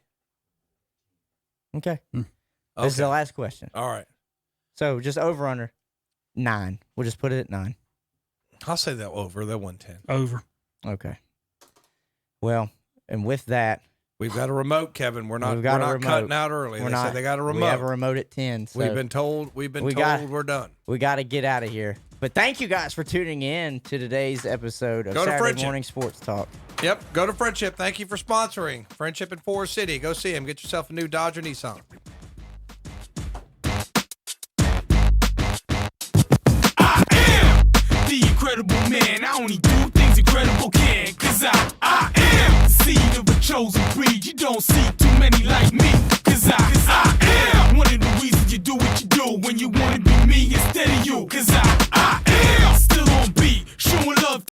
Okay. This is the last question. All right. So just over under 9. We'll just put it at 9. I'll say that over. That 110. Over. Okay. Well, and with that, we've got a remote, Kevin. We're not remote. cutting out early. They said they got a remote. We have a remote at 10. So We've been told we're done. We got to get out of here. But thank you guys for tuning in to today's episode of Saturday Morning Sports Talk. Yep. Go to Friendship. Thank you for sponsoring Friendship in Forest City. Go see him. Get yourself a new Dodge or Nissan. The incredible man, I only do things incredible can. Cause I am the seed of a chosen breed. You don't see too many like me. Cause I am one of the reasons you do what you do. When you wanna be me instead of you. Cause I am still on beat, showing love.